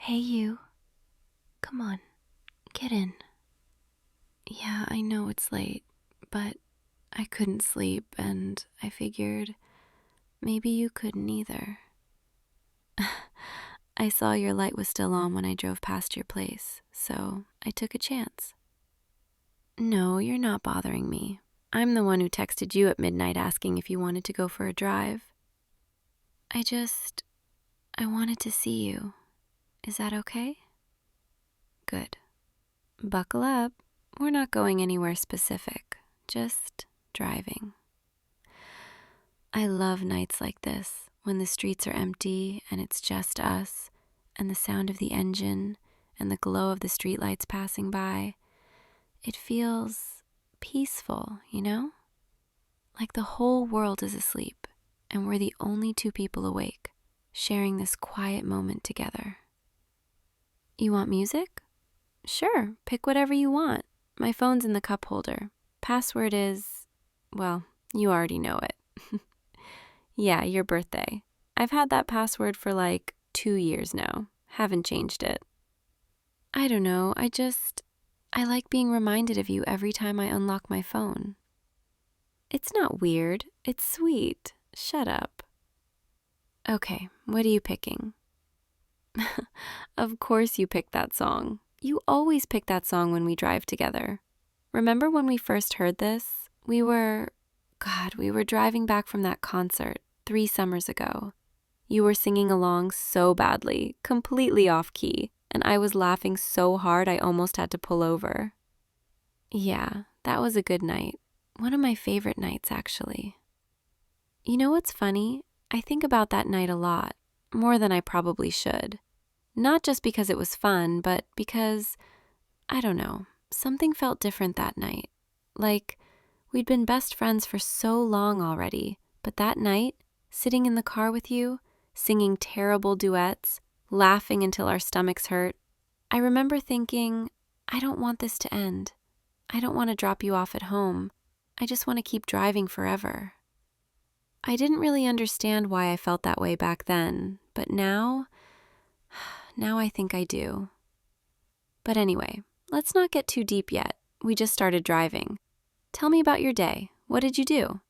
Hey, you. Come on, get in. Yeah, I know it's late, but I couldn't sleep, and I figured maybe you couldn't either. I saw your light was still on when I drove past your place, so I took a chance. No, you're not bothering me. I'm the one who texted you at midnight asking if you wanted to go for a drive. I wanted to see you. Is that okay? Good. Buckle up. We're not going anywhere specific, just driving. I love nights like this, when the streets are empty and it's just us, and the sound of the engine and the glow of the streetlights passing by. It feels peaceful, you know? Like the whole world is asleep, and we're the only two people awake, sharing this quiet moment together. You want music? Sure, pick whatever you want. My phone's in the cup holder. Password is, well, you already know it. Yeah, your birthday. I've had that password for like 2 years now. Haven't changed it. I don't know, I like being reminded of you every time I unlock my phone. It's not weird, it's sweet. Shut up. Okay, what are you picking? Of course you picked that song. You always pick that song when we drive together. Remember when we first heard this? We were driving back from that concert 3 summers ago. You were singing along so badly, completely off key, and I was laughing so hard I almost had to pull over. Yeah, that was a good night. One of my favorite nights, actually. You know what's funny? I think about that night a lot, more than I probably should. Not just because it was fun, but because, I don't know, something felt different that night. Like, we'd been best friends for so long already, but that night, sitting in the car with you, singing terrible duets, laughing until our stomachs hurt, I remember thinking, I don't want this to end. I don't want to drop you off at home. I just want to keep driving forever. I didn't really understand why I felt that way back then, but now I think I do. But anyway, let's not get too deep yet. We just started driving. Tell me about your day. What did you do?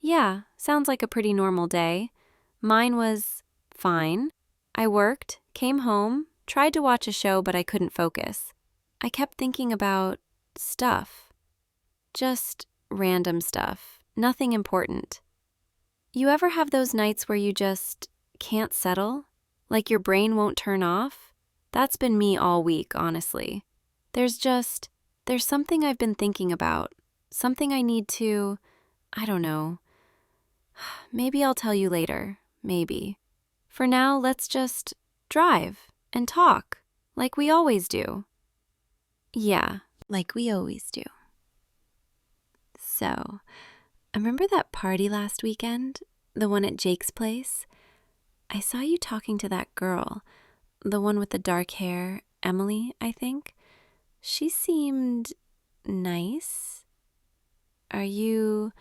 Yeah, sounds like a pretty normal day. Mine was fine. I worked, came home, tried to watch a show, but I couldn't focus. I kept thinking about stuff. Just random stuff. Nothing important. You ever have those nights where you just can't settle? Like your brain won't turn off? That's been me all week, honestly. There's something I've been thinking about. Something I need to, I don't know. Maybe I'll tell you later. Maybe. For now, let's just drive and talk, like we always do. Yeah, like we always do. So, remember that party last weekend? The one at Jake's place? I saw you talking to that girl, the one with the dark hair, Emily, I think. She seemed nice. Are you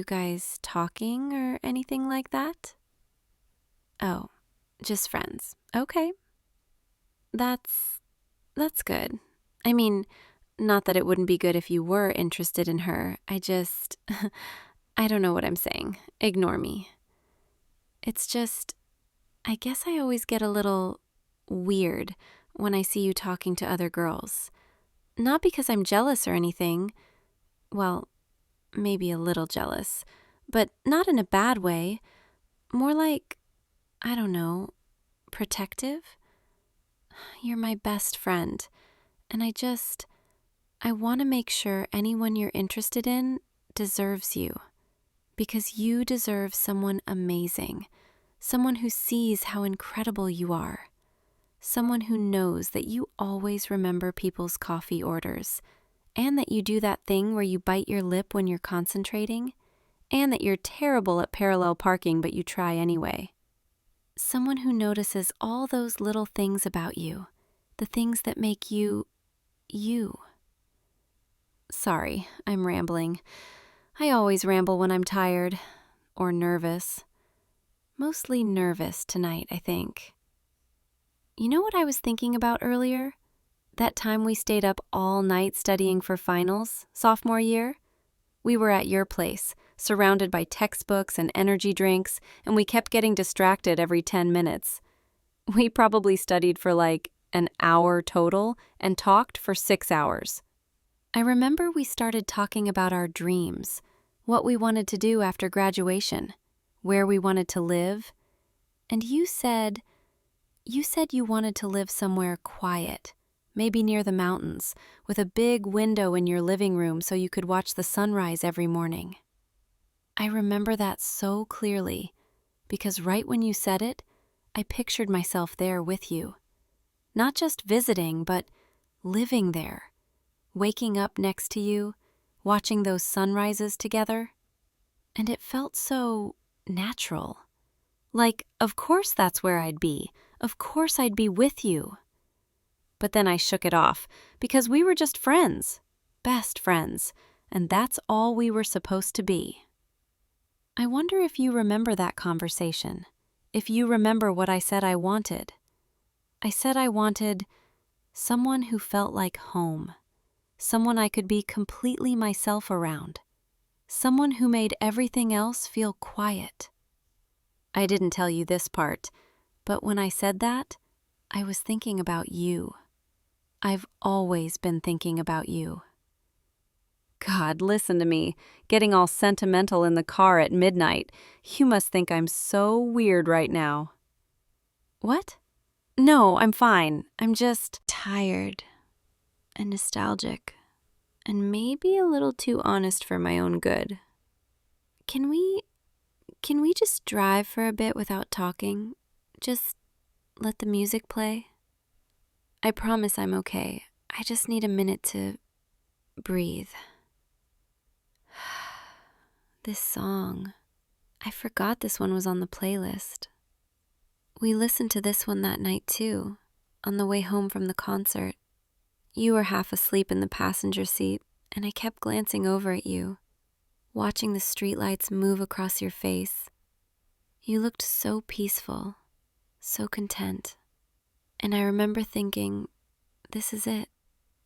guys talking or anything like that? Oh, just friends. Okay. That's good. I mean, not that it wouldn't be good if you were interested in her. I don't know what I'm saying. Ignore me. It's just, I guess I always get a little weird when I see you talking to other girls. Not because I'm jealous or anything. Well, maybe a little jealous, but not in a bad way. More like, I don't know, protective. You're my best friend, and I want to make sure anyone you're interested in deserves you. Because you deserve someone amazing, someone who sees how incredible you are, someone who knows that you always remember people's coffee orders, and that you do that thing where you bite your lip when you're concentrating, and that you're terrible at parallel parking but you try anyway. Someone who notices all those little things about you, the things that make you, you. Sorry, I'm rambling. I always ramble when I'm tired or nervous. Mostly nervous tonight, I think. You know what I was thinking about earlier? That time we stayed up all night studying for finals, sophomore year? We were at your place, surrounded by textbooks and energy drinks, and we kept getting distracted every 10 minutes. We probably studied for like an hour total and talked for 6 hours. I remember we started talking about our dreams, what we wanted to do after graduation, where we wanted to live, and you said you wanted to live somewhere quiet, maybe near the mountains, with a big window in your living room so you could watch the sunrise every morning. I remember that so clearly, because right when you said it, I pictured myself there with you. Not just visiting, but living there, waking up next to you, watching those sunrises together. And it felt so natural. Like, of course that's where I'd be. Of course I'd be with you. But then I shook it off, because we were just friends, best friends, and that's all we were supposed to be. I wonder if you remember that conversation, if you remember what I said I wanted. I said I wanted someone who felt like home, someone I could be completely myself around, someone who made everything else feel quiet. I didn't tell you this part, but when I said that, I was thinking about you. I've always been thinking about you. God, listen to me, getting all sentimental in the car at midnight. You must think I'm so weird right now. What? No, I'm fine. I'm just tired and nostalgic and maybe a little too honest for my own good. Can we just drive for a bit without talking? Just let the music play? I promise I'm okay. I just need a minute to breathe. This song. I forgot this one was on the playlist. We listened to this one that night too, on the way home from the concert. You were half asleep in the passenger seat, and I kept glancing over at you, watching the streetlights move across your face. You looked so peaceful, so content. And I remember thinking, this is it.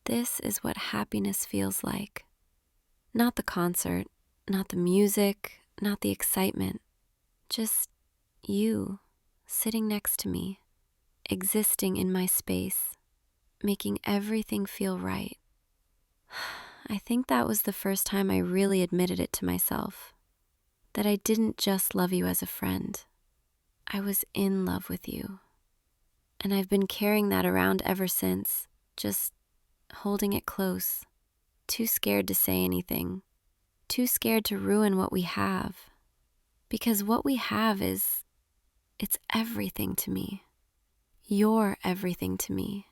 This is what happiness feels like. Not the concert, not the music, not the excitement. Just you, sitting next to me, existing in my space, making everything feel right. I think that was the first time I really admitted it to myself, that I didn't just love you as a friend. I was in love with you. And I've been carrying that around ever since, just holding it close, too scared to say anything, too scared to ruin what we have. Because what we have it's everything to me. You're everything to me.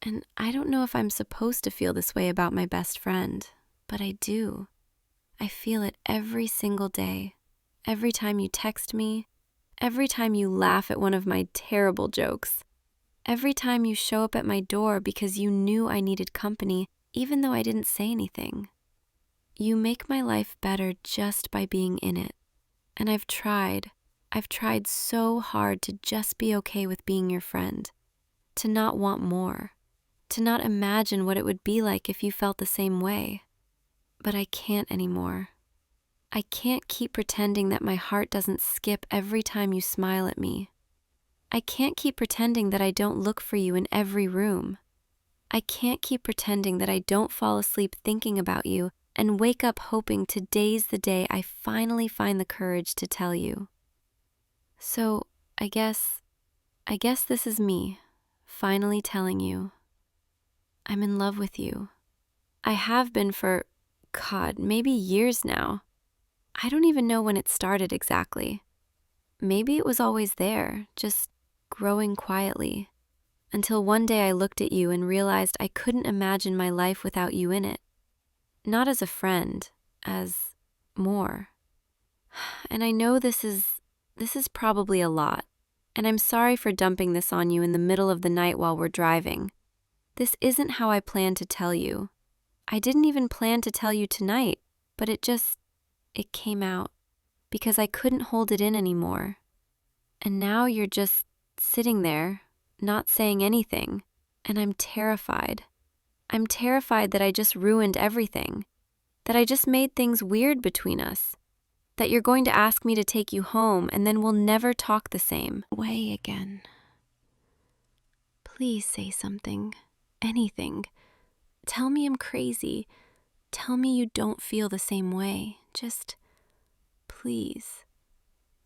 And I don't know if I'm supposed to feel this way about my best friend, but I do. I feel it every single day. Every time you text me, every time you laugh at one of my terrible jokes, every time you show up at my door because you knew I needed company, even though I didn't say anything. You make my life better just by being in it. And I've tried so hard to just be okay with being your friend, to not want more, to not imagine what it would be like if you felt the same way. But I can't anymore. I can't keep pretending that my heart doesn't skip every time you smile at me. I can't keep pretending that I don't look for you in every room. I can't keep pretending that I don't fall asleep thinking about you and wake up hoping today's the day I finally find the courage to tell you. So, I guess this is me, finally telling you. I'm in love with you. I have been for, God, maybe years now. I don't even know when it started exactly. Maybe it was always there, just growing quietly, until one day I looked at you and realized I couldn't imagine my life without you in it. Not as a friend, as more. And I know this is probably a lot, and I'm sorry for dumping this on you in the middle of the night while we're driving. This isn't how I planned to tell you. I didn't even plan to tell you tonight, but it came out, because I couldn't hold it in anymore. And now you're just sitting there, not saying anything, and I'm terrified. I'm terrified that I just ruined everything, that I just made things weird between us, that you're going to ask me to take you home and then we'll never talk the same way again. Please say something, anything. Tell me I'm crazy. Tell me you don't feel the same way. Just, please,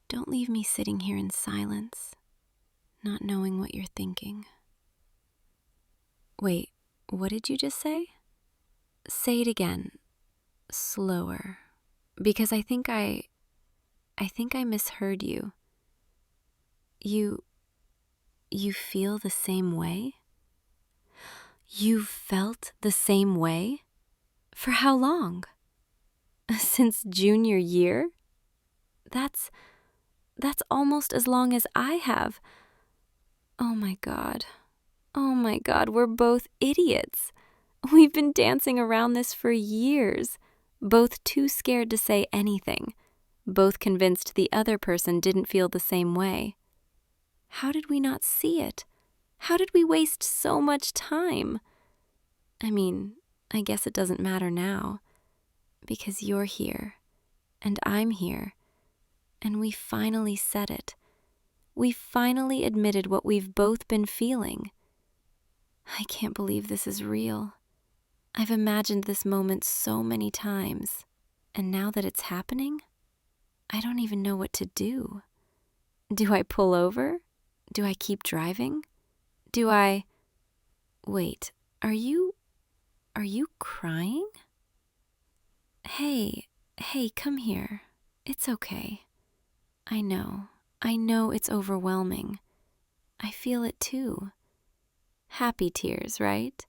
don't leave me sitting here in silence, not knowing what you're thinking. Wait, what did you just say? Say it again, slower, because I think I misheard you. You feel the same way? You've felt the same way? For how long? Since junior year? That's almost as long as I have. Oh my God. Oh my God, we're both idiots. We've been dancing around this for years, both too scared to say anything, both convinced the other person didn't feel the same way. How did we not see it? How did we waste so much time? I mean, I guess it doesn't matter now, because you're here, and I'm here, and we finally said it. We finally admitted what we've both been feeling. I can't believe this is real. I've imagined this moment so many times, and now that it's happening, I don't even know what to do. Do I pull over? Do I keep driving? Wait, are you crying? Hey, come here. It's okay. I know it's overwhelming. I feel it too. Happy tears, right?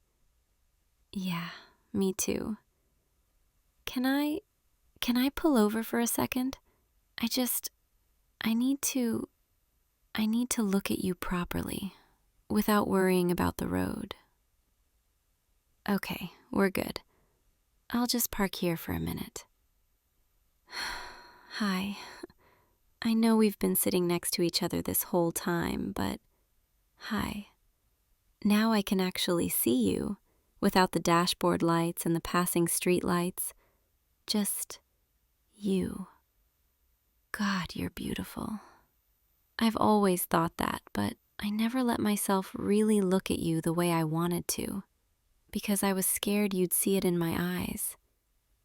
Yeah, me too. Can I pull over for a second? I need to look at you properly, without worrying about the road. Okay, we're good. I'll just park here for a minute. Hi. I know we've been sitting next to each other this whole time, but hi. Now I can actually see you, without the dashboard lights and the passing street lights. Just you. God, you're beautiful. I've always thought that, but I never let myself really look at you the way I wanted to, because I was scared you'd see it in my eyes,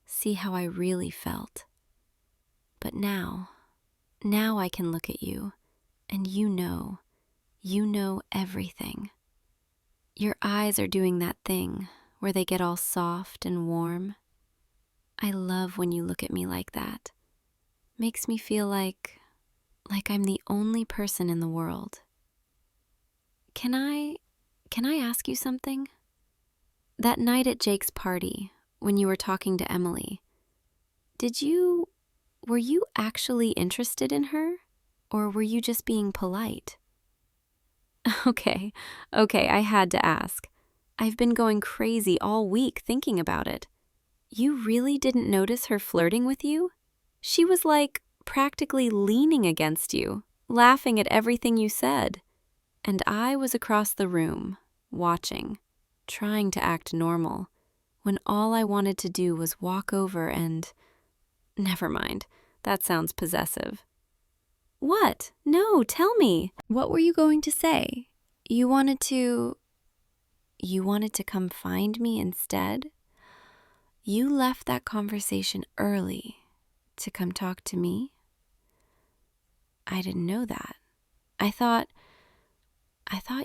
see how I really felt. But now I can look at you, and you know everything. Your eyes are doing that thing where they get all soft and warm. I love when you look at me like that. Makes me feel like I'm the only person in the world. Can I ask you something? That night at Jake's party, when you were talking to Emily, were you actually interested in her? Or were you just being polite? Okay, I had to ask. I've been going crazy all week thinking about it. You really didn't notice her flirting with you? She was like practically leaning against you, laughing at everything you said. And I was across the room, watching, trying to act normal, when all I wanted to do was walk over and... Never mind, that sounds possessive. What? No, tell me. What were you going to say? You wanted to come find me instead? You left that conversation early to come talk to me? I didn't know that. I thought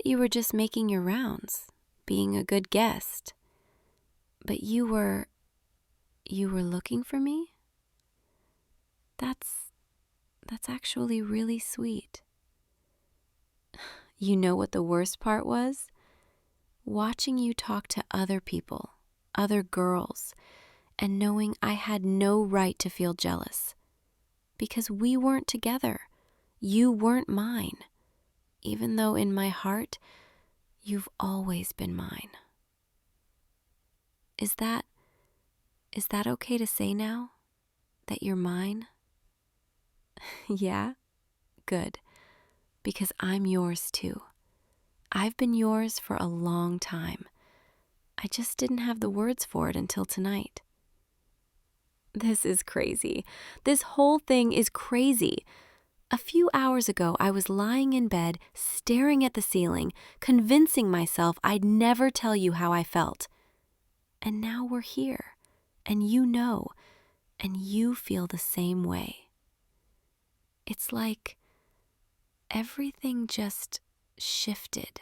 you were just making your rounds, being a good guest. But you were looking for me? That's actually really sweet. You know what the worst part was? Watching you talk to other people, other girls, and knowing I had no right to feel jealous. Because we weren't together. You weren't mine. Even though in my heart, you've always been mine. Is that okay to say now? That you're mine? Yeah? Good. because I'm yours too. I've been yours for a long time. I just didn't have the words for it until tonight. This is crazy. This whole thing is crazy. A few hours ago, I was lying in bed, staring at the ceiling, convincing myself I'd never tell you how I felt. And now we're here, and you know, and you feel the same way. It's like everything just shifted,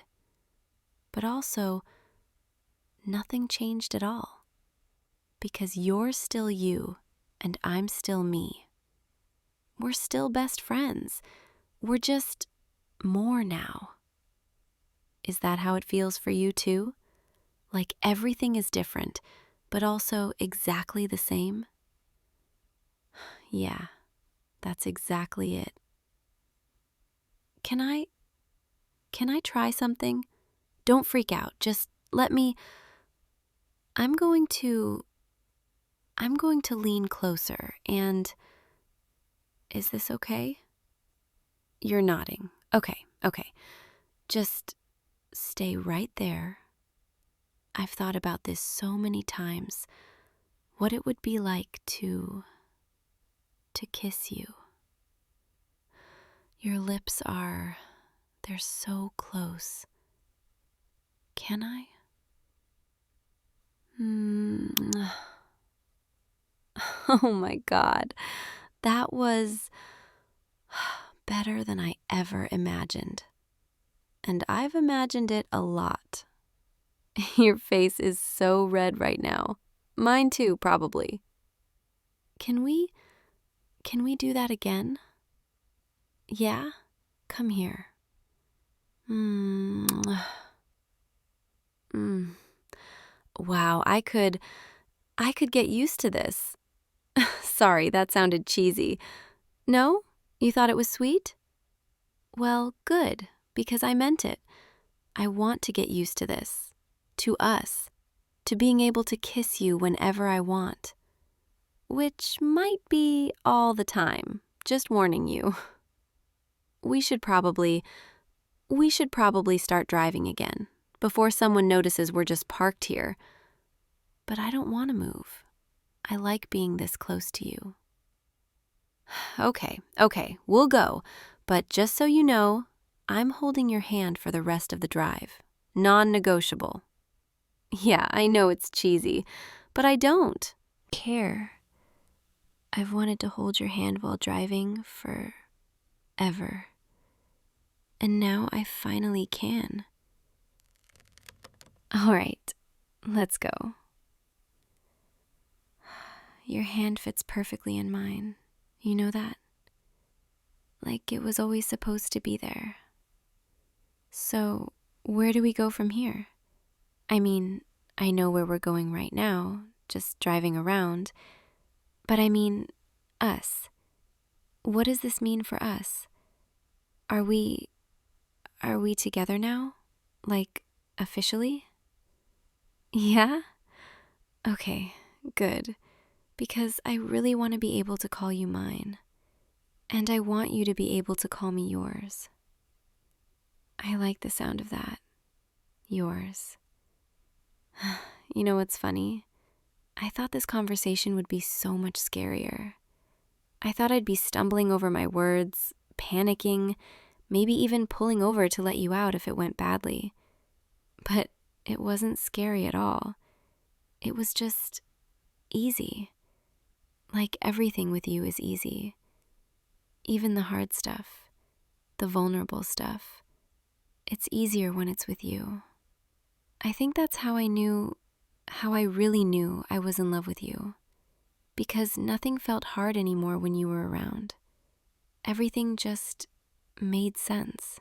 but also nothing changed at all, because you're still you, and I'm still me. We're still best friends. We're just more now. Is that how it feels for you too? Like everything is different, but also exactly the same? Yeah, that's exactly it. Can I try something? Don't freak out. Just let me. I'm going to lean closer and is this okay? You're nodding. Okay. Just stay right there. I've thought about this so many times. What it would be like to kiss you. Your lips they're so close. Can I? Oh my God. That was better than I ever imagined. And I've imagined it a lot. Your face is so red right now. Mine too, probably. Can we do that again? Yeah? Come here. Wow, I could get used to this. Sorry, that sounded cheesy. No? You thought it was sweet? Well, good, because I meant it. I want to get used to this. To us. To being able to kiss you whenever I want. Which might be all the time. Just warning you. We should probably start driving again before someone notices we're just parked here. But I don't want to move. I like being this close to you. Okay, we'll go. But just so you know, I'm holding your hand for the rest of the drive. Non-negotiable. Yeah, I know it's cheesy, but I don't care. I've wanted to hold your hand while driving forever. And now I finally can. All right, let's go. Your hand fits perfectly in mine. You know that? Like it was always supposed to be there. So, where do we go from here? I mean, I know where we're going right now, just driving around. But I mean, us. What does this mean for us? Are we together now? Like, officially? Yeah? Okay, good. Because I really want to be able to call you mine. And I want you to be able to call me yours. I like the sound of that. Yours. You know what's funny? I thought this conversation would be so much scarier. I thought I'd be stumbling over my words, panicking, maybe even pulling over to let you out if it went badly. But it wasn't scary at all. It was just easy. Like everything with you is easy. Even the hard stuff, the vulnerable stuff. It's easier when it's with you. I think that's how I really knew I was in love with you. Because nothing felt hard anymore when you were around. Everything just made sense.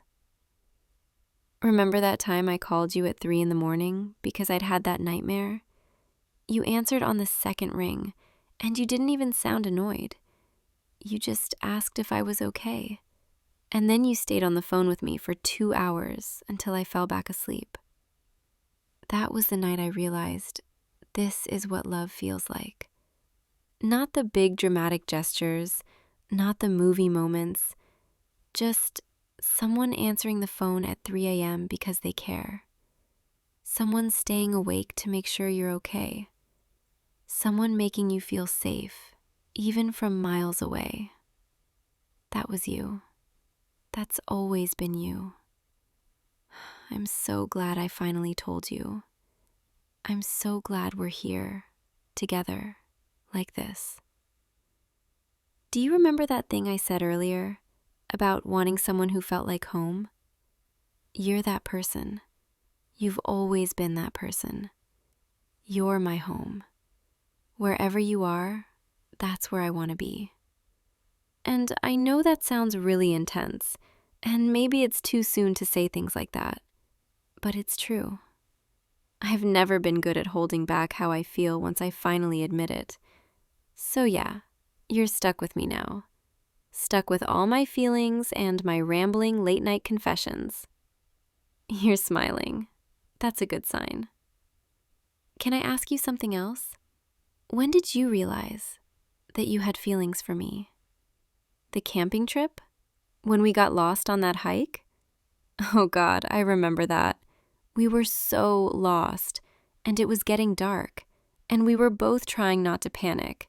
Remember that time I called you at 3 a.m. because I'd had that nightmare? You answered on the second ring, and you didn't even sound annoyed. You just asked if I was okay. And then you stayed on the phone with me for 2 hours until I fell back asleep. That was the night I realized this is what love feels like. Not the big dramatic gestures, not the movie moments, just Someone answering the phone at 3 a.m. because they care. Someone staying awake to make sure you're okay. Someone making you feel safe, even from miles away. That was you. That's always been you. I'm so glad I finally told you. I'm so glad we're here, together, like this. Do you remember that thing I said earlier about wanting someone who felt like home? You're that person. You've always been that person. You're my home. Wherever you are, that's where I want to be. And I know that sounds really intense, and maybe it's too soon to say things like that, but it's true. I've never been good at holding back how I feel once I finally admit it. So yeah, you're stuck with me now. Stuck with all my feelings and my rambling late-night confessions. You're smiling. That's a good sign. Can I ask you something else? When did you realize that you had feelings for me? The camping trip? When we got lost on that hike? Oh God, I remember that. We were so lost, and it was getting dark, and we were both trying not to panic.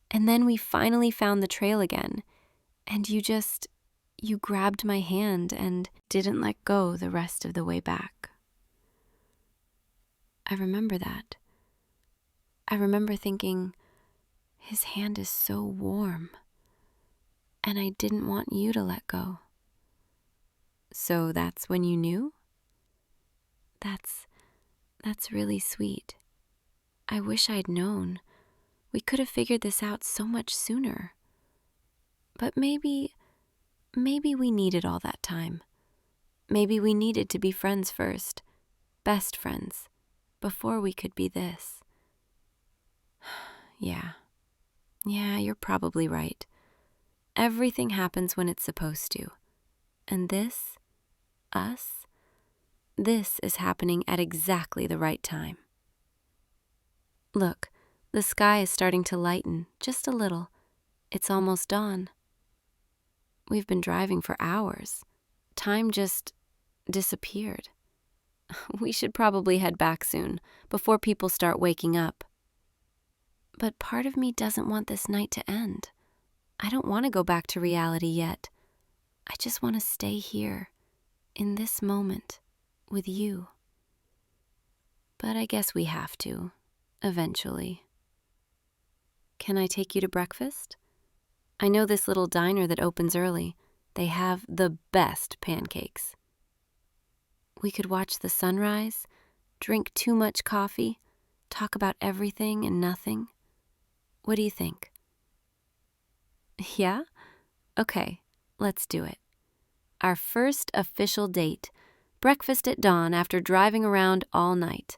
And then we finally found the trail again, and you grabbed my hand and didn't let go the rest of the way back. I remember that. I remember thinking, his hand is so warm, and I didn't want you to let go. So that's when you knew? That's really sweet. I wish I'd known. We could have figured this out so much sooner. But maybe we needed all that time. Maybe we needed to be friends first, best friends, before we could be this. Yeah, you're probably right. Everything happens when it's supposed to. And this, us, this is happening at exactly the right time. Look, the sky is starting to lighten just a little. It's almost dawn. We've been driving for hours. Time just disappeared. We should probably head back soon, before people start waking up. But part of me doesn't want this night to end. I don't want to go back to reality yet. I just want to stay here, in this moment, with you. But I guess we have to, eventually. Can I take you to breakfast? I know this little diner that opens early. They have the best pancakes. We could watch the sunrise, drink too much coffee, talk about everything and nothing. What do you think? Yeah? Okay, let's do it. Our first official date. Breakfast at dawn after driving around all night.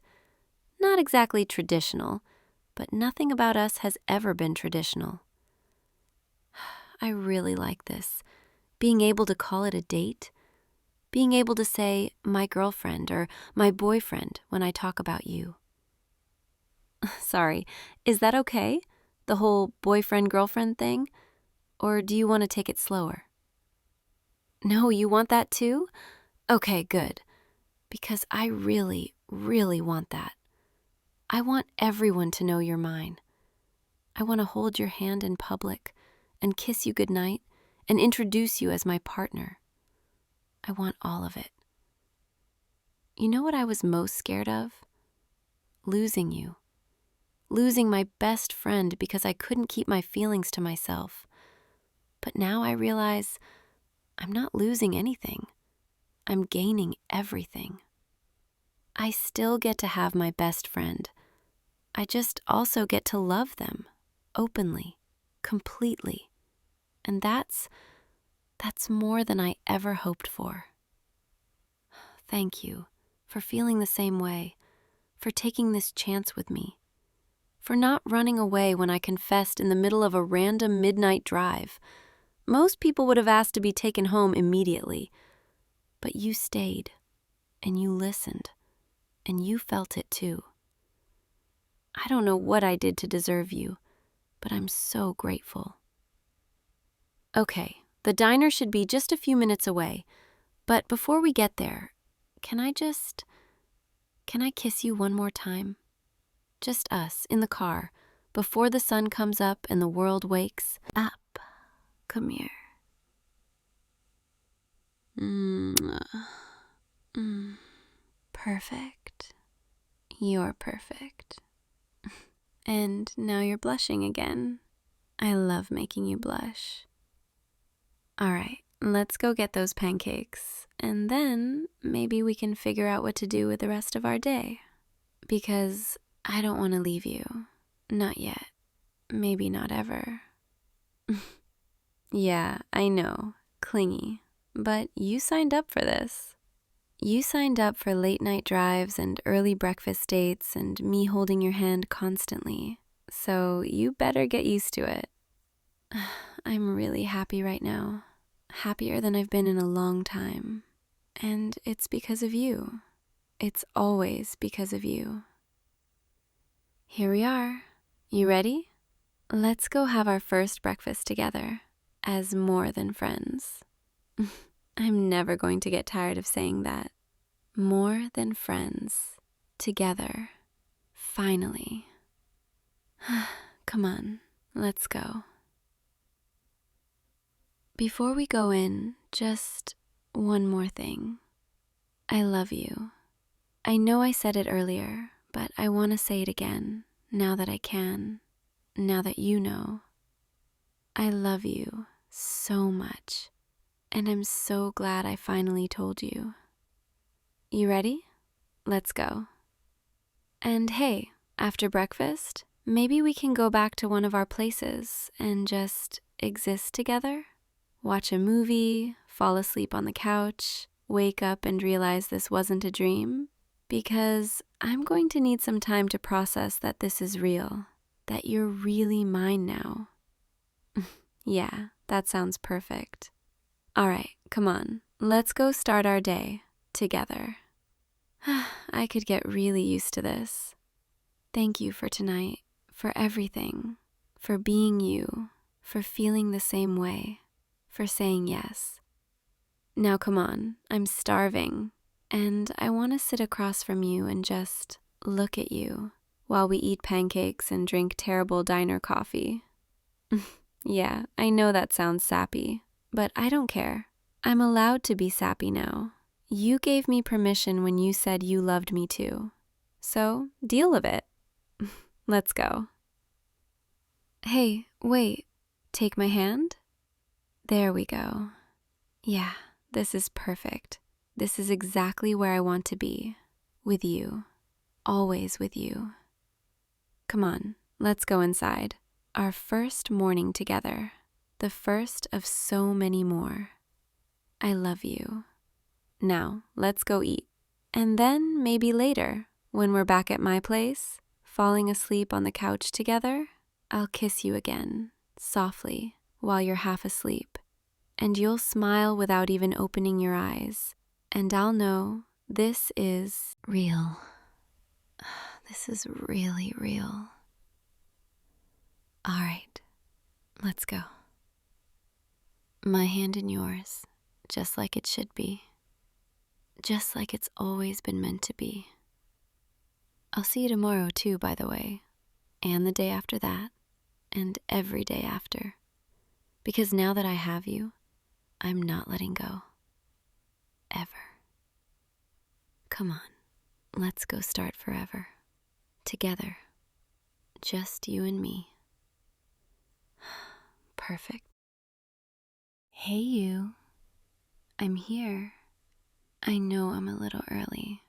Not exactly traditional, but nothing about us has ever been traditional. I really like this. Being able to call it a date. Being able to say my girlfriend or my boyfriend when I talk about you. Sorry, is that okay? The whole boyfriend-girlfriend thing? Or do you want to take it slower? No, you want that too? Okay, good. Because I really, really want that. I want everyone to know you're mine. I want to hold your hand in public and kiss you goodnight and introduce you as my partner. I want all of it. You know what I was most scared of? Losing you. Losing my best friend because I couldn't keep my feelings to myself. But now I realize I'm not losing anything. I'm gaining everything. I still get to have my best friend. I just also get to love them, openly, completely. And that's more than I ever hoped for. Thank you for feeling the same way, for taking this chance with me, for not running away when I confessed in the middle of a random midnight drive. Most people would have asked to be taken home immediately, but you stayed, and you listened, and you felt it too. I don't know what I did to deserve you, but I'm so grateful. Okay, the diner should be just a few minutes away. But before we get there, can I kiss you one more time? Just us, in the car, before the sun comes up and the world wakes up. Come here. Perfect. You're perfect. And now you're blushing again. I love making you blush. All right, let's go get those pancakes, and then maybe we can figure out what to do with the rest of our day. Because I don't want to leave you. Not yet. Maybe not ever. Yeah, I know. Clingy. But you signed up for this. You signed up for late night drives and early breakfast dates and me holding your hand constantly. So you better get used to it. I'm really happy right now. Happier than I've been in a long time. And it's because of you. It's always because of you. Here we are. You ready? Let's go have our first breakfast together, as more than friends. I'm never going to get tired of saying that. More than friends. Together. Finally. Come on, let's go. Before we go in, just one more thing. I love you. I know I said it earlier, but I want to say it again, now that I can, now that you know. I love you so much, and I'm so glad I finally told you. You ready? Let's go. And hey, after breakfast, maybe we can go back to one of our places and just exist together? Watch a movie, fall asleep on the couch, wake up and realize this wasn't a dream? Because I'm going to need some time to process that this is real, that you're really mine now. Yeah, that sounds perfect. All right, come on, let's go start our day together. I could get really used to this. Thank you for tonight, for everything, for being you, for feeling the same way, for saying yes. Now come on, I'm starving, and I want to sit across from you and just look at you while we eat pancakes and drink terrible diner coffee. Yeah, I know that sounds sappy, but I don't care. I'm allowed to be sappy now. You gave me permission when you said you loved me too. So, deal with it. Let's go. Hey, wait. Take my hand? There we go. Yeah, this is perfect. This is exactly where I want to be. With you. Always with you. Come on, let's go inside. Our first morning together. The first of so many more. I love you. Now, let's go eat. And then maybe later, when we're back at my place, falling asleep on the couch together, I'll kiss you again, softly, while you're half asleep. And you'll smile without even opening your eyes. And I'll know this is real. This is really real. All right, let's go. My hand in yours, just like it should be. Just like it's always been meant to be. I'll see you tomorrow too, by the way, and the day after that, and every day after. Because now that I have you, I'm not letting go. Ever. Come on, let's go start forever. Together. Just you and me. Perfect. Hey you. I'm here. I know I'm a little early,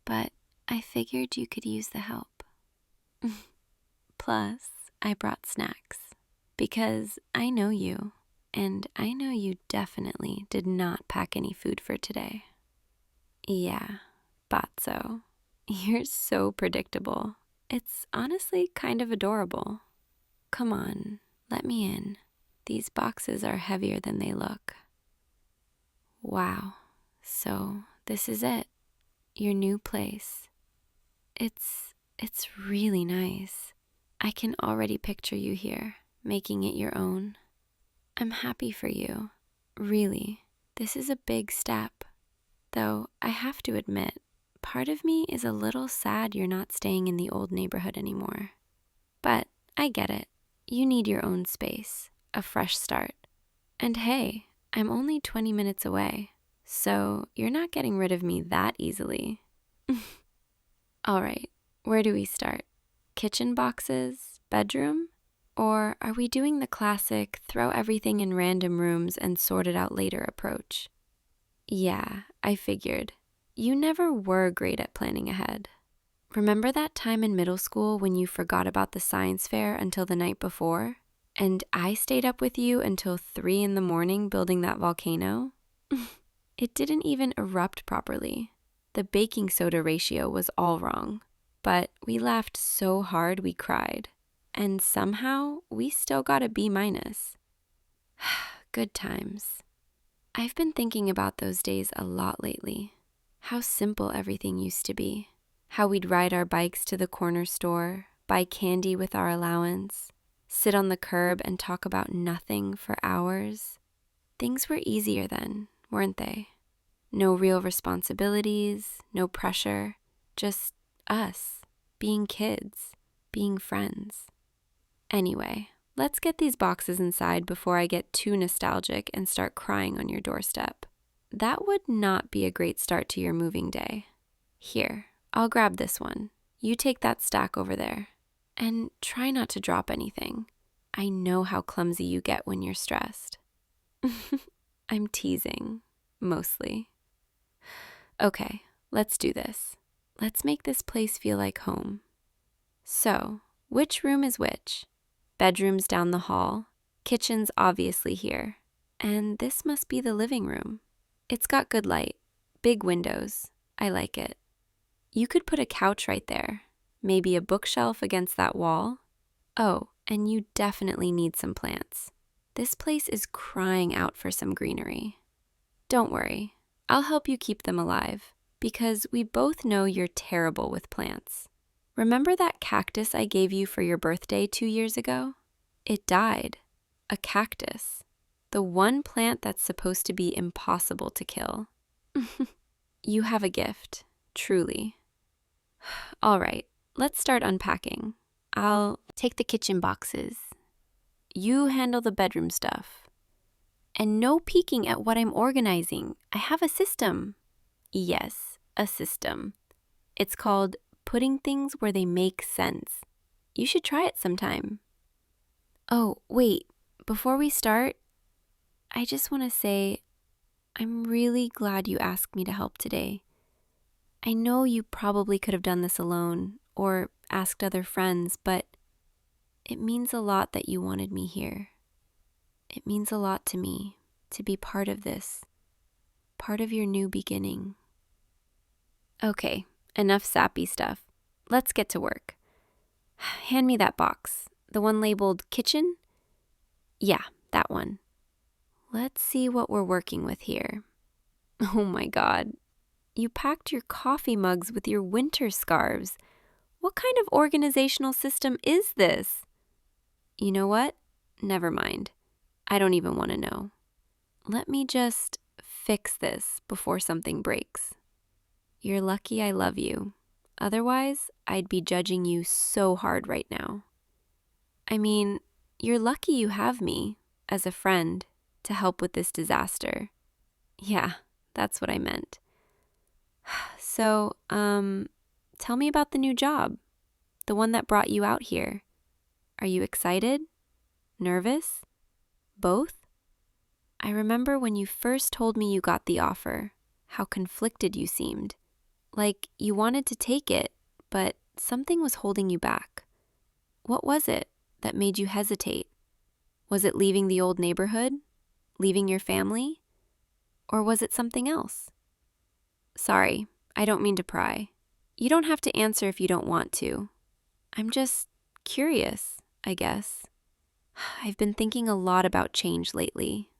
but I figured you could use the help. Plus, I brought snacks, because I know you, and I know you definitely did not pack any food for today. Yeah, thought so. You're so predictable. It's honestly kind of adorable. Come on, let me in. These boxes are heavier than they look. Wow, so this is it, your new place. It's really nice. I can already picture you here, making it your own. I'm happy for you, really. This is a big step. Though I have to admit, part of me is a little sad you're not staying in the old neighborhood anymore. But I get it. You need your own space, a fresh start. And hey, I'm only 20 minutes away, so you're not getting rid of me that easily. All right, where do we start? Kitchen boxes, bedroom? Or are we doing the classic throw everything in random rooms and sort it out later approach? Yeah, I figured. You never were great at planning ahead. Remember that time in middle school when you forgot about the science fair until the night before? And I stayed up with you until 3 in the morning building that volcano? It didn't even erupt properly. The baking soda ratio was all wrong. But we laughed so hard we cried. And somehow we still got a B-. Good times. I've been thinking about those days a lot lately. How simple everything used to be. How we'd ride our bikes to the corner store, buy candy with our allowance, sit on the curb and talk about nothing for hours. Things were easier then, weren't they? No real responsibilities, no pressure, just us, being kids, being friends. Anyway, let's get these boxes inside before I get too nostalgic and start crying on your doorstep. That would not be a great start to your moving day. Here, I'll grab this one. You take that stack over there. And try not to drop anything. I know how clumsy you get when you're stressed. I'm teasing, mostly. Okay, let's do this. Let's make this place feel like home. So, which room is which? Bedroom's down the hall. Kitchen's obviously here. And this must be the living room. It's got good light, big windows. I like it. You could put a couch right there. Maybe a bookshelf against that wall. Oh, and you definitely need some plants. This place is crying out for some greenery. Don't worry, I'll help you keep them alive, because we both know you're terrible with plants. Remember that cactus I gave you for your birthday 2 years ago? It died. A cactus. The one plant that's supposed to be impossible to kill. You have a gift, truly. All right, let's start unpacking. I'll take the kitchen boxes. You handle the bedroom stuff. And no peeking at what I'm organizing. I have a system. Yes, a system. It's called putting things where they make sense. You should try it sometime. Oh, wait, before we start, I just want to say I'm really glad you asked me to help today. I know you probably could have done this alone or asked other friends, but it means a lot that you wanted me here. It means a lot to me to be part of this, part of your new beginning. Okay, enough sappy stuff. Let's get to work. Hand me that box, the one labeled kitchen? Yeah, that one. Let's see what we're working with here. Oh my God, you packed your coffee mugs with your winter scarves. What kind of organizational system is this? You know what? Never mind. I don't even want to know. Let me just fix this before something breaks. You're lucky I love you. Otherwise, I'd be judging you so hard right now. I mean, you're lucky you have me, as a friend, to help with this disaster. Yeah, that's what I meant. So, tell me about the new job, the one that brought you out here. Are you excited? Nervous? Both? I remember when you first told me you got the offer, how conflicted you seemed. Like you wanted to take it, but something was holding you back. What was it that made you hesitate? Was it leaving the old neighborhood? Leaving your family? Or was it something else? Sorry, I don't mean to pry. You don't have to answer if you don't want to. I'm just curious, I guess. I've been thinking a lot about change lately,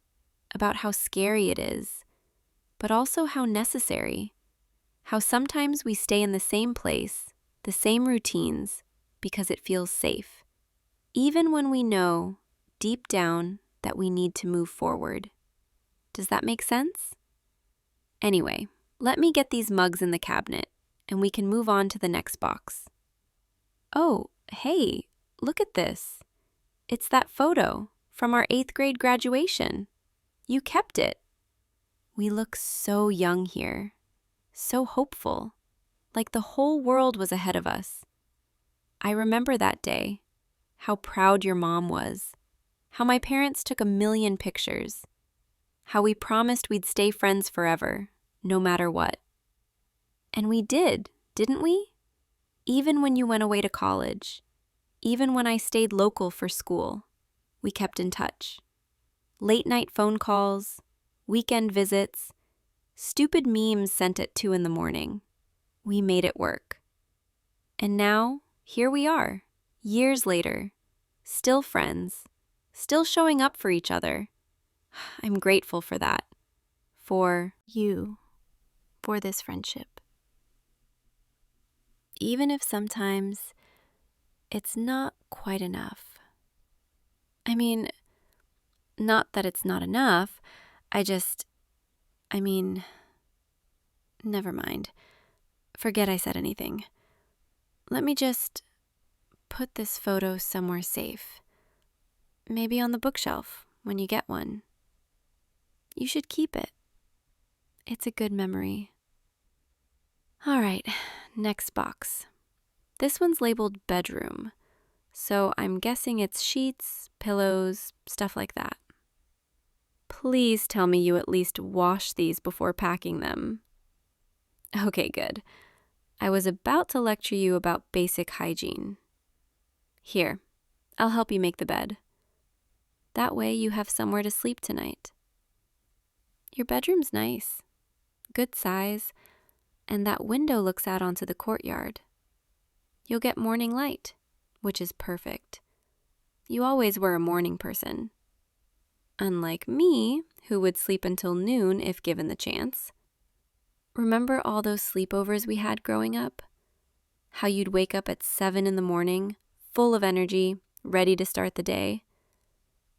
about how scary it is, but also how necessary. How sometimes we stay in the same place, the same routines, because it feels safe, even when we know, deep down, that we need to move forward. Does that make sense? Anyway, Let me get these mugs in the cabinet, and we can move on to the next box. Oh, hey, look at this. It's that photo from our 8th grade graduation. You kept it. We look so young here, so hopeful, like the whole world was ahead of us. I remember that day, how proud your mom was, how my parents took a million pictures, how we promised we'd stay friends forever, no matter what. And we did, didn't we? Even when you went away to college, even when I stayed local for school, we kept in touch. Late night phone calls, weekend visits, stupid memes sent at 2 in the morning. We made it work. And now, here we are, years later, still friends, still showing up for each other. I'm grateful for that. For you. For this friendship. Even if sometimes it's not quite enough. I mean, not that it's not enough, never mind. Forget I said anything. Let me just put this photo somewhere safe. Maybe on the bookshelf when you get one. You should keep it. It's a good memory. All right, next box. This one's labeled bedroom, so I'm guessing it's sheets, pillows, stuff like that. Please tell me you at least wash these before packing them. Okay, good. I was about to lecture you about basic hygiene. Here, I'll help you make the bed. That way you have somewhere to sleep tonight. Your bedroom's nice, good size, and that window looks out onto the courtyard. You'll get morning light, which is perfect. You always were a morning person. Unlike me, who would sleep until noon if given the chance. Remember all those sleepovers we had growing up? How you'd wake up at 7 in the morning, full of energy, ready to start the day?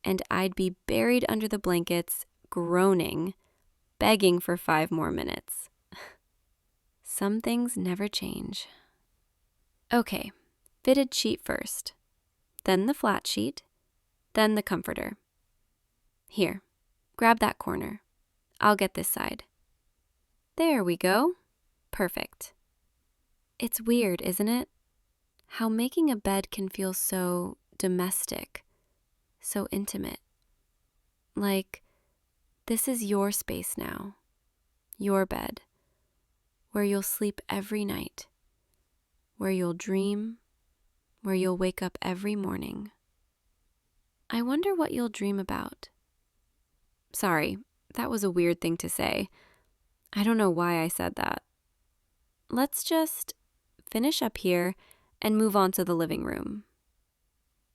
And I'd be buried under the blankets, groaning, begging for 5 more minutes. Some things never change. Okay, fitted sheet first, then the flat sheet, then the comforter. Here, grab that corner. I'll get this side. There we go. Perfect. It's weird, isn't it? How making a bed can feel so domestic, so intimate. Like, this is your space now, your bed, where you'll sleep every night, where you'll dream, where you'll wake up every morning. I wonder what you'll dream about. Sorry, that was a weird thing to say. I don't know why I said that. Let's just finish up here and move on to the living room.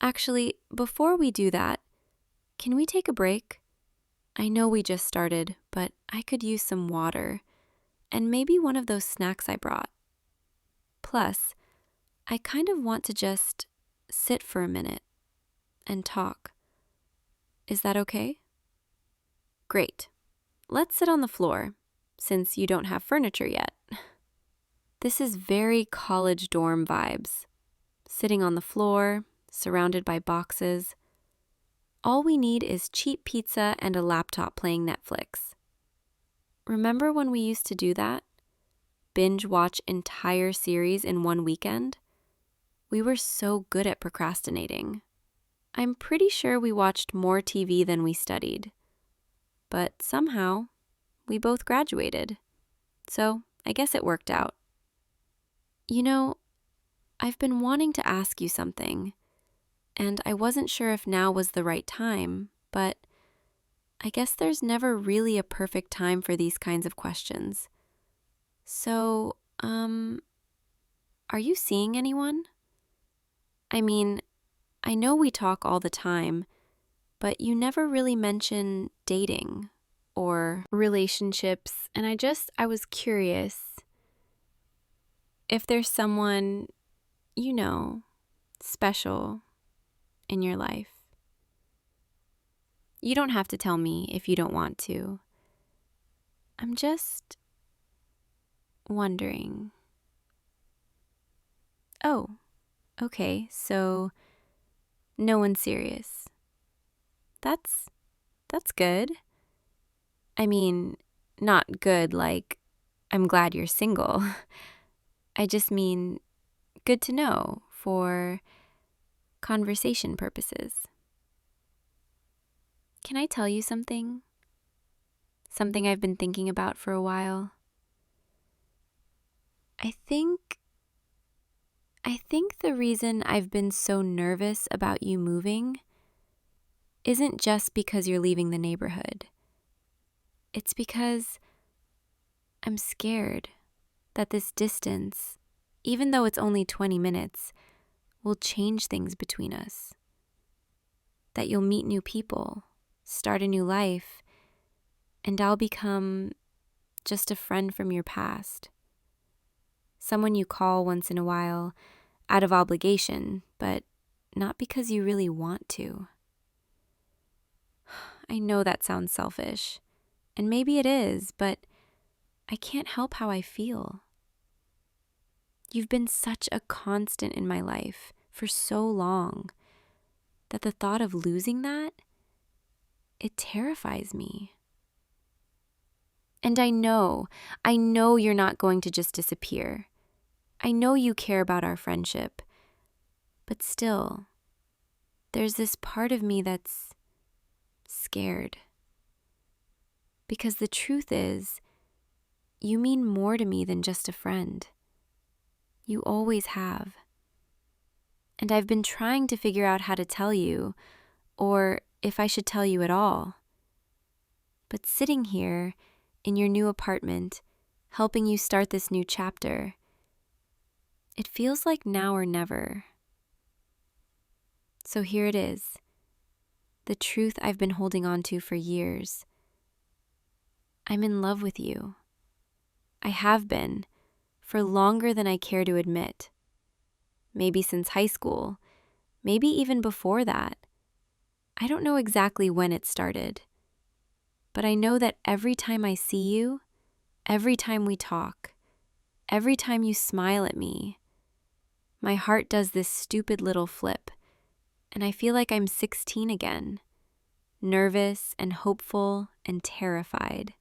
Actually, before we do that, can we take a break? I know we just started, but I could use some water and maybe one of those snacks I brought. Plus, I kind of want to just sit for a minute and talk. Is that okay? Great. Let's sit on the floor, since you don't have furniture yet. This is very college dorm vibes. Sitting on the floor, surrounded by boxes. All we need is cheap pizza and a laptop playing Netflix. Remember when we used to do that? Binge watch entire series in one weekend? We were so good at procrastinating. I'm pretty sure we watched more TV than we studied. But somehow, we both graduated. So I guess it worked out. You know, I've been wanting to ask you something, and I wasn't sure if now was the right time, but I guess there's never really a perfect time for these kinds of questions. So, are you seeing anyone? I mean, I know we talk all the time, but you never really mention dating or relationships, and I was curious if there's someone, special in your life. You don't have to tell me if you don't want to. I'm just wondering. Oh, okay, so no one's serious. That's good. I mean, not good like I'm glad you're single. I just mean good to know for conversation purposes. Can I tell you something? Something I've been thinking about for a while. I think the reason I've been so nervous about you moving isn't just because you're leaving the neighborhood. It's because I'm scared that this distance, even though it's only 20 minutes, will change things between us. That you'll meet new people, start a new life, and I'll become just a friend from your past. Someone you call once in a while out of obligation, but not because you really want to. I know that sounds selfish, and maybe it is, but I can't help how I feel. You've been such a constant in my life for so long that the thought of losing that, it terrifies me. And I know you're not going to just disappear. I know you care about our friendship, but still, there's this part of me that's scared. Because the truth is, you mean more to me than just a friend. You always have. And I've been trying to figure out how to tell you, or if I should tell you at all. But sitting here in your new apartment, helping you start this new chapter, it feels like now or never. So here it is, the truth I've been holding on to for years. I'm in love with you. I have been, for longer than I care to admit. Maybe since high school, maybe even before that. I don't know exactly when it started, but I know that every time I see you, every time we talk, every time you smile at me, my heart does this stupid little flip, and I feel like I'm 16 again, nervous and hopeful and terrified.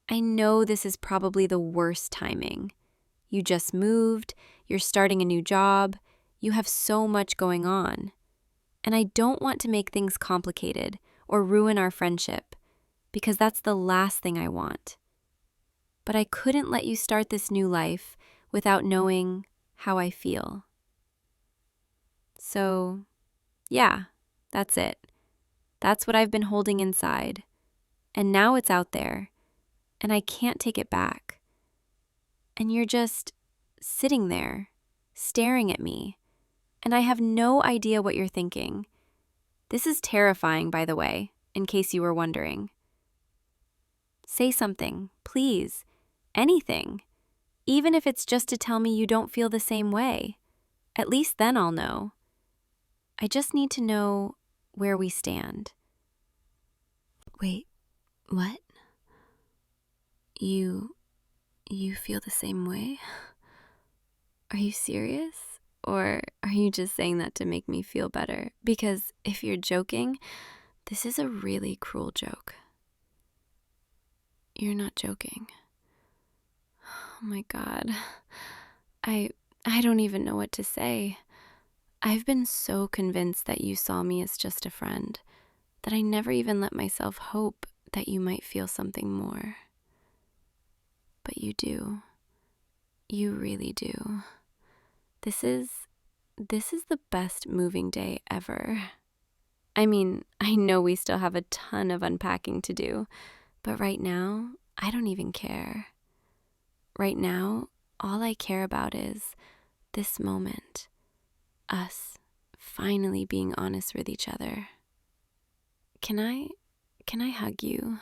I know this is probably the worst timing. You just moved, you're starting a new job, you have so much going on. And I don't want to make things complicated or ruin our friendship, because that's the last thing I want. But I couldn't let you start this new life without knowing how I feel. So, yeah, that's it. That's what I've been holding inside. And now it's out there, and I can't take it back. And you're just sitting there, staring at me, and I have no idea what you're thinking. This is terrifying, by the way, in case you were wondering. Say something, please. Anything. Even if it's just to tell me you don't feel the same way. At least then I'll know. I just need to know where we stand. Wait, what? You feel the same way? Are you serious? Or are you just saying that to make me feel better? Because if you're joking, this is a really cruel joke. You're not joking. Oh my God. I don't even know what to say. I've been so convinced that you saw me as just a friend that I never even let myself hope that you might feel something more. But you do. You really do. This is the best moving day ever. I mean, I know we still have a ton of unpacking to do, but right now, I don't even care. Right now, all I care about is this moment, us finally being honest with each other. Can I hug you?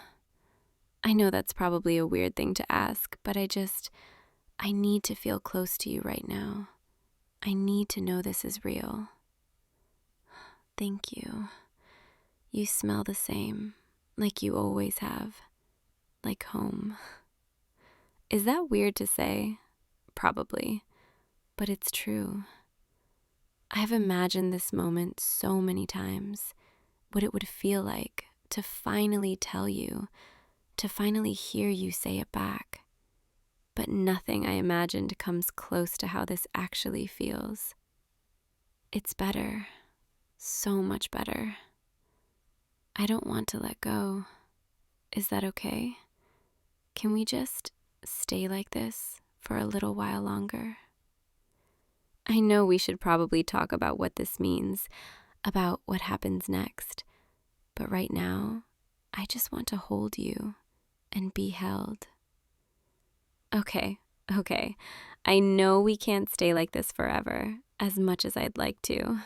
I know that's probably a weird thing to ask, but I need to feel close to you right now. I need to know this is real. Thank you. You smell the same, like you always have, like home. Is that weird to say? Probably, but it's true. I've imagined this moment so many times, what it would feel like to finally tell you, to finally hear you say it back. But nothing I imagined comes close to how this actually feels. It's better, so much better. I don't want to let go. Is that okay? Can we just stay like this for a little while longer? I know we should probably talk about what this means, about what happens next, but right now, I just want to hold you and be held. Okay. I know we can't stay like this forever, as much as I'd like to.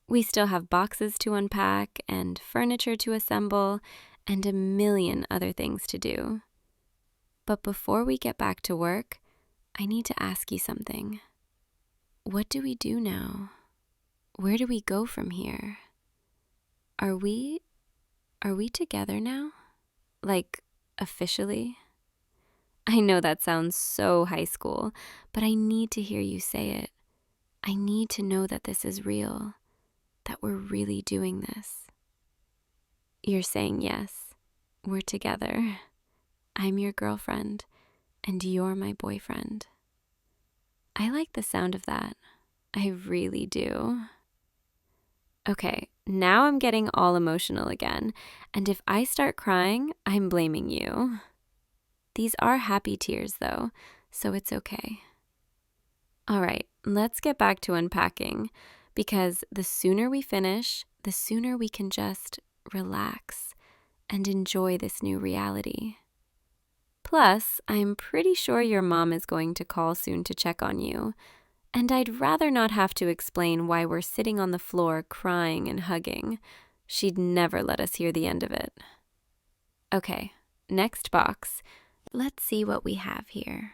We still have boxes to unpack and furniture to assemble and a million other things to do. But before we get back to work, I need to ask you something. What do we do now? Where do we go from here? Are we together now? Like, officially? I know that sounds so high school, but I need to hear you say it. I need to know that this is real, that we're really doing this. You're saying yes, we're together. I'm your girlfriend, and you're my boyfriend. I like the sound of that. I really do. Okay, now I'm getting all emotional again, and if I start crying, I'm blaming you. These are happy tears, though, so it's okay. All right, let's get back to unpacking, because the sooner we finish, the sooner we can just relax and enjoy this new reality. Plus, I'm pretty sure your mom is going to call soon to check on you, and I'd rather not have to explain why we're sitting on the floor crying and hugging. She'd never let us hear the end of it. Okay, next box. Let's see what we have here.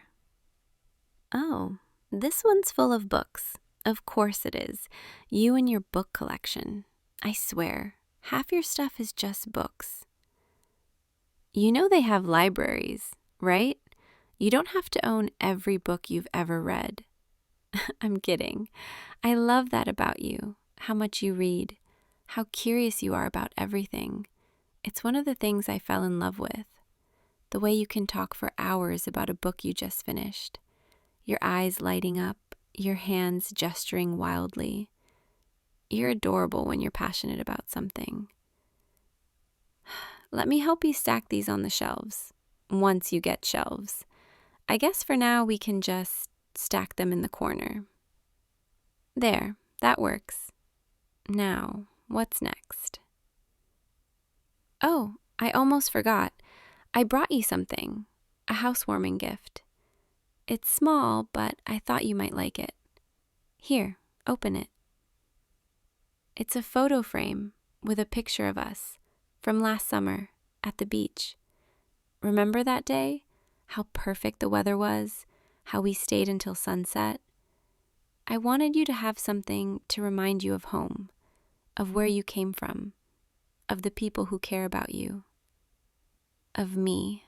Oh, this one's full of books. Of course it is. You and your book collection. I swear, half your stuff is just books. You know they have libraries, right? You don't have to own every book you've ever read. I'm kidding. I love that about you, how much you read, how curious you are about everything. It's one of the things I fell in love with. The way you can talk for hours about a book you just finished. Your eyes lighting up, your hands gesturing wildly. You're adorable when you're passionate about something. Let me help you stack these on the shelves, once you get shelves. I guess for now we can just stack them in the corner. There, that works. Now, what's next? Oh, I almost forgot. I brought you something, a housewarming gift. It's small, but I thought you might like it. Here, open it. It's a photo frame with a picture of us from last summer at the beach. Remember that day? How perfect the weather was, how we stayed until sunset. I wanted you to have something to remind you of home, of where you came from, of the people who care about you, of me.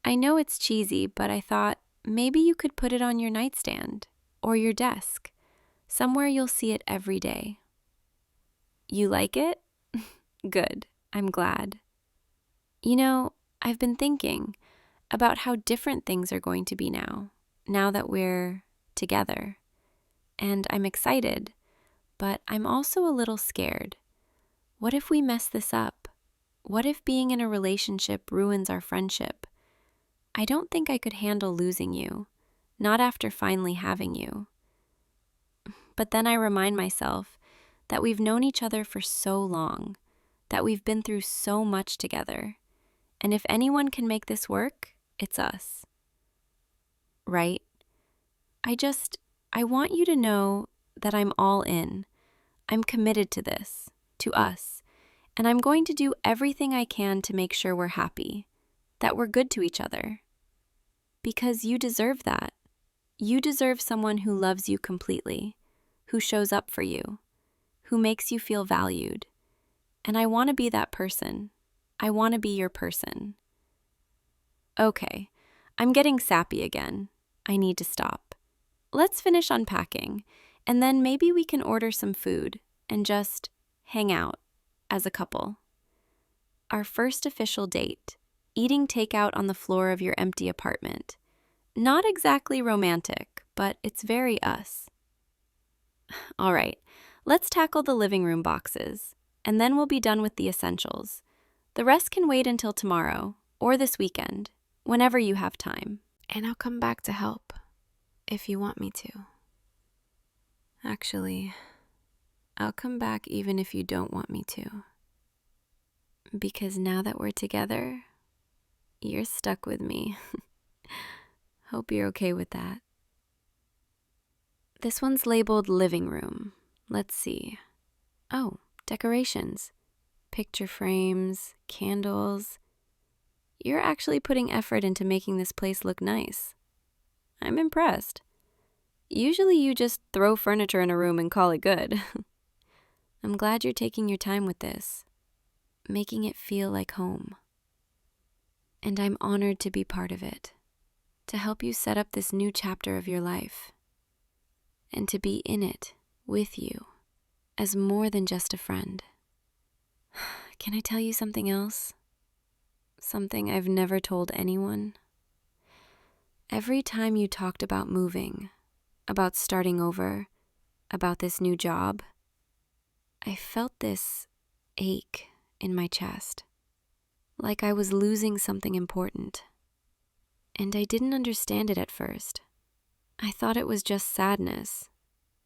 I know it's cheesy, but I thought maybe you could put it on your nightstand or your desk, somewhere you'll see it every day. You like it? Good, I'm glad. You know, I've been thinking about how different things are going to be now that we're together. And I'm excited, but I'm also a little scared. What if we mess this up? What if being in a relationship ruins our friendship? I don't think I could handle losing you, not after finally having you. But then I remind myself that we've known each other for so long, that we've been through so much together. And if anyone can make this work, it's us. Right? I want you to know that I'm all in. I'm committed to this, to us, and I'm going to do everything I can to make sure we're happy, that we're good to each other. Because you deserve that. You deserve someone who loves you completely, who shows up for you, who makes you feel valued. And I want to be that person. I want to be your person. Okay, I'm getting sappy again. I need to stop. Let's finish unpacking, and then maybe we can order some food and just hang out as a couple. Our first official date, eating takeout on the floor of your empty apartment. Not exactly romantic, but it's very us. All right, let's tackle the living room boxes, and then we'll be done with the essentials. The rest can wait until tomorrow or this weekend, whenever you have time. And I'll come back to help, if you want me to. Actually, I'll come back even if you don't want me to. Because now that we're together, you're stuck with me. Hope you're okay with that. This one's labeled living room. Let's see. Oh, decorations. Picture frames, candles. You're actually putting effort into making this place look nice. I'm impressed. Usually you just throw furniture in a room and call it good. I'm glad you're taking your time with this, making it feel like home. And I'm honored to be part of it, to help you set up this new chapter of your life, and to be in it with you as more than just a friend. Can I tell you something else? Something I've never told anyone? Every time you talked about moving, about starting over, about this new job, I felt this ache in my chest, like I was losing something important. And I didn't understand it at first. I thought it was just sadness,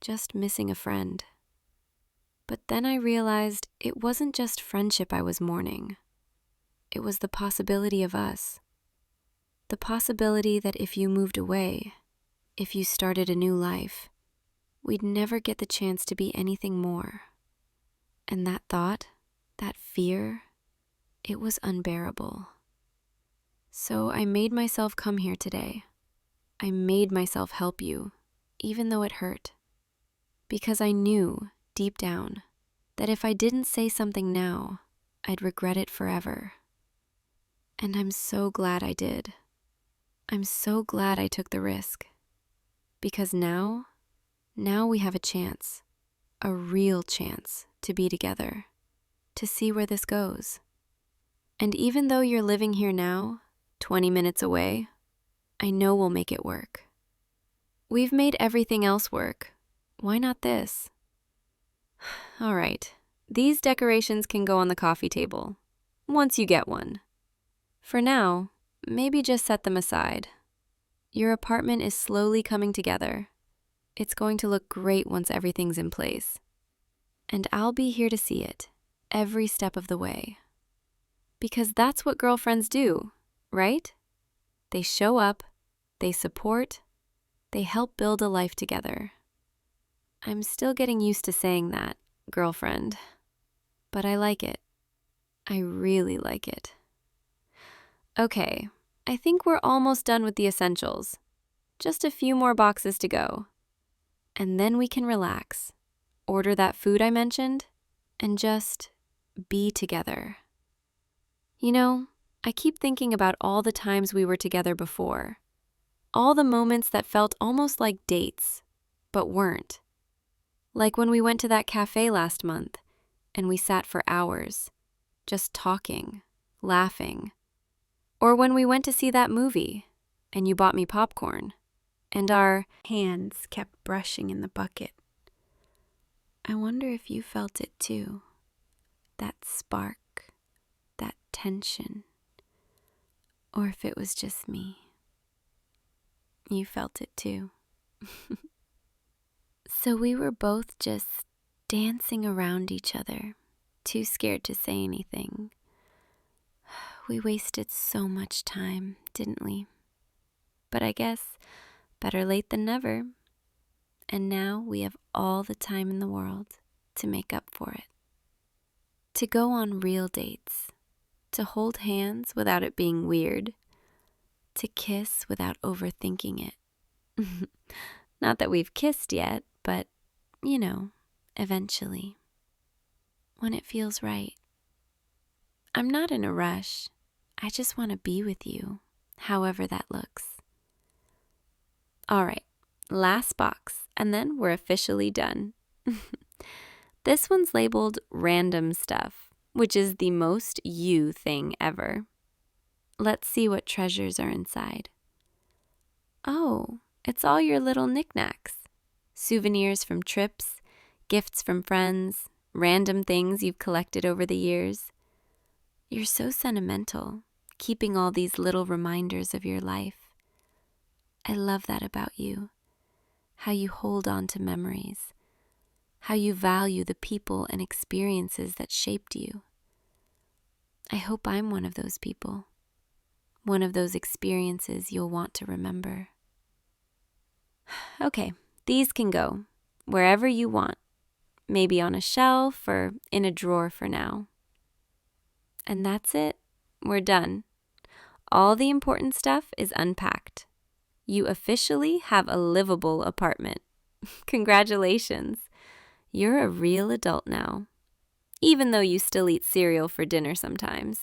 just missing a friend. But then I realized it wasn't just friendship I was mourning. It was the possibility of us. The possibility that if you moved away, if you started a new life, we'd never get the chance to be anything more. And that thought, that fear, it was unbearable. So I made myself come here today. I made myself help you, even though it hurt. Because I knew, deep down, that if I didn't say something now, I'd regret it forever. And I'm so glad I did. I'm so glad I took the risk. Because now we have a chance, a real chance to be together, to see where this goes. And even though you're living here now, 20 minutes away, I know we'll make it work. We've made everything else work. Why not this? All right, these decorations can go on the coffee table, once you get one. For now, maybe just set them aside. Your apartment is slowly coming together. It's going to look great once everything's in place. And I'll be here to see it, every step of the way. Because that's what girlfriends do, right? They show up, they support, they help build a life together. I'm still getting used to saying that, girlfriend. But I like it. I really like it. Okay, I think we're almost done with the essentials. Just a few more boxes to go. And then we can relax, order that food I mentioned, and just be together. You know, I keep thinking about all the times we were together before. All the moments that felt almost like dates, but weren't. Like when we went to that cafe last month, and we sat for hours, just talking, laughing. Or when we went to see that movie, and you bought me popcorn, and our hands kept brushing in the bucket. I wonder if you felt it too. That spark, that tension. Or if it was just me. You felt it too. So we were both just dancing around each other, too scared to say anything. We wasted so much time, didn't we? But I guess better late than never. And now we have all the time in the world to make up for it. To go on real dates. To hold hands without it being weird. To kiss without overthinking it. Not that we've kissed yet, but, you know, eventually. When it feels right. I'm not in a rush. I just want to be with you however that looks. All right, last box, and then we're officially done. This one's labeled random stuff, which is the most you thing ever. Let's see what treasures are inside. Oh, it's all your little knickknacks. Souvenirs from trips, gifts from friends, random things you've collected over the years. You're so sentimental, keeping all these little reminders of your life. I love that about you, how you hold on to memories, how you value the people and experiences that shaped you. I hope I'm one of those people, one of those experiences you'll want to remember. Okay, these can go wherever you want, maybe on a shelf or in a drawer for now. And that's it. We're done. All the important stuff is unpacked. You officially have a livable apartment. Congratulations. You're a real adult now, even though you still eat cereal for dinner sometimes,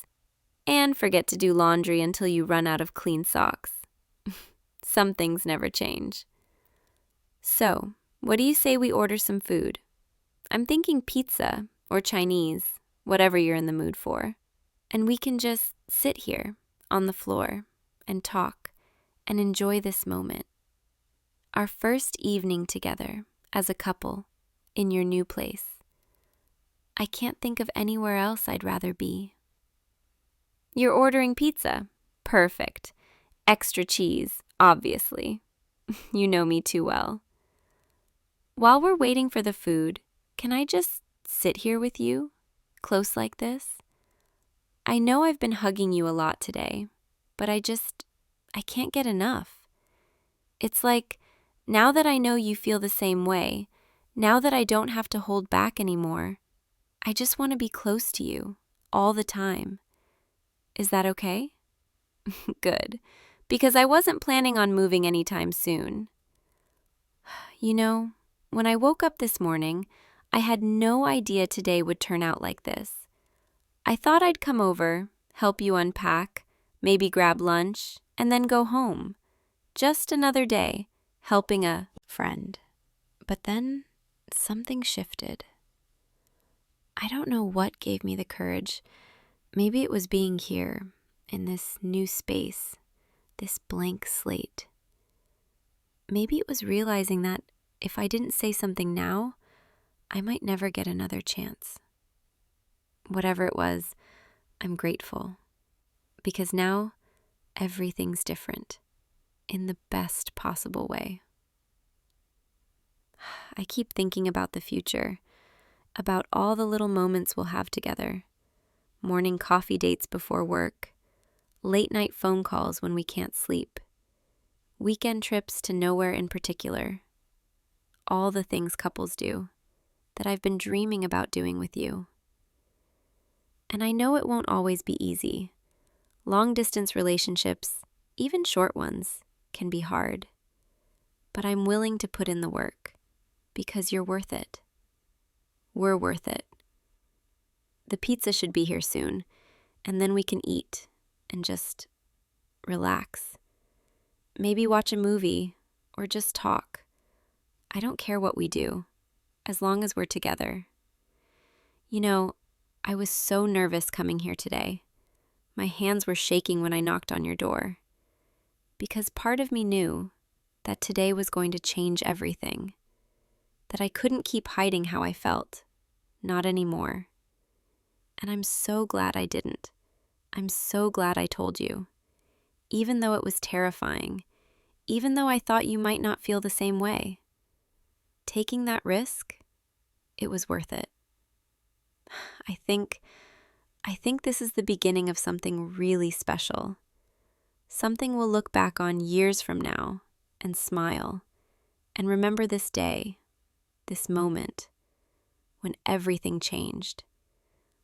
and forget to do laundry until you run out of clean socks. Some things never change. So, what do you say we order some food? I'm thinking pizza or Chinese, whatever you're in the mood for. And we can just sit here on the floor and talk and enjoy this moment. Our first evening together as a couple in your new place. I can't think of anywhere else I'd rather be. You're ordering pizza. Perfect. Extra cheese, obviously. You know me too well. While we're waiting for the food, can I just sit here with you, close like this? I know I've been hugging you a lot today, but I can't get enough. It's like, now that I know you feel the same way, now that I don't have to hold back anymore, I just want to be close to you all the time. Is that okay? Good, because I wasn't planning on moving anytime soon. You know, when I woke up this morning, I had no idea today would turn out like this. I thought I'd come over, help you unpack, maybe grab lunch, and then go home. Just another day, helping a friend. But then something shifted. I don't know what gave me the courage. Maybe it was being here, in this new space, this blank slate. Maybe it was realizing that if I didn't say something now, I might never get another chance. Whatever it was, I'm grateful. Because now, everything's different, in the best possible way. I keep thinking about the future, about all the little moments we'll have together. Morning coffee dates before work, late night phone calls when we can't sleep, weekend trips to nowhere in particular. All the things couples do that I've been dreaming about doing with you. And I know it won't always be easy. Long-distance relationships, even short ones, can be hard. But I'm willing to put in the work because you're worth it. We're worth it. The pizza should be here soon, and then we can eat and just relax. Maybe watch a movie or just talk. I don't care what we do, as long as we're together. You know, I was so nervous coming here today. My hands were shaking when I knocked on your door. Because part of me knew that today was going to change everything. That I couldn't keep hiding how I felt. Not anymore. And I'm so glad I didn't. I'm so glad I told you. Even though it was terrifying. Even though I thought you might not feel the same way. Taking that risk, it was worth it. I think this is the beginning of something really special. Something we'll look back on years from now and smile and remember this day, this moment, when everything changed,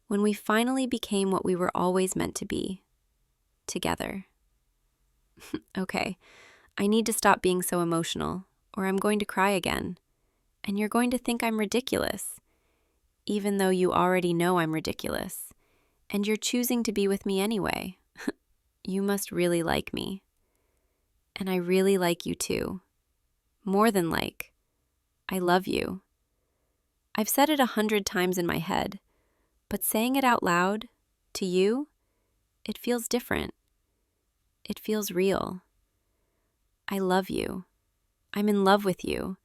when we finally became what we were always meant to be, together. Okay, I need to stop being so emotional, or I'm going to cry again, and you're going to think I'm ridiculous, even though you already know I'm ridiculous, and you're choosing to be with me anyway. you must really like me. And I really like you too. More than like. I love you. I've said it 100 times in my head, but saying it out loud, to you, it feels different. It feels real. I love you. I'm in love with you,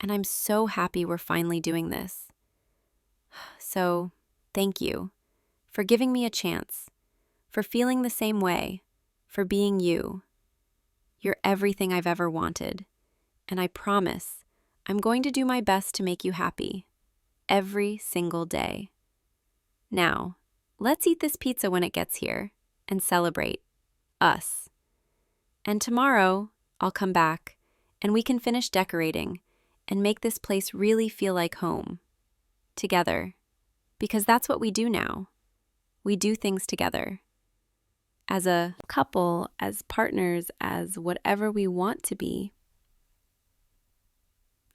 and I'm so happy we're finally doing this. So, thank you for giving me a chance, for feeling the same way, for being you. You're everything I've ever wanted, and I promise I'm going to do my best to make you happy every single day. Now, let's eat this pizza when it gets here and celebrate us. And tomorrow, I'll come back and we can finish decorating and make this place really feel like home. Together. Because that's what we do now. We do things together. As a couple, as partners, as whatever we want to be.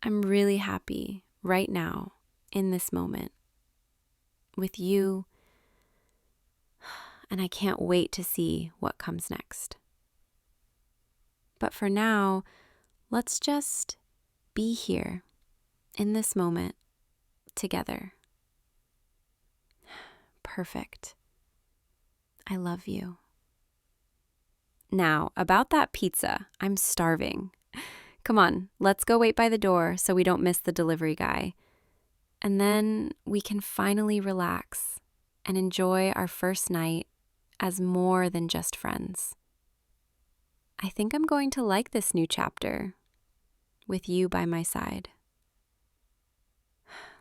I'm really happy right now, in this moment, with you, and I can't wait to see what comes next. But for now, let's just be here, in this moment, together. Perfect. I love you. Now, about that pizza, I'm starving. Come on, let's go wait by the door so we don't miss the delivery guy. And then we can finally relax and enjoy our first night as more than just friends. I think I'm going to like this new chapter with you by my side.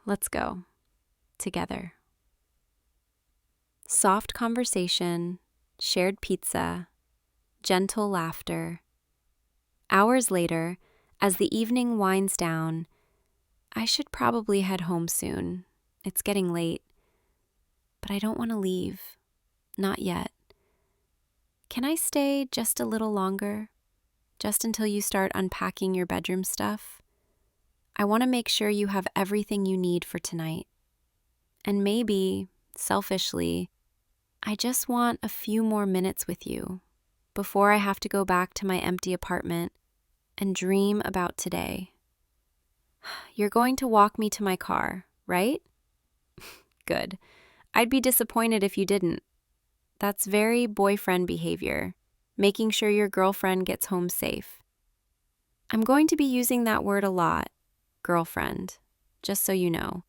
Let's go together. Soft conversation, shared pizza, gentle laughter. Hours later, as the evening winds down, I should probably head home soon. It's getting late. But I don't want to leave. Not yet. Can I stay just a little longer? Just until you start unpacking your bedroom stuff? I want to make sure you have everything you need for tonight. And maybe, selfishly, I just want a few more minutes with you before I have to go back to my empty apartment and dream about today. You're going to walk me to my car, right? Good. I'd be disappointed if you didn't. That's very boyfriend behavior, making sure your girlfriend gets home safe. I'm going to be using that word a lot, girlfriend, just so you know,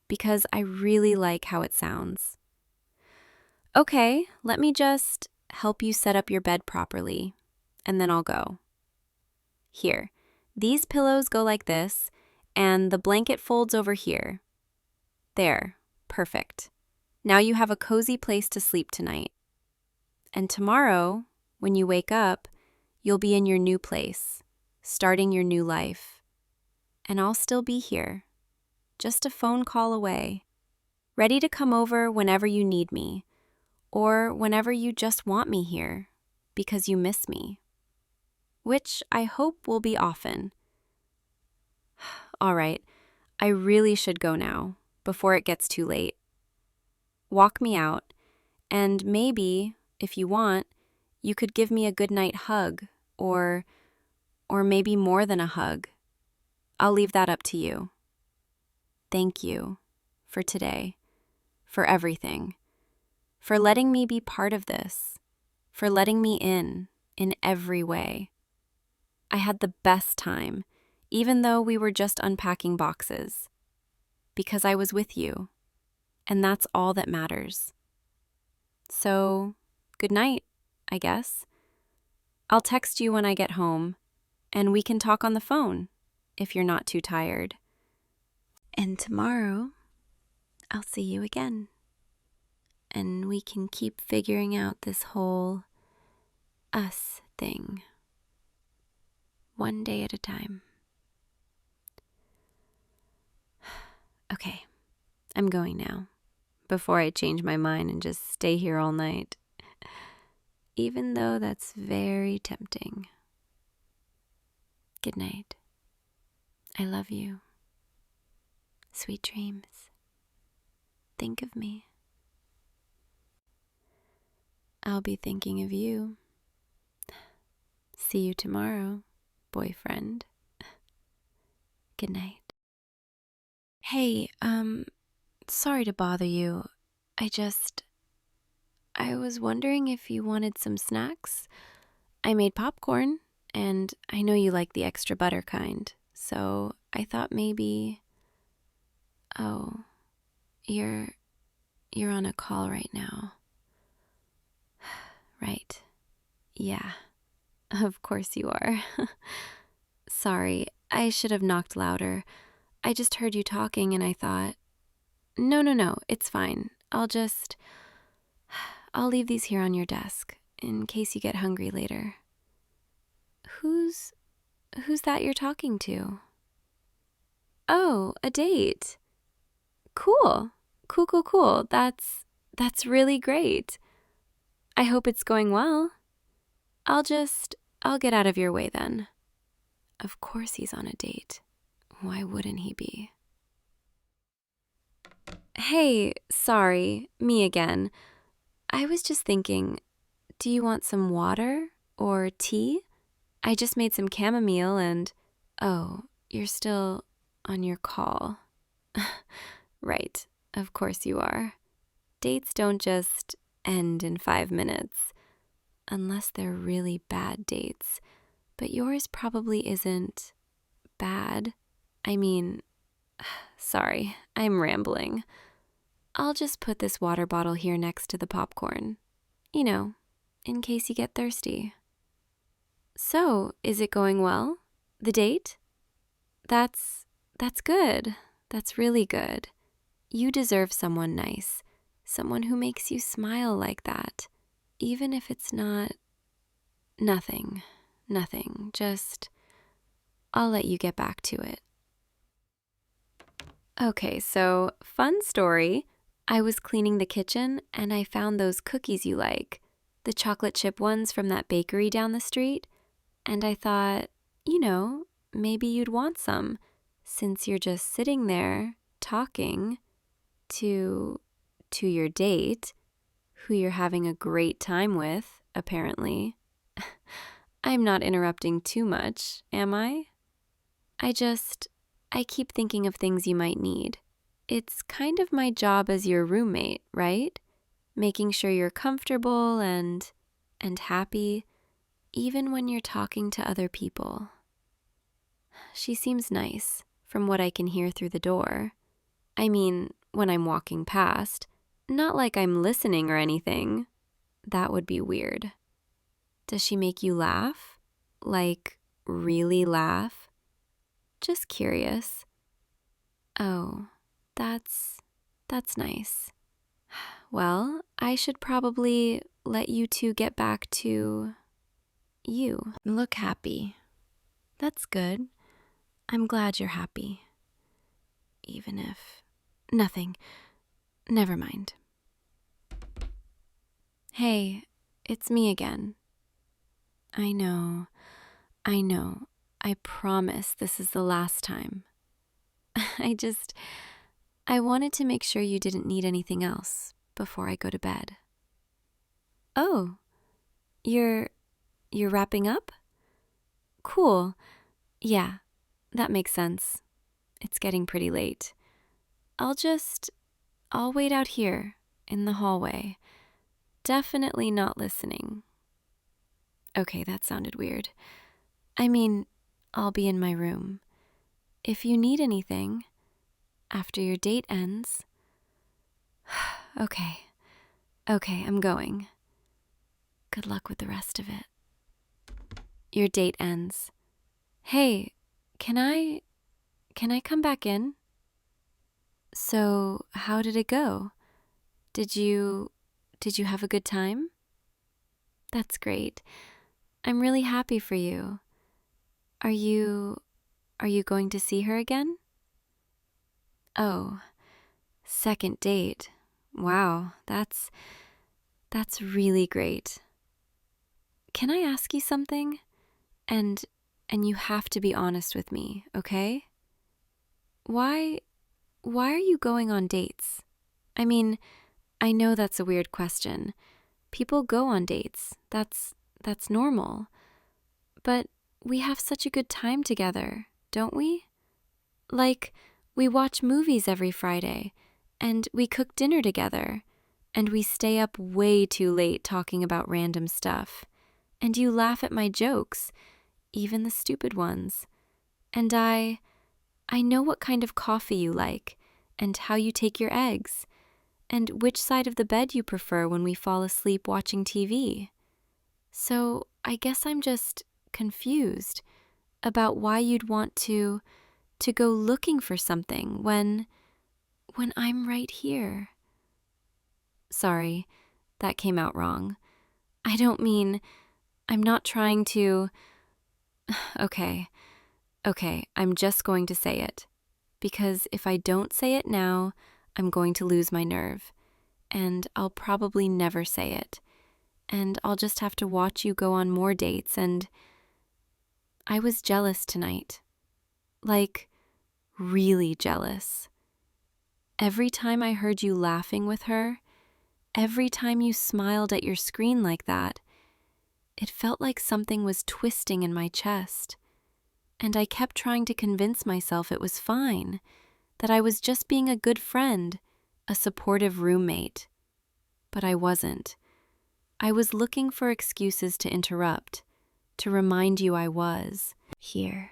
because I really like how it sounds. Okay, let me just help you set up your bed properly, and then I'll go. Here, these pillows go like this, and the blanket folds over here. There, perfect. Now you have a cozy place to sleep tonight. And tomorrow, when you wake up, you'll be in your new place, starting your new life. And I'll still be here, just a phone call away, ready to come over whenever you need me, or whenever you just want me here, because you miss me. Which I hope will be often. All right, I really should go now, before it gets too late. Walk me out, and maybe, if you want, you could give me a goodnight hug, or maybe more than a hug. I'll leave that up to you. Thank you for today, for everything, for letting me be part of this, for letting me in every way. I had the best time, even though we were just unpacking boxes, because I was with you, and that's all that matters. So, good night, I guess. I'll text you when I get home, and we can talk on the phone, if you're not too tired. And tomorrow, I'll see you again, and we can keep figuring out this whole us thing, one day at a time. Okay, I'm going now, before I change my mind and just stay here all night, even though that's very tempting. Good night. I love you. Sweet dreams. Think of me. I'll be thinking of you. See you tomorrow, boyfriend. Good night. Hey, sorry to bother you. I was wondering if you wanted some snacks. I made popcorn, and I know you like the extra butter kind, so I thought maybe... Oh, you're on a call right now. Right. Yeah, of course you are. Sorry, I should have knocked louder. I just heard you talking and I thought, no, it's fine. I'll leave these here on your desk in case you get hungry later. Who's that you're talking to? Oh, a date. Cool. Cool. That's really great. I hope it's going well. I'll get out of your way then. Of course he's on a date. Why wouldn't he be? Hey, sorry, me again. I was just thinking, do you want some water or tea? I just made some chamomile and... Oh, you're still on your call. Right, of course you are. Dates don't just end in 5 minutes. Unless they're really bad dates. But yours probably isn't bad. I mean, sorry, I'm rambling. I'll just put this water bottle here next to the popcorn. You know, in case you get thirsty. So, is it going well? The date? That's good. That's really good. You deserve someone nice. Someone who makes you smile like that. Even if it's not... Nothing. Just... I'll let you get back to it. Okay, so, fun story. I was cleaning the kitchen and I found those cookies you like. The chocolate chip ones from that bakery down the street. And I thought, maybe you'd want some, since you're just sitting there talking to your date, who you're having a great time with, apparently. I'm not interrupting too much, am I? I keep thinking of things you might need. It's kind of my job as your roommate, right? Making sure you're comfortable and happy, even when you're talking to other people. She seems nice, from what I can hear through the door. I mean, when I'm walking past, not like I'm listening or anything. That would be weird. Does she make you laugh? Like, really laugh? Just curious. Oh, that's nice. Well, I should probably let you two get back to you. Look happy. That's good. I'm glad you're happy. Even if... Nothing. Never mind. Hey, it's me again. I know. I promise this is the last time. I wanted to make sure you didn't need anything else before I go to bed. Oh, you're wrapping up? Cool. Yeah, that makes sense. It's getting pretty late. I'll wait out here in the hallway. Definitely not listening. Okay, that sounded weird. I mean, I'll be in my room. If you need anything, after your date ends... Okay, I'm going. Good luck with the rest of it. Your date ends. Hey, can I come back in? So, how did it go? Did you have a good time? That's great. I'm really happy for you. Are you going to see her again? Oh, second date. Wow, that's really great. Can I ask you something? And you have to be honest with me, okay? Why are you going on dates? I mean, I know that's a weird question. People go on dates. That's normal. But we have such a good time together, don't we? Like, we watch movies every Friday, and we cook dinner together, and we stay up way too late talking about random stuff. And you laugh at my jokes, even the stupid ones. And I know what kind of coffee you like, and how you take your eggs, and which side of the bed you prefer when we fall asleep watching TV. So I guess I'm just confused about why you'd want to go looking for something when I'm right here. Sorry, that came out wrong. I don't mean, I'm not trying to... Okay, I'm just going to say it. Because if I don't say it now, I'm going to lose my nerve. And I'll probably never say it. And I'll just have to watch you go on more dates, and I was jealous tonight. Like, really jealous. Every time I heard you laughing with her, every time you smiled at your screen like that, it felt like something was twisting in my chest. And I kept trying to convince myself it was fine, that I was just being a good friend, a supportive roommate. But I wasn't. I was looking for excuses to interrupt, to remind you I was here.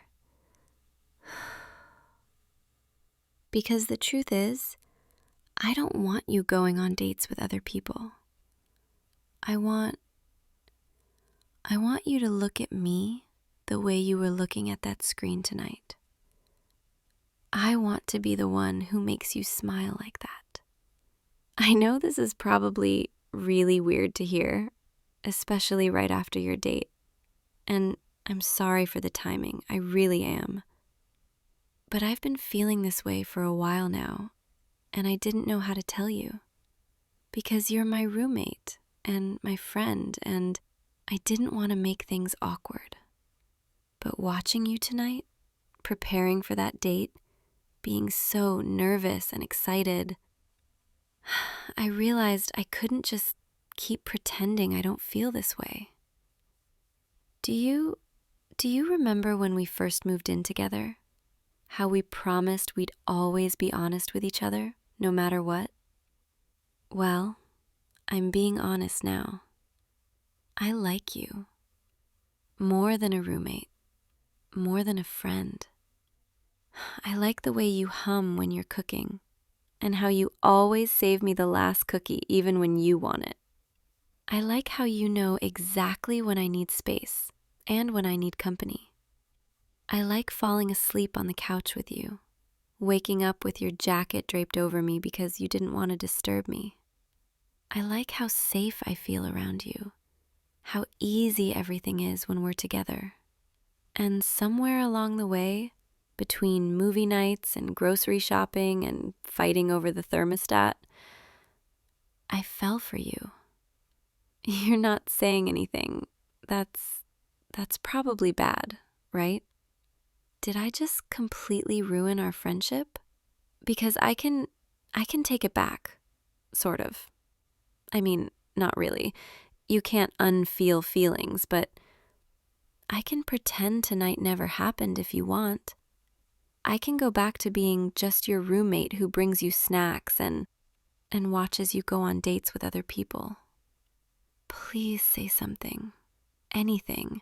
Because the truth is, I don't want you going on dates with other people. I want you to look at me the way you were looking at that screen tonight. I want to be the one who makes you smile like that. I know this is probably really weird to hear, especially right after your date. And I'm sorry for the timing, I really am. But I've been feeling this way for a while now, and I didn't know how to tell you. Because you're my roommate and my friend, and I didn't want to make things awkward. But watching you tonight, preparing for that date, being so nervous and excited, I realized I couldn't just keep pretending I don't feel this way. Do you remember when we first moved in together? How we promised we'd always be honest with each other, no matter what? Well, I'm being honest now. I like you. More than a roommate. More than a friend. I like the way you hum when you're cooking, and how you always save me the last cookie even when you want it. I like how you know exactly when I need space and when I need company. I like falling asleep on the couch with you, waking up with your jacket draped over me because you didn't want to disturb me. I like how safe I feel around you, how easy everything is when we're together. And somewhere along the way, between movie nights and grocery shopping and fighting over the thermostat, I fell for you. You're not saying anything. That's probably bad, right? Did I just completely ruin our friendship? Because I can take it back, sort of. I mean, not really. You can't unfeel feelings, but I can pretend tonight never happened if you want. I can go back to being just your roommate who brings you snacks and watches you go on dates with other people. Please say something. Anything.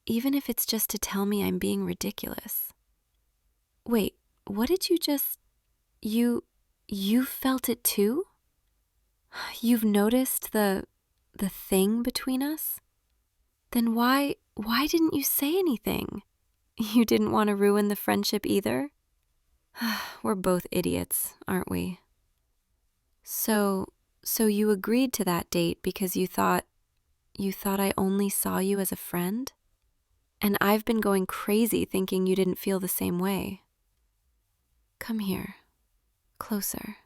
Even if it's just to tell me I'm being ridiculous. Wait, what did you just... You felt it too? You've noticed the thing between us? Then why didn't you say anything? You didn't want to ruin the friendship either? We're both idiots, aren't we? So you agreed to that date because you thought I only saw you as a friend? And I've been going crazy thinking you didn't feel the same way. Come here. Closer.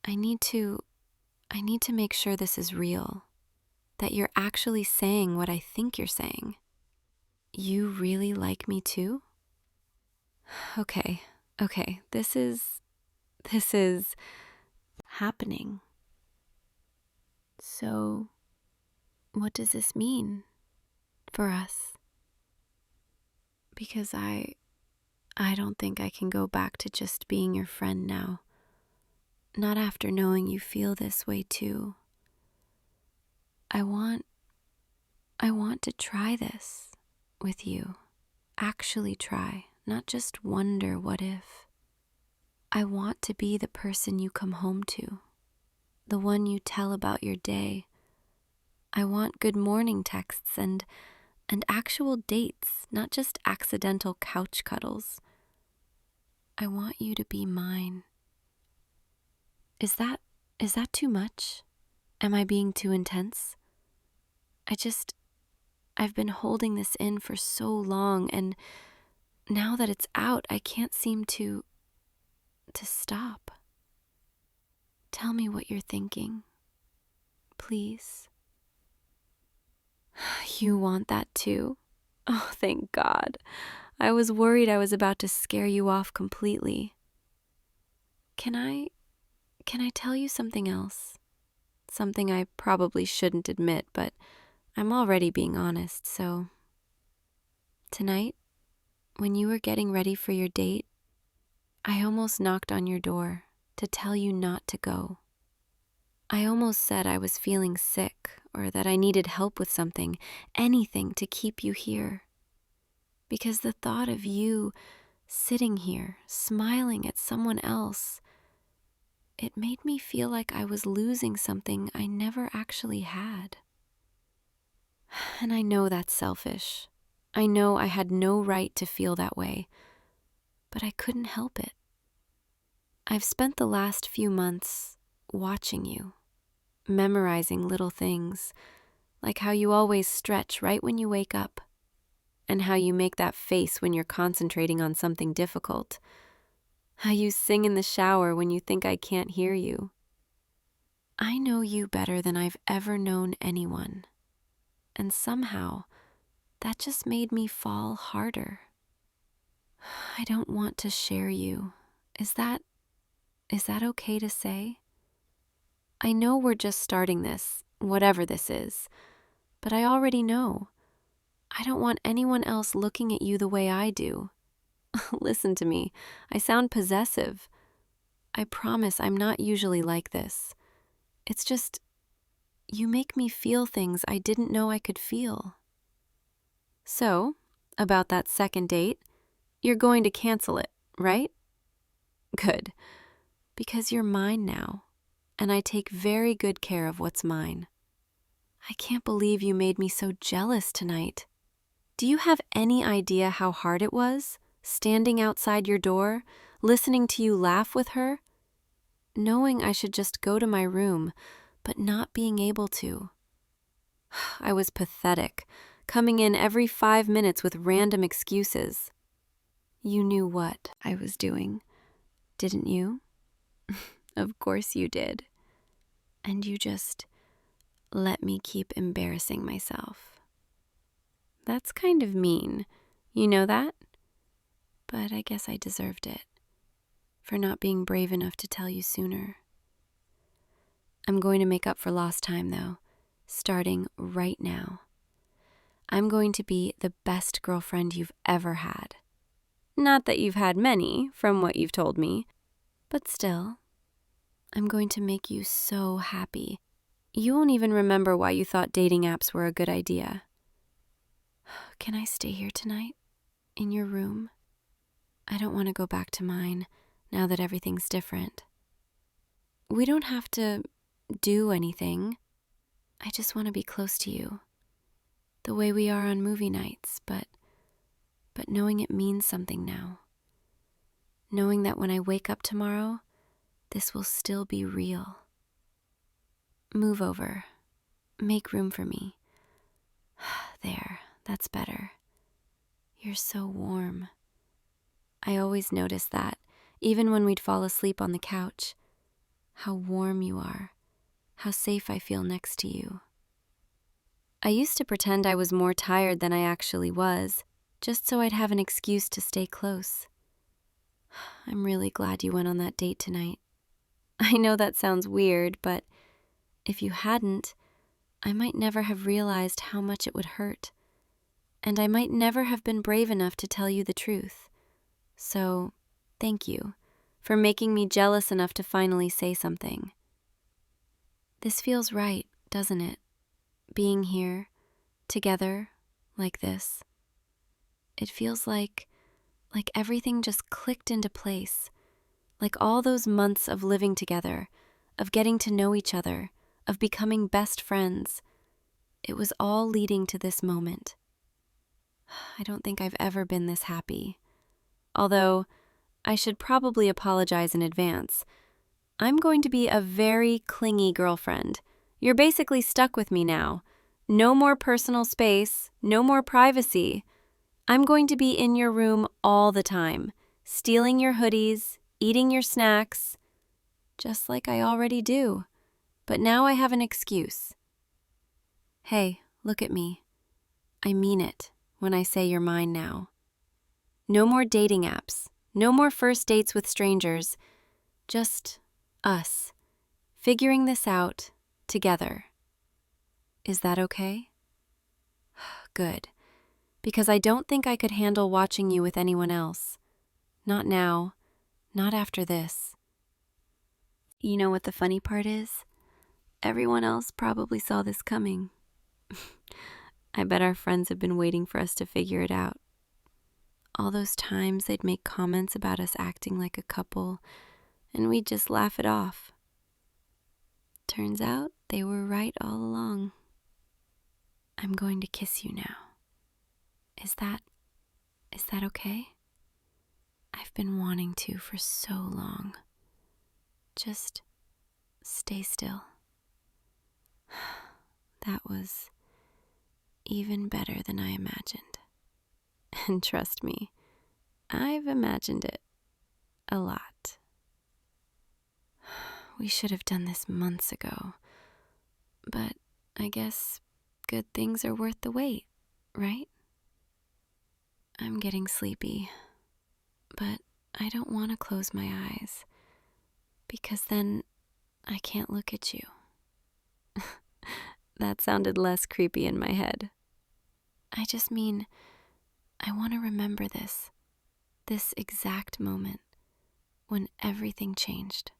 I need to make sure this is real. That you're actually saying what I think you're saying. You really like me too? Okay. This is happening. So, what does this mean for us? because I don't think I can go back to just being your friend now. Not after knowing you feel this way too. I want to try this with you. Actually try, not just wonder what if. I want to be the person you come home to, the one you tell about your day. I want good morning texts and actual dates, not just accidental couch cuddles. I want you to be mine. Is that too much? Am I being too intense? I've been holding this in for so long, and now that it's out, I can't seem to stop. Tell me what you're thinking, please. You want that too? Oh, thank God. I was worried I was about to scare you off completely. Can I tell you something else? Something I probably shouldn't admit, but I'm already being honest, so... Tonight, when you were getting ready for your date, I almost knocked on your door to tell you not to go. I almost said I was feeling sick or that I needed help with something, anything to keep you here. Because the thought of you sitting here, smiling at someone else, it made me feel like I was losing something I never actually had. And I know that's selfish. I know I had no right to feel that way, but I couldn't help it. I've spent the last few months watching you, memorizing little things, like how you always stretch right when you wake up, and how you make that face when you're concentrating on something difficult, how you sing in the shower when you think I can't hear you. I know you better than I've ever known anyone, and somehow that just made me fall harder. I don't want to share you. Is that okay to say? I know we're just starting this, whatever this is, but I already know. I don't want anyone else looking at you the way I do. Listen to me. I sound possessive. I promise I'm not usually like this. It's just, you make me feel things I didn't know I could feel. So, about that second date, you're going to cancel it, right? Good, because you're mine now, and I take very good care of what's mine. I can't believe you made me so jealous tonight. Do you have any idea how hard it was, standing outside your door, listening to you laugh with her, knowing I should just go to my room, but not being able to? I was pathetic, coming in every 5 minutes with random excuses. You knew what I was doing, didn't you? Of course you did. And you just let me keep embarrassing myself. That's kind of mean, you know that? But I guess I deserved it, for not being brave enough to tell you sooner. I'm going to make up for lost time, though, starting right now. I'm going to be the best girlfriend you've ever had. Not that you've had many, from what you've told me, but still, I'm going to make you so happy. You won't even remember why you thought dating apps were a good idea. Can I stay here tonight? In your room? I don't want to go back to mine, now that everything's different. We don't have to do anything. I just want to be close to you, the way we are on movie nights, but knowing it means something now. Knowing that when I wake up tomorrow, this will still be real. Move over. Make room for me. There, that's better. You're so warm. I always notice that, even when we'd fall asleep on the couch, how warm you are, how safe I feel next to you. I used to pretend I was more tired than I actually was, just so I'd have an excuse to stay close. I'm really glad you went on that date tonight. I know that sounds weird, but if you hadn't, I might never have realized how much it would hurt. and I might never have been brave enough to tell you the truth. So, thank you for making me jealous enough to finally say something. This feels right, doesn't it? Being here, together, like this. It feels like everything just clicked into place. Like all those months of living together, of getting to know each other, of becoming best friends. It was all leading to this moment. I don't think I've ever been this happy. Although, I should probably apologize in advance. I'm going to be a very clingy girlfriend. You're basically stuck with me now. No more personal space, no more privacy. I'm going to be in your room all the time, stealing your hoodies, eating your snacks, just like I already do. But now I have an excuse. Hey, look at me. I mean it when I say you're mine now. No more dating apps, no more first dates with strangers, just us, figuring this out together. Is that okay? Good, because I don't think I could handle watching you with anyone else. Not now, not after this. You know what the funny part is? Everyone else probably saw this coming. I bet our friends have been waiting for us to figure it out. All those times they'd make comments about us acting like a couple, and we'd just laugh it off. Turns out they were right all along. I'm going to kiss you now. Is that okay? I've been wanting to for so long. Just stay still. That was even better than I imagined. And trust me, I've imagined it a lot. We should have done this months ago. But I guess good things are worth the wait, right? I'm getting sleepy, but I don't want to close my eyes, because then I can't look at you. That sounded less creepy in my head. I just mean, I want to remember this exact moment when everything changed.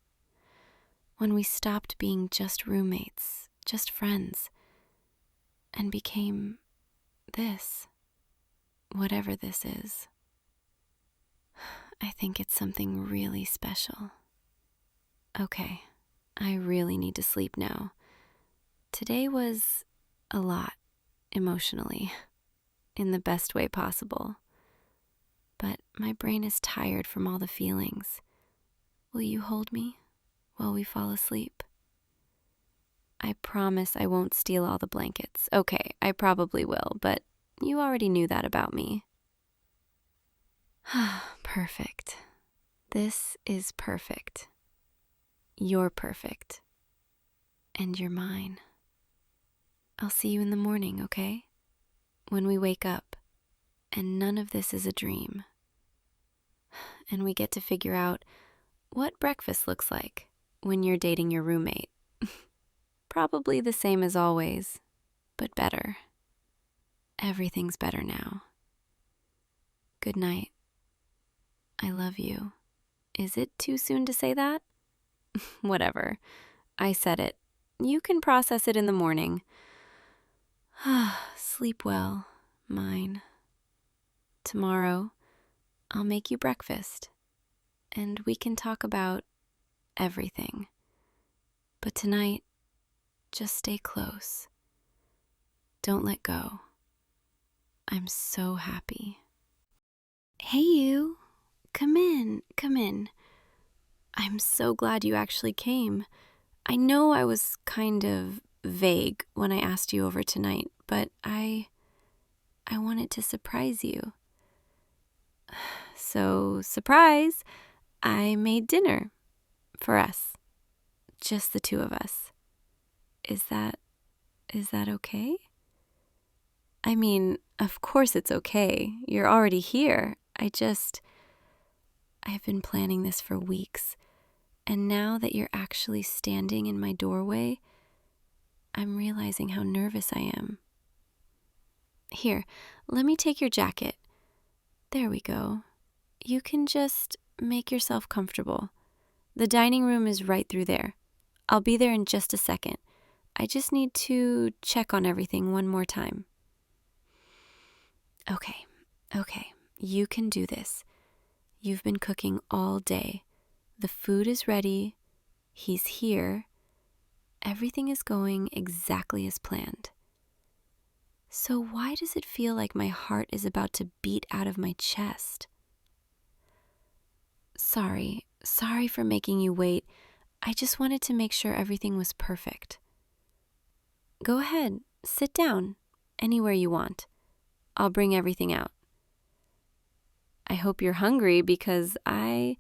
When we stopped being just roommates, just friends, and became this, whatever this is. I think it's something really special. Okay, I really need to sleep now. Today was a lot, emotionally, in the best way possible. But my brain is tired from all the feelings. Will you hold me while we fall asleep? I promise I won't steal all the blankets. Okay, I probably will, but you already knew that about me. Perfect. This is perfect. You're perfect. And you're mine. I'll see you in the morning, okay? When we wake up, and none of this is a dream. And we get to figure out what breakfast looks like when you're dating your roommate. Probably the same as always, but better. Everything's better now. Good night. I love you. Is it too soon to say that? Whatever. I said it. You can process it in the morning. Sleep well, mine. Tomorrow, I'll make you breakfast, and we can talk about everything. But tonight, just stay close. Don't let go. I'm so happy. Hey, you. Come in, come in. I'm so glad you actually came. I know I was kind of vague when I asked you over tonight, but I wanted to surprise you. So, surprise, I made dinner for us. Just the two of us. Is that okay? I mean, of course it's okay. You're already here. I've been planning this for weeks. And now that you're actually standing in my doorway, I'm realizing how nervous I am. Here, let me take your jacket. There we go. You can just make yourself comfortable. The dining room is right through there. I'll be there in just a second. I just need to check on everything one more time. Okay, you can do this. You've been cooking all day. The food is ready. He's here. Everything is going exactly as planned. So why does it feel like my heart is about to beat out of my chest? Sorry for making you wait. I just wanted to make sure everything was perfect. Go ahead, sit down, anywhere you want. I'll bring everything out. I hope you're hungry because I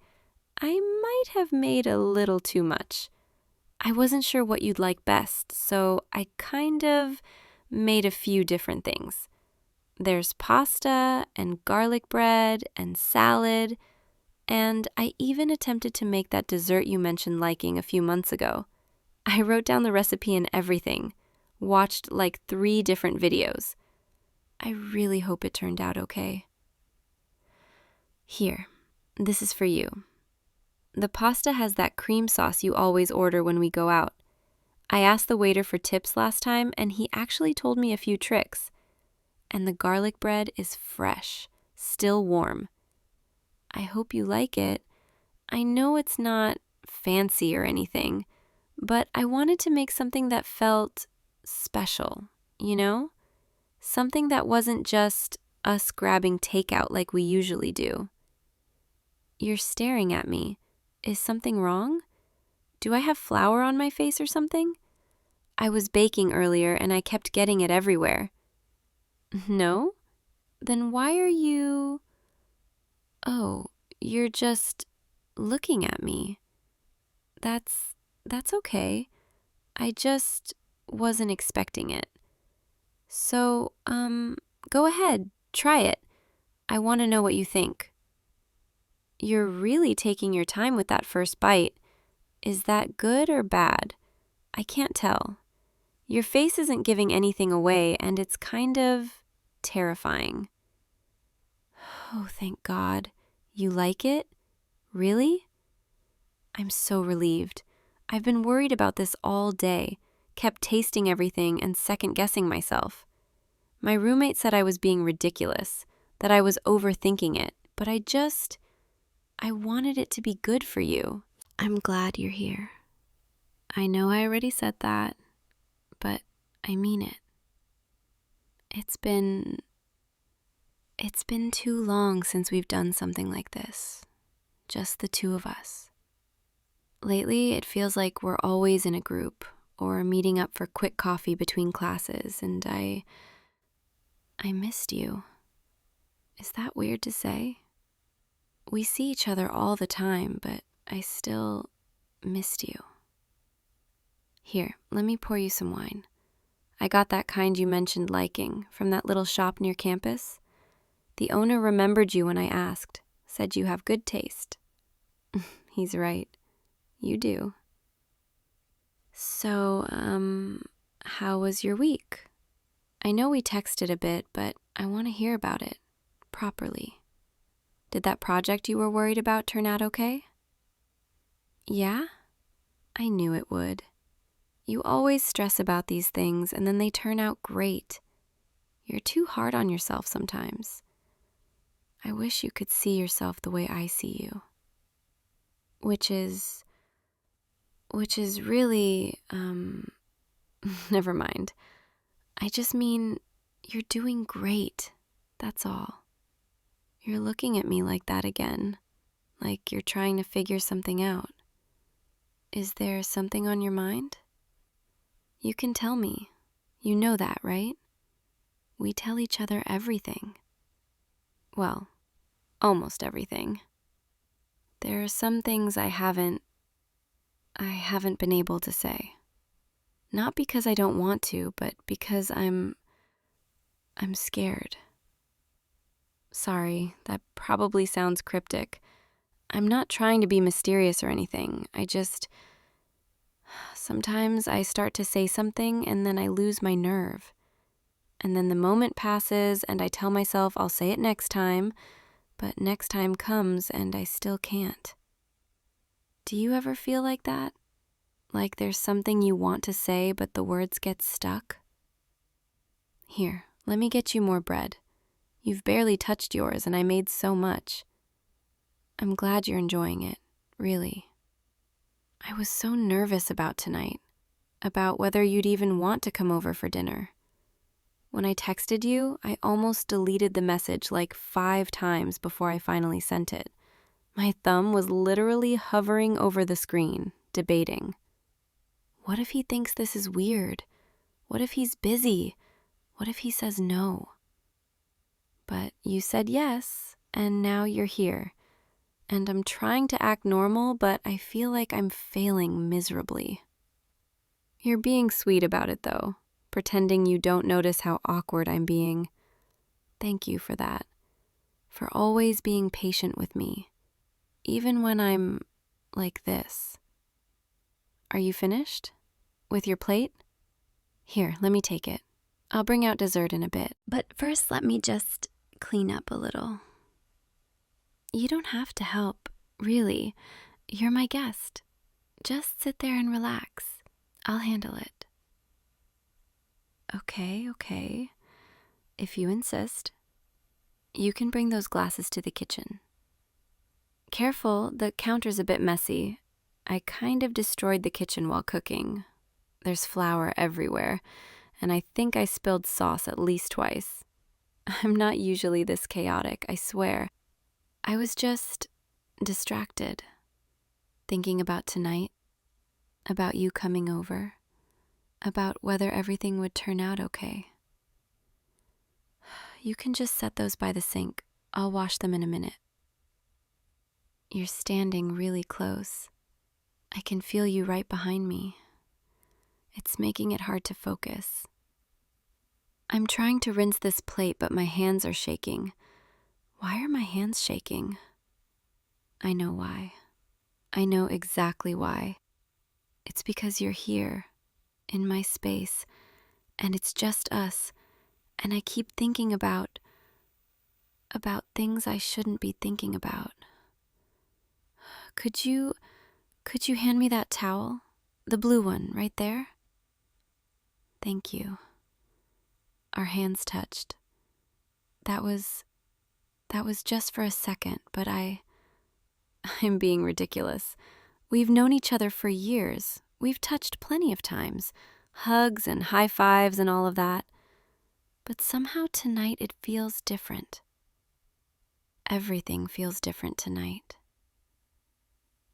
might have made a little too much. I wasn't sure what you'd like best, so I kind of made a few different things. There's pasta and garlic bread and salad, and I even attempted to make that dessert you mentioned liking a few months ago. I wrote down the recipe and everything, watched like 3 different videos. I really hope it turned out okay. Here, this is for you. The pasta has that cream sauce you always order when we go out. I asked the waiter for tips last time, and he actually told me a few tricks. And the garlic bread is fresh, still warm. I hope you like it. I know it's not fancy or anything, but I wanted to make something that felt special, you know? Something that wasn't just us grabbing takeout like we usually do. You're staring at me. Is something wrong? Do I have flour on my face or something? I was baking earlier and I kept getting it everywhere. No? Then why are you... Oh, you're just looking at me. That's okay. I just wasn't expecting it. So, go ahead, try it. I want to know what you think. You're really taking your time with that first bite. Is that good or bad? I can't tell. Your face isn't giving anything away, and it's kind of terrifying. Oh, thank God. You like it? Really? I'm so relieved. I've been worried about this all day, kept tasting everything and second-guessing myself. My roommate said I was being ridiculous, that I was overthinking it, but I wanted it to be good for you. I'm glad you're here. I know I already said that, but I mean it. It's been too long since we've done something like this, just the two of us. Lately, it feels like we're always in a group or meeting up for quick coffee between classes, and I missed you. Is that weird to say? We see each other all the time, but I still missed you. Here, let me pour you some wine. I got that kind you mentioned liking from that little shop near campus. The owner remembered you when I asked, said you have good taste. He's right. You do. So, how was your week? I know we texted a bit, but I want to hear about it, properly. Did that project you were worried about turn out okay? Yeah? I knew it would. You always stress about these things and then they turn out great. You're too hard on yourself sometimes. I wish you could see yourself the way I see you. Which is really, never mind. I just mean, you're doing great, that's all. You're looking at me like that again, like you're trying to figure something out. Is there something on your mind? You can tell me. You know that, right? We tell each other everything. Well, almost everything. There are some things I haven't been able to say. Not because I don't want to, but because I'm scared. Sorry, that probably sounds cryptic. I'm not trying to be mysterious or anything. Sometimes I start to say something and then I lose my nerve. And then the moment passes and I tell myself I'll say it next time, but next time comes and I still can't. Do you ever feel like that? Like there's something you want to say, but the words get stuck? Here, let me get you more bread. You've barely touched yours, and I made so much. I'm glad you're enjoying it, really. I was so nervous about tonight, about whether you'd even want to come over for dinner. When I texted you, I almost deleted the message like 5 times before I finally sent it. My thumb was literally hovering over the screen, debating. What if he thinks this is weird? What if he's busy? What if he says no? But you said yes, and now you're here. And I'm trying to act normal, but I feel like I'm failing miserably. You're being sweet about it, though, pretending you don't notice how awkward I'm being. Thank you for that, for always being patient with me, even when I'm like this. Are you finished? With your plate? Here, let me take it. I'll bring out dessert in a bit, but first let me just clean up a little. You don't have to help, really. You're my guest. Just sit there and relax. I'll handle it. Okay. If you insist. You can bring those glasses to the kitchen. Careful, the counter's a bit messy. I kind of destroyed the kitchen while cooking. There's flour everywhere, and I think I spilled sauce at least twice. I'm not usually this chaotic, I swear. I was just distracted, thinking about tonight, about you coming over, about whether everything would turn out okay. You can just set those by the sink. I'll wash them in a minute. You're standing really close. I can feel you right behind me. It's making it hard to focus. I'm trying to rinse this plate, but my hands are shaking. Why are my hands shaking? I know why. I know exactly why. It's because you're here, in my space, and it's just us, and I keep thinking about things I shouldn't be thinking about. Could you hand me that towel? The blue one, right there? Thank you. Our hands touched. That was just for a second, but I'm being ridiculous. We've known each other for years. We've touched plenty of times. Hugs and high fives and all of that. But somehow tonight it feels different. Everything feels different tonight.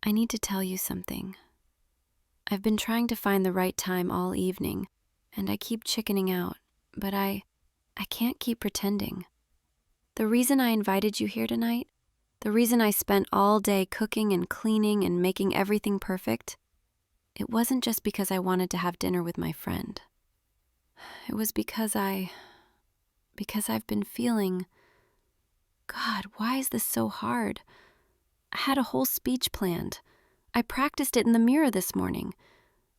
I need to tell you something. I've been trying to find the right time all evening, and I keep chickening out, but I can't keep pretending. The reason I invited you here tonight, the reason I spent all day cooking and cleaning and making everything perfect, it wasn't just because I wanted to have dinner with my friend. It was because I've been feeling, God, why is this so hard? I had a whole speech planned. I practiced it in the mirror this morning.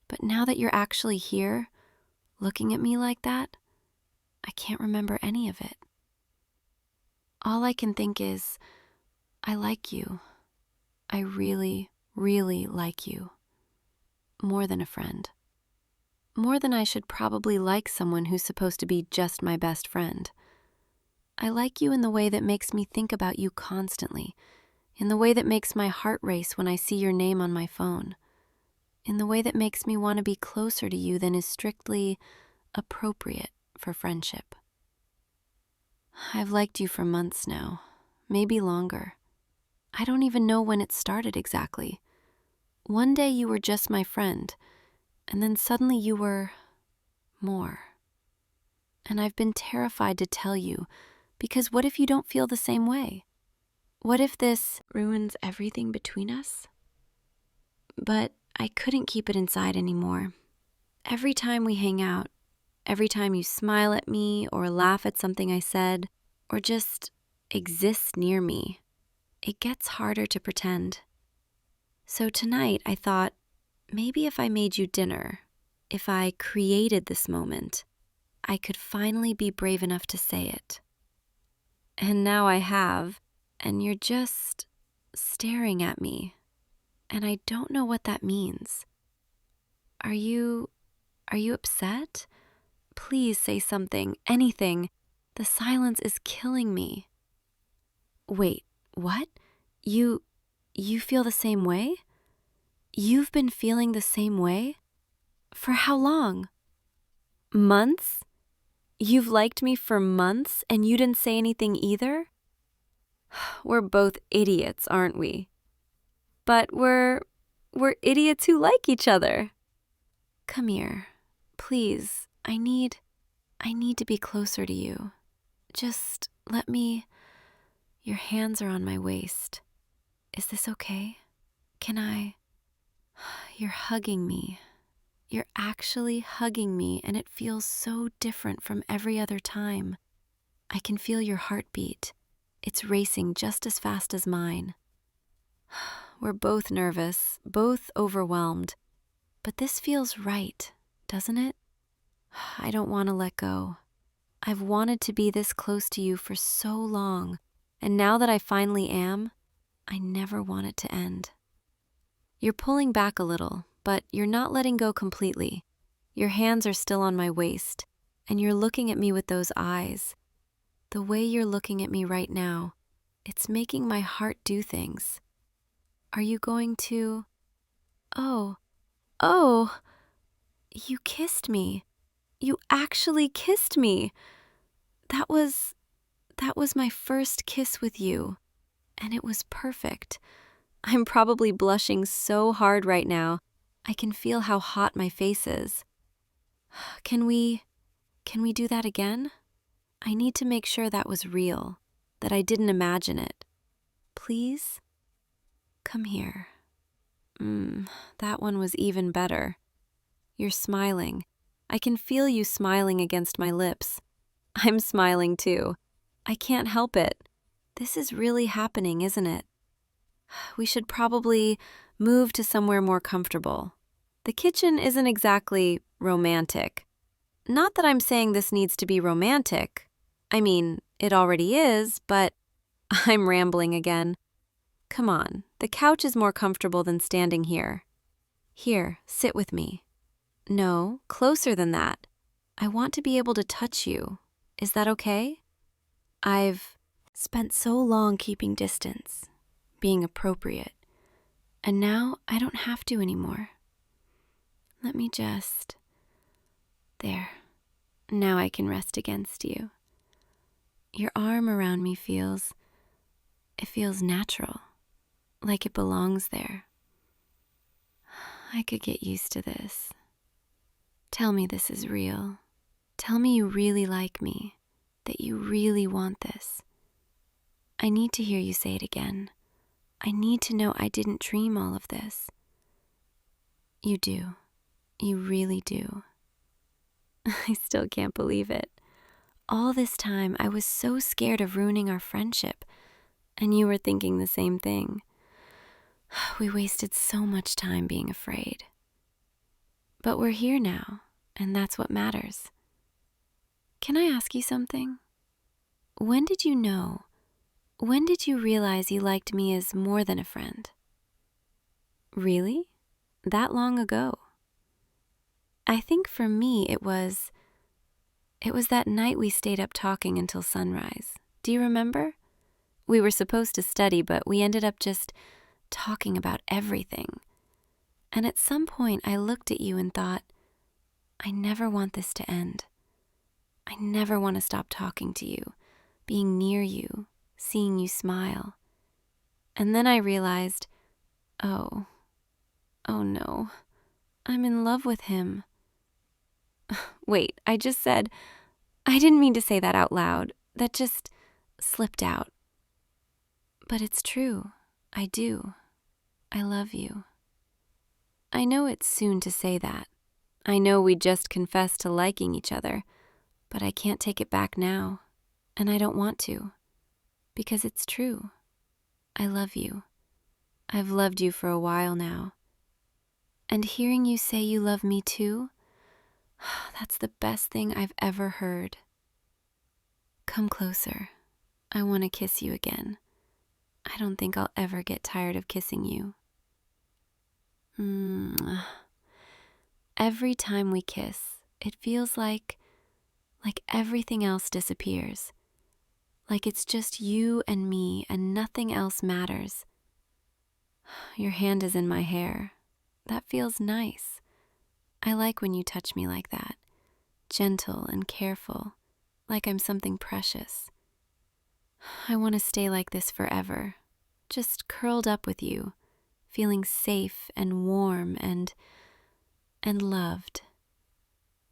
But now that you're actually here, looking at me like that, I can't remember any of it. All I can think is, I like you. I really, really like you. More than a friend. More than I should probably like someone who's supposed to be just my best friend. I like you in the way that makes me think about you constantly, in the way that makes my heart race when I see your name on my phone, in the way that makes me want to be closer to you than is strictly appropriate for friendship. I've liked you for months now, maybe longer. I don't even know when it started exactly. One day you were just my friend, and then suddenly you were more. And I've been terrified to tell you, because what if you don't feel the same way? What if this ruins everything between us? But I couldn't keep it inside anymore. Every time we hang out, every time you smile at me or laugh at something I said, or just exist near me, it gets harder to pretend. So tonight I thought, maybe if I made you dinner, if I created this moment, I could finally be brave enough to say it. And now I have, and you're just staring at me, and I don't know what that means. Are you upset? Please say something, anything. The silence is killing me. Wait, what? You feel the same way? You've been feeling the same way? For how long? Months? You've liked me for months and you didn't say anything either? We're both idiots, aren't we? But we're idiots who like each other. Come here. Please, I need to be closer to you. Just let me. Your hands are on my waist. Is this okay? Can I? You're hugging me. You're actually hugging me, and it feels so different from every other time. I can feel your heartbeat. It's racing just as fast as mine. We're both nervous, both overwhelmed, but this feels right, doesn't it? I don't want to let go. I've wanted to be this close to you for so long, and now that I finally am, I never want it to end. You're pulling back a little, but you're not letting go completely. Your hands are still on my waist, and you're looking at me with those eyes. The way you're looking at me right now, it's making my heart do things. Are you going to... Oh, you kissed me. You actually kissed me. That was my first kiss with you, and it was perfect. I'm probably blushing so hard right now. I can feel how hot my face is. Can we do that again? I need to make sure that was real, that I didn't imagine it. Please? Come here. That one was even better. You're smiling. I can feel you smiling against my lips. I'm smiling too. I can't help it. This is really happening, isn't it? We should probably move to somewhere more comfortable. The kitchen isn't exactly romantic. Not that I'm saying this needs to be romantic. I mean, it already is, but I'm rambling again. Come on, the couch is more comfortable than standing here. Here, sit with me. No, closer than that. I want to be able to touch you. Is that okay? I've spent so long keeping distance, being appropriate, and now I don't have to anymore. Let me just... There. Now I can rest against you. Your arm around me feels natural, like it belongs there. I could get used to this. Tell me this is real. Tell me you really like me, that you really want this. I need to hear you say it again. I need to know I didn't dream all of this. You do. You really do. I still can't believe it. All this time, I was so scared of ruining our friendship, and you were thinking the same thing. We wasted so much time being afraid. But we're here now, and that's what matters. Can I ask you something? When did you know? When did you realize you liked me as more than a friend? Really? That long ago? I think for me it was that night we stayed up talking until sunrise. Do you remember? We were supposed to study, but we ended up just talking about everything. And at some point I looked at you and thought, I never want this to end. I never want to stop talking to you, being near you, seeing you smile. And then I realized, oh no, I'm in love with him. Wait, I didn't mean to say that out loud. That just slipped out. But it's true. I do. I love you. I know it's soon to say that. I know we just confessed to liking each other, but I can't take it back now, and I don't want to, because it's true. I love you. I've loved you for a while now. And hearing you say you love me too, That's the best thing I've ever heard. Come closer. I want to kiss you again. I don't think I'll ever get tired of kissing you. Every time we kiss, it feels like everything else disappears. Like it's just you and me and nothing else matters. Your hand is in my hair. That feels nice. I like when you touch me like that. Gentle and careful, like I'm something precious. I want to stay like this forever, just curled up with you, feeling safe and warm and loved.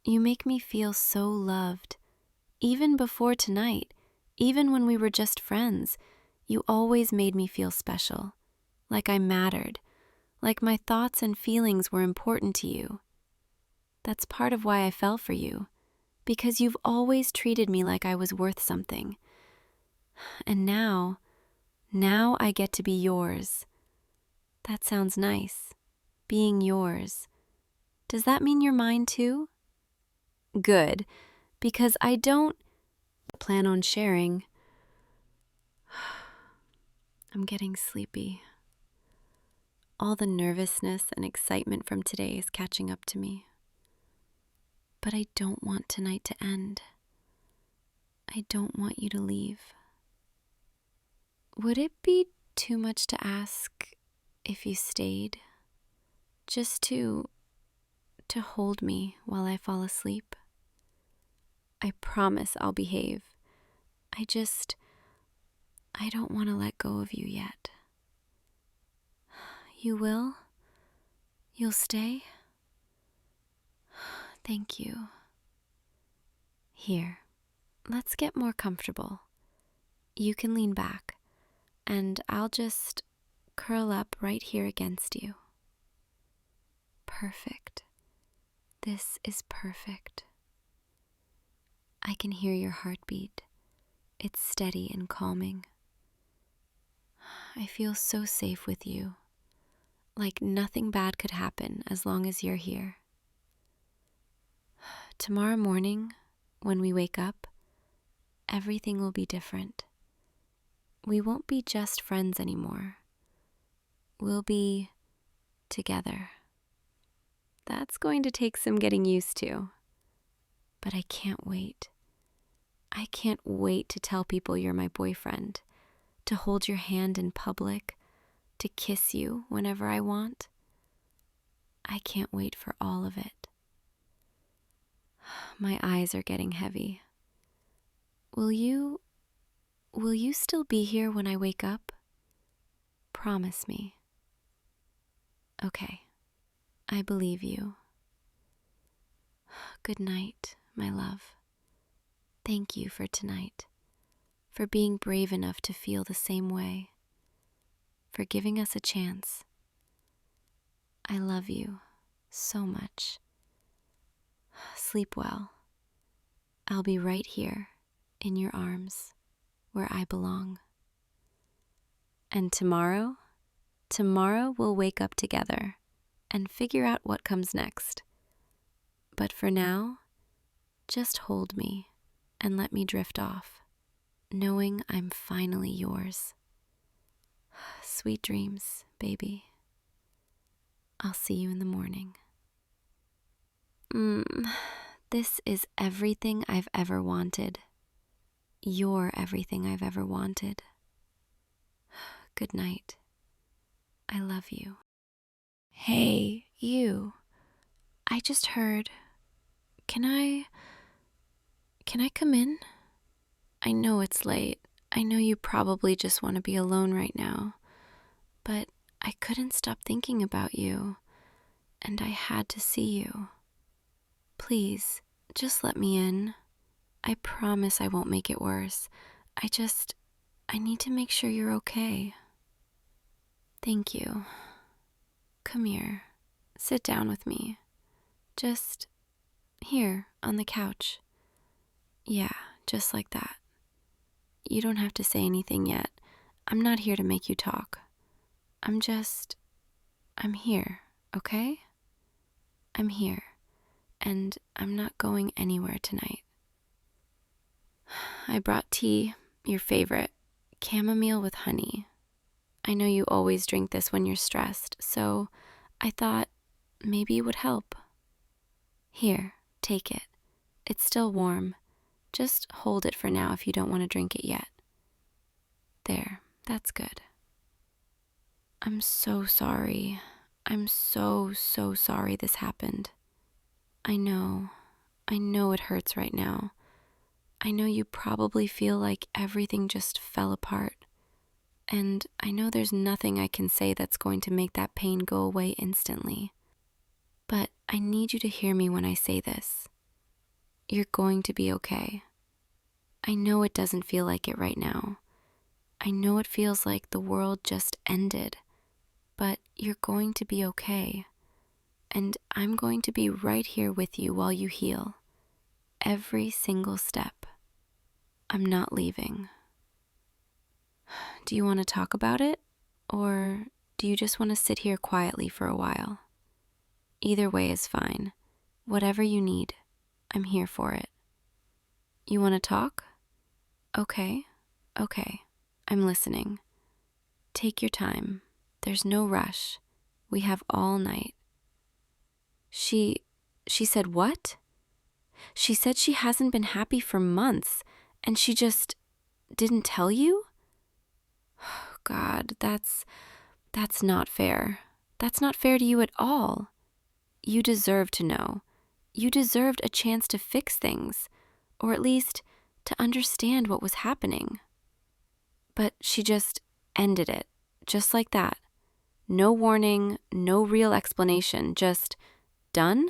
You make me feel so loved. Even before tonight, even when we were just friends, you always made me feel special, like I mattered, like my thoughts and feelings were important to you. That's part of why I fell for you, because you've always treated me like I was worth something. And now I get to be yours. That sounds nice, being yours. Does that mean you're mine too? Good, because I don't plan on sharing. I'm getting sleepy. All the nervousness and excitement from today is catching up to me. But I don't want tonight to end. I don't want you to leave. Would it be too much to ask if you stayed? Just to hold me while I fall asleep? I promise I'll behave. I don't want to let go of you yet. You will? You'll stay? Thank you. Here, let's get more comfortable. You can lean back, and I'll just curl up right here against you. Perfect. This is perfect. I can hear your heartbeat. It's steady and calming. I feel so safe with you, like nothing bad could happen as long as you're here. Tomorrow morning, when we wake up, everything will be different. We won't be just friends anymore. We'll be together. That's going to take some getting used to, but I can't wait. I can't wait to tell people you're my boyfriend, to hold your hand in public, to kiss you whenever I want. I can't wait for all of it. My eyes are getting heavy. Will you still be here when I wake up? Promise me. Okay, I believe you. Good night, my love. Thank you for tonight, for being brave enough to feel the same way, for giving us a chance. I love you so much. Sleep well. I'll be right here in your arms where I belong. And tomorrow we'll wake up together and figure out what comes next. But for now, just hold me and let me drift off, knowing I'm finally yours. Sweet dreams, baby. I'll see you in the morning. This is everything I've ever wanted. You're everything I've ever wanted. Good night. I love you. Hey, you. I just heard. Can I come in? I know it's late. I know you probably just want to be alone right now. But I couldn't stop thinking about you, and I had to see you. Please, just let me in. I promise I won't make it worse. I need to make sure you're okay. Thank you. Come here. Sit down with me. Just here on the couch. Yeah, just like that. You don't have to say anything yet. I'm not here to make you talk. I'm here, okay? I'm here. and I'm not going anywhere tonight. I brought tea, your favorite, chamomile with honey. I know you always drink this when you're stressed, so I thought maybe it would help. Here, take it. It's still warm. Just hold it for now if you don't want to drink it yet. There, that's good. I'm so sorry. I'm so sorry this happened. I know it hurts right now. I know you probably feel like everything just fell apart. And I know there's nothing I can say that's going to make that pain go away instantly. But I need you to hear me when I say this. You're going to be okay. I know it doesn't feel like it right now. I know it feels like the world just ended. But you're going to be okay. And I'm going to be right here with you while you heal. Every single step. I'm not leaving. Do you want to talk about it? Or do you just want to sit here quietly for a while? Either way is fine. Whatever you need, I'm here for it. You want to talk? Okay. I'm listening. Take your time. There's no rush. We have all night. She said what? She said she hasn't been happy for months, and she just didn't tell you? God, that's not fair. That's not fair to you at all. You deserve to know. You deserved a chance to fix things, or at least to understand what was happening. But she just ended it, just like that. No warning, no real explanation, just done?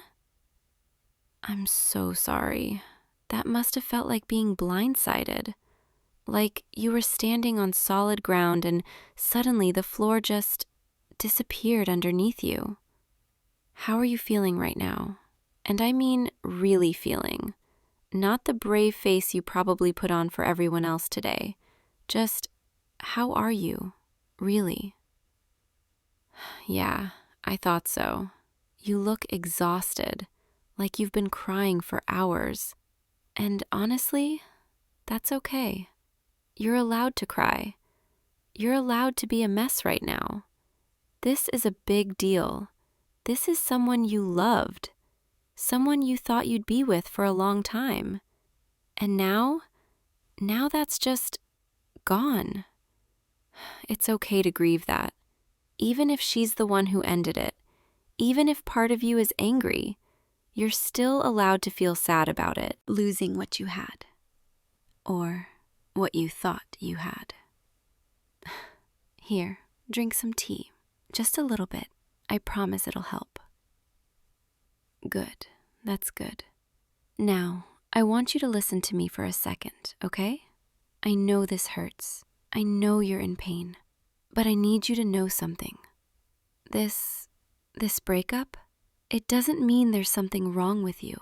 I'm so sorry. That must have felt like being blindsided. Like you were standing on solid ground and suddenly the floor just disappeared underneath you. How are you feeling right now? And I mean really feeling. Not the brave face you probably put on for everyone else today. Just, how are you? Really? Yeah, I thought so. You look exhausted, like you've been crying for hours. And honestly, that's okay. You're allowed to cry. You're allowed to be a mess right now. This is a big deal. This is someone you loved. Someone you thought you'd be with for a long time. And now that's just gone. It's okay to grieve that. Even if she's the one who ended it, even if part of you is angry, you're still allowed to feel sad about it, losing what you had. Or what you thought you had. Here, drink some tea. Just a little bit. I promise it'll help. Good. That's good. Now, I want you to listen to me for a second, okay? I know this hurts. I know you're in pain. But I need you to know something. This breakup, it doesn't mean there's something wrong with you.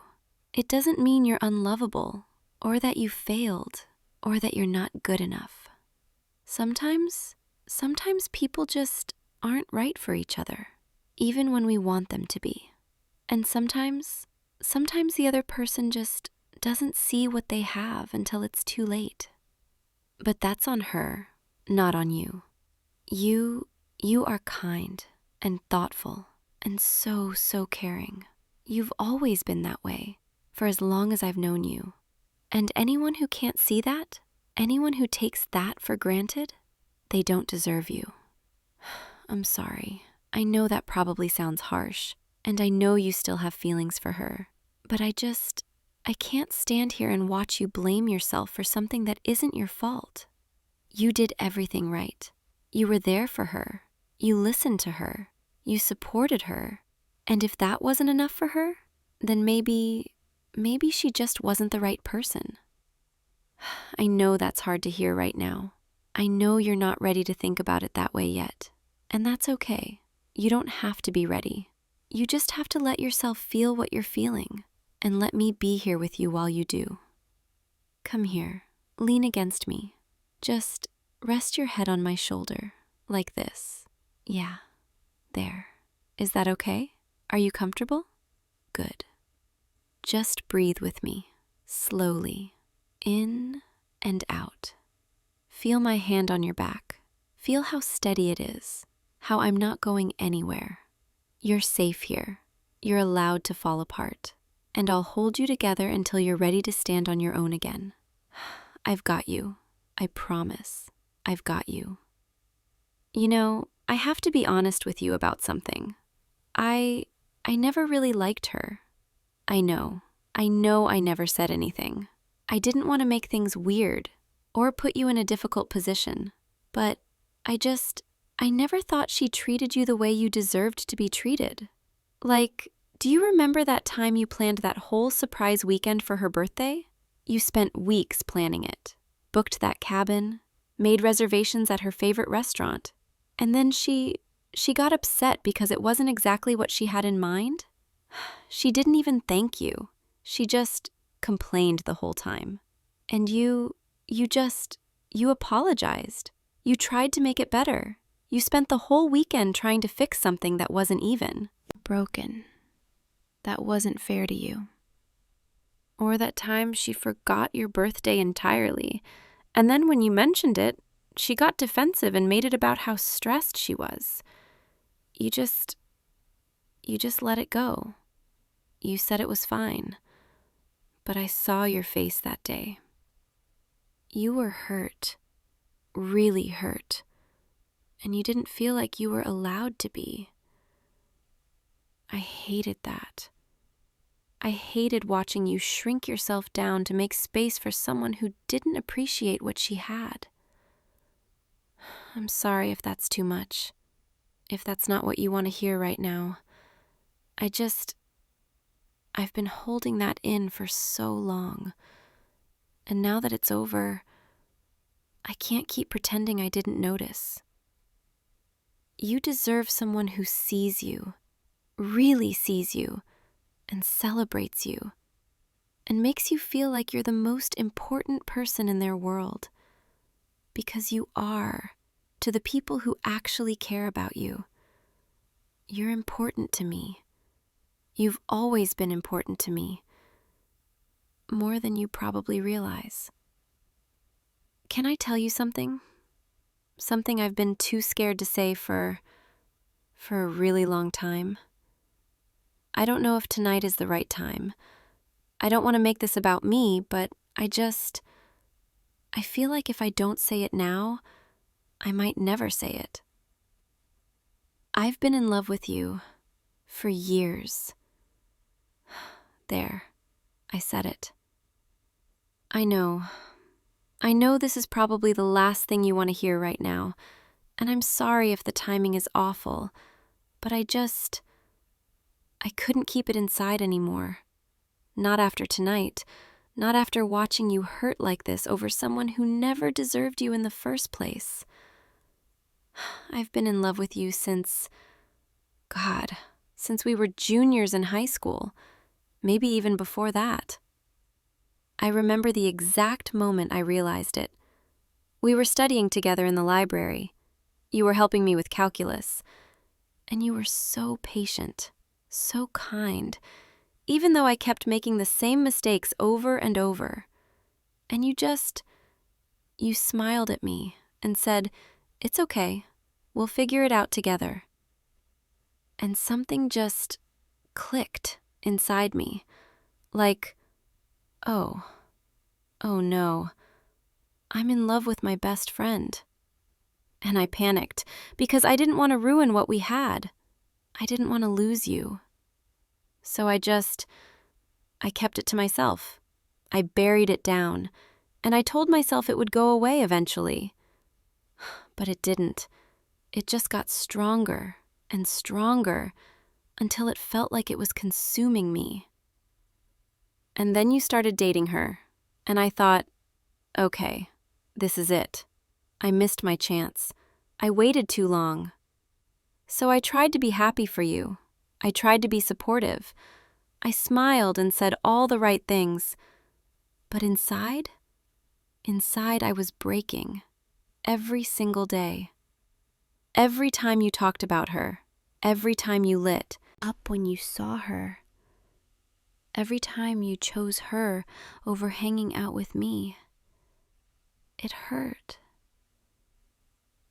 It doesn't mean you're unlovable, or that you failed, or that you're not good enough. Sometimes people just aren't right for each other, even when we want them to be. And sometimes the other person just doesn't see what they have until it's too late. But that's on her, not on you. You are kind and thoughtful and so caring. You've always been that way for as long as I've known you. And anyone who can't see that, anyone who takes that for granted, they don't deserve you. I'm sorry. I know that probably sounds harsh, and I know you still have feelings for her. But I can't stand here and watch you blame yourself for something that isn't your fault. You did everything right. You were there for her. You listened to her. You supported her. And if that wasn't enough for her, then maybe she just wasn't the right person. I know that's hard to hear right now. I know you're not ready to think about it that way yet. And that's okay. You don't have to be ready. You just have to let yourself feel what you're feeling, and let me be here with you while you do. Come here. Lean against me. Just rest your head on my shoulder, like this. Yeah, there. Is that okay? Are you comfortable? Good. Just breathe with me, slowly, in and out. Feel my hand on your back. Feel how steady it is, how I'm not going anywhere. You're safe here. You're allowed to fall apart, and I'll hold you together until you're ready to stand on your own again. I've got you. I promise. I've got you. You know, I have to be honest with you about something. I never really liked her. I know I never said anything. I didn't want to make things weird or put you in a difficult position, but I never thought she treated you the way you deserved to be treated. Like, do you remember that time you planned that whole surprise weekend for her birthday? You spent weeks planning it, booked that cabin, made reservations at her favorite restaurant, and then she got upset because it wasn't exactly what she had in mind? She didn't even thank you. She just complained the whole time. And you apologized. You tried to make it better. You spent the whole weekend trying to fix something that wasn't even. Broken. That wasn't fair to you. Or that time she forgot your birthday entirely, and then when you mentioned it, she got defensive and made it about how stressed she was. You just let it go. You said it was fine, but I saw your face that day. You were hurt, really hurt, and you didn't feel like you were allowed to be. I hated that. I hated watching you shrink yourself down to make space for someone who didn't appreciate what she had. I'm sorry if that's too much, if that's not what you want to hear right now. I've been holding that in for so long, and now that it's over, I can't keep pretending I didn't notice. You deserve someone who sees you, really sees you, and celebrates you, and makes you feel like you're the most important person in their world. Because you are, to the people who actually care about you. You're important to me. You've always been important to me. More than you probably realize. Can I tell you something? Something I've been too scared to say for a really long time. I don't know if tonight is the right time. I don't want to make this about me, but I feel like if I don't say it now, I might never say it. I've been in love with you for years. There, I said it. I know this is probably the last thing you want to hear right now, and I'm sorry if the timing is awful, but I couldn't keep it inside anymore. Not after tonight, not after watching you hurt like this over someone who never deserved you in the first place. I've been in love with you since we were juniors in high school, maybe even before that. I remember the exact moment I realized it. We were studying together in the library. You were helping me with calculus, and you were so patient, so kind, even though I kept making the same mistakes over and over. And you smiled at me and said, "It's okay, we'll figure it out together." And something just clicked inside me, like, oh no, I'm in love with my best friend. And I panicked because I didn't want to ruin what we had. I didn't want to lose you. So I kept it to myself. I buried it down, and I told myself it would go away eventually. But it didn't. It just got stronger and stronger until it felt like it was consuming me. And then you started dating her, and I thought, okay, this is it. I missed my chance. I waited too long. So I tried to be happy for you. I tried to be supportive. I smiled and said all the right things. But inside I was breaking. Every single day. Every time you talked about her, every time you lit up when you saw her, Every time you chose her over hanging out with me, it hurt.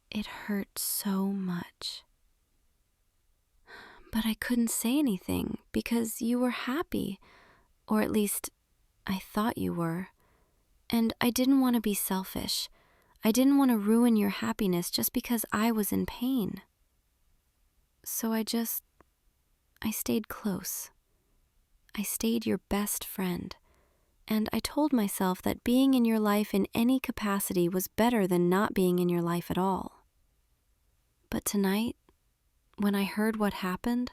It hurt so much. But I couldn't say anything because you were happy, or at least I thought you were. And I didn't want to be selfish. I didn't want to ruin your happiness just because I was in pain. So I stayed close. I stayed your best friend. And I told myself that being in your life in any capacity was better than not being in your life at all. But tonight, when I heard what happened,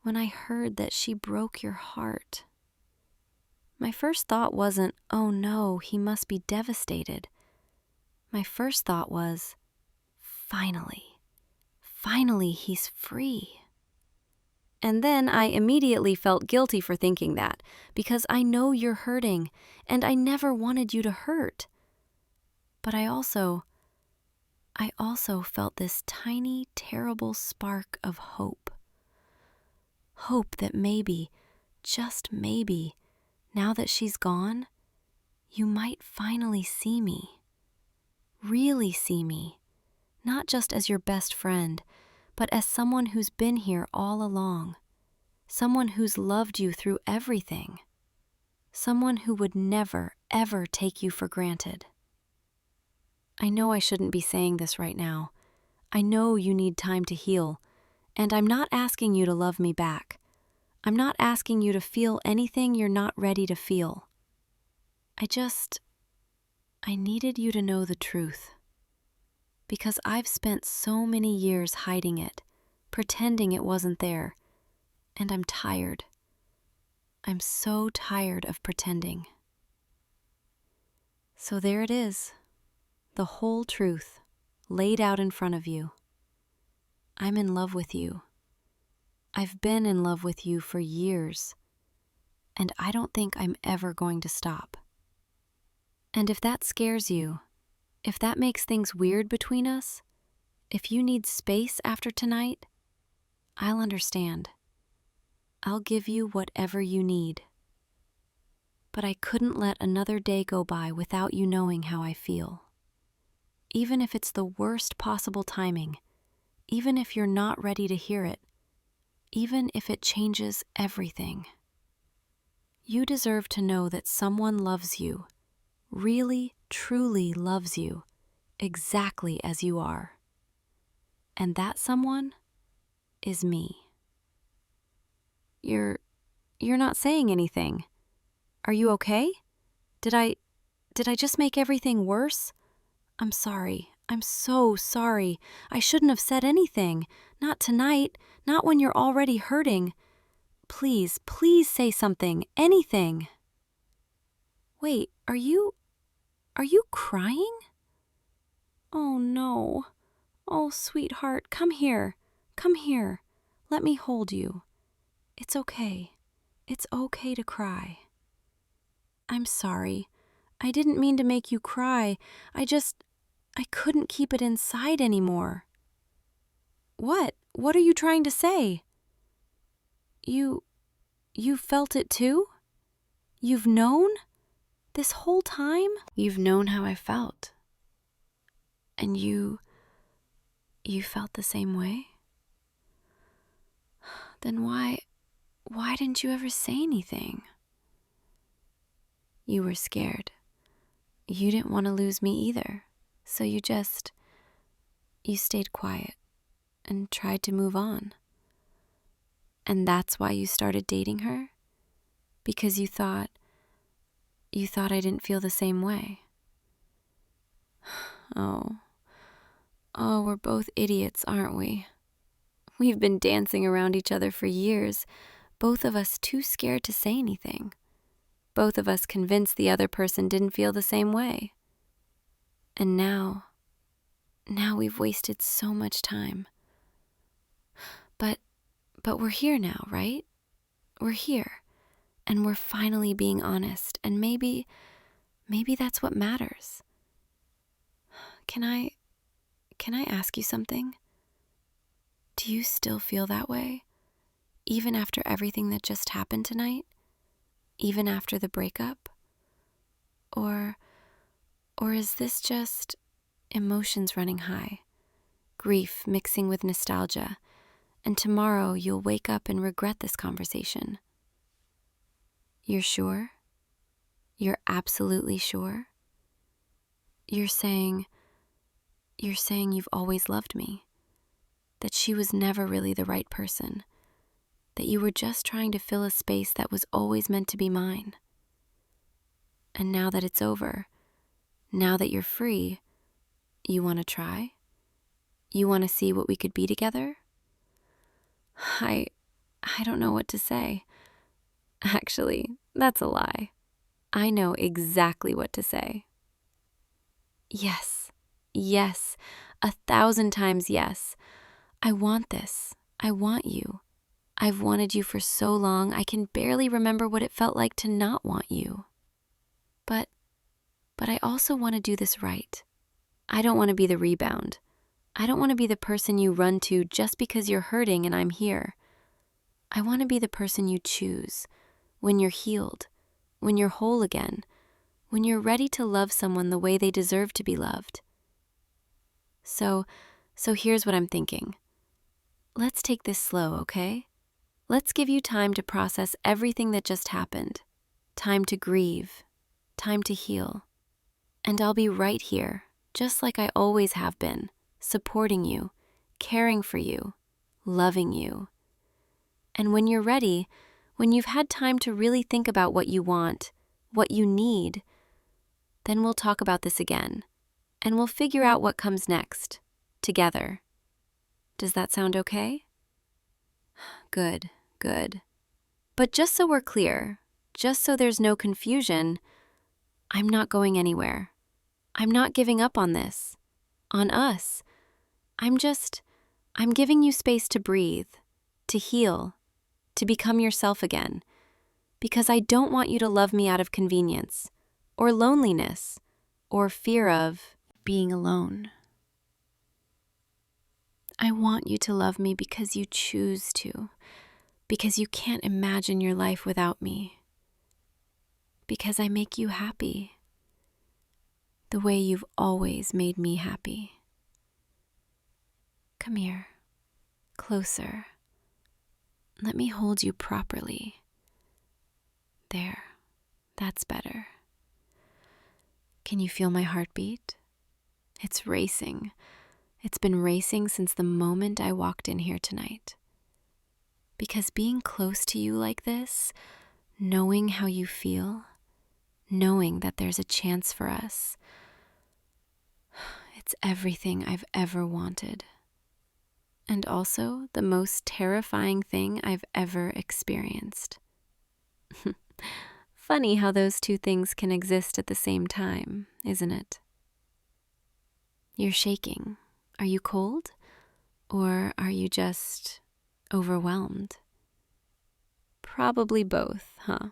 when I heard that she broke your heart, my first thought wasn't, oh no, he must be devastated. My first thought was, finally he's free. And then I immediately felt guilty for thinking that, because I know you're hurting, and I never wanted you to hurt. But I also felt this tiny, terrible spark of hope. Hope that maybe, just maybe, now that she's gone, you might finally see me. Really see me. Not just as your best friend, but as someone who's been here all along. Someone who's loved you through everything. Someone who would never, ever take you for granted. I know I shouldn't be saying this right now. I know you need time to heal, and I'm not asking you to love me back. I'm not asking you to feel anything you're not ready to feel. I needed you to know the truth. Because I've spent so many years hiding it, pretending it wasn't there, and I'm tired. I'm so tired of pretending. So there it is, the whole truth, laid out in front of you. I'm in love with you. I've been in love with you for years, and I don't think I'm ever going to stop. And if that scares you, if that makes things weird between us, if you need space after tonight, I'll understand. I'll give you whatever you need. But I couldn't let another day go by without you knowing how I feel. Even if it's the worst possible timing, even if you're not ready to hear it, even if it changes everything. You deserve to know that someone loves you, really, truly loves you, exactly as you are. And that someone is me. You're not saying anything. Are you okay? Did I just make everything worse? I'm sorry. I'm so sorry. I shouldn't have said anything. Not tonight. Not when you're already hurting. Please say something. Anything. Wait, are you crying? Oh no. Oh, sweetheart, come here. Come here. Let me hold you. It's okay. It's okay to cry. I'm sorry. I didn't mean to make you cry. I couldn't keep it inside anymore. What? What are you trying to say? You felt it too? You've known? This whole time? You've known how I felt. And you felt the same way? Then why didn't you ever say anything? You were scared. You didn't want to lose me either. So you stayed quiet and tried to move on. And that's why you started dating her? Because you thought I didn't feel the same way. Oh, we're both idiots, aren't we? We've been dancing around each other for years, both of us too scared to say anything. Both of us convinced the other person didn't feel the same way. And now we've wasted so much time. But we're here now, right? We're here, and we're finally being honest, and maybe that's what matters. Can I ask you something? Do you still feel that way? Even after everything that just happened tonight? even after the breakup? Or is this just emotions running high, grief mixing with nostalgia, and tomorrow you'll wake up and regret this conversation? You're sure? You're absolutely sure? You're saying you've always loved me, that she was never really the right person, that you were just trying to fill a space that was always meant to be mine. And now that it's over, now that you're free, you want to try? You want to see what we could be together? I don't know what to say. Actually, that's a lie. I know exactly what to say. Yes, 1,000 times yes. I want this. I want you. I've wanted you for so long, I can barely remember what it felt like to not want you. But I also want to do this right. I don't want to be the rebound. I don't want to be the person you run to just because you're hurting and I'm here. I want to be the person you choose when you're healed, when you're whole again, when you're ready to love someone the way they deserve to be loved. So here's what I'm thinking. Let's take this slow, okay? Let's give you time to process everything that just happened, time to grieve, time to heal. And I'll be right here, just like I always have been, supporting you, caring for you, loving you. And when you're ready, when you've had time to really think about what you want, what you need, then we'll talk about this again, and we'll figure out what comes next, together. Does that sound okay? Good. But just so we're clear, just so there's no confusion, I'm not going anywhere. I'm not giving up on this, on us. I'm giving you space to breathe, to heal, to become yourself again, because I don't want you to love me out of convenience, or loneliness, or fear of being alone. I want you to love me because you choose to, because you can't imagine your life without me, because I make you happy the way you've always made me happy. Come here, closer. Let me hold you properly. There, that's better. Can you feel my heartbeat? It's racing. It's been racing since the moment I walked in here tonight. Because being close to you like this, knowing how you feel, knowing that there's a chance for us, it's everything I've ever wanted. And also the most terrifying thing I've ever experienced. Funny how those two things can exist at the same time, isn't it? You're shaking. Are you cold? Or are you just overwhelmed? Probably both, huh?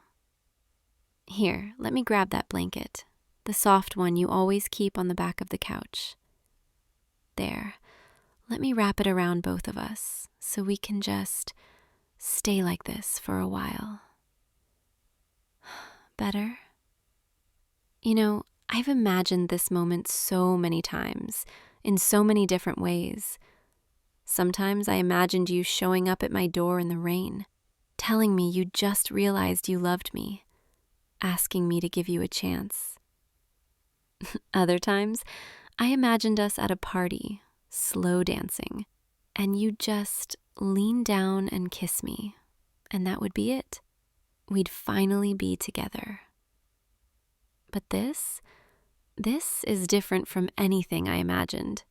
Here, let me grab that blanket, the soft one you always keep on the back of the couch. There, let me wrap it around both of us so we can just stay like this for a while. Better? You know, I've imagined this moment so many times, in so many different ways. Sometimes I imagined you showing up at my door in the rain, telling me you just realized you loved me, asking me to give you a chance. Other times, I imagined us at a party, slow dancing, and you just lean down and kiss me, and that would be it. We'd finally be together. But this is different from anything I imagined.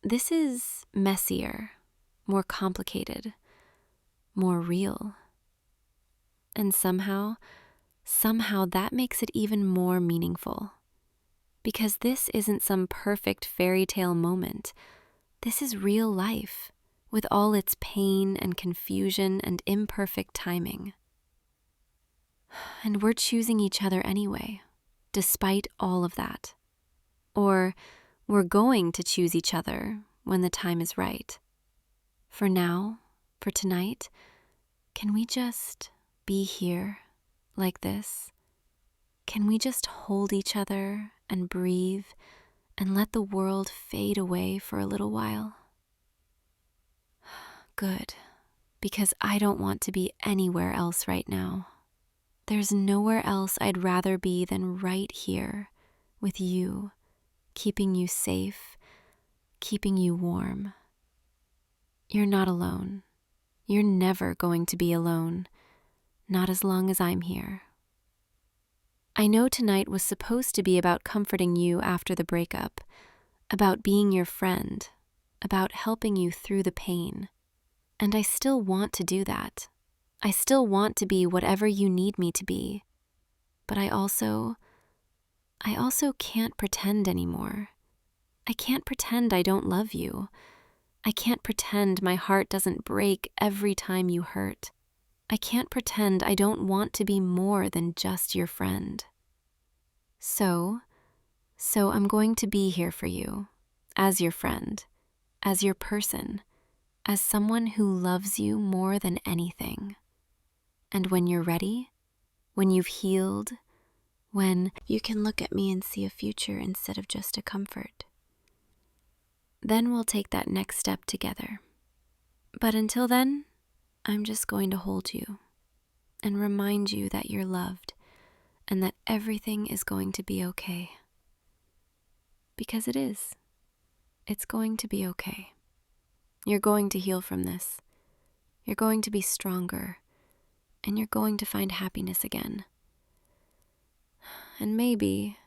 This is messier, more complicated, more real. And somehow that makes it even more meaningful. Because this isn't some perfect fairy tale moment. This is real life, with all its pain and confusion and imperfect timing. And we're choosing each other anyway, despite all of that. Or we're going to choose each other when the time is right. For now, for tonight, can we just be here, like this? Can we just hold each other and breathe and let the world fade away for a little while? Good, because I don't want to be anywhere else right now. There's nowhere else I'd rather be than right here with you, keeping you safe, keeping you warm. You're not alone. You're never going to be alone, not as long as I'm here. I know tonight was supposed to be about comforting you after the breakup, about being your friend, about helping you through the pain. And I still want to do that. I still want to be whatever you need me to be. But I also can't pretend anymore. I can't pretend I don't love you. I can't pretend my heart doesn't break every time you hurt. I can't pretend I don't want to be more than just your friend. So I'm going to be here for you, as your friend, as your person, as someone who loves you more than anything. And when you're ready, when you've healed, when you can look at me and see a future instead of just a comfort, then we'll take that next step together. But until then, I'm just going to hold you and remind you that you're loved and that everything is going to be okay. Because it is. It's going to be okay. You're going to heal from this. You're going to be stronger, and you're going to find happiness again. And maybe,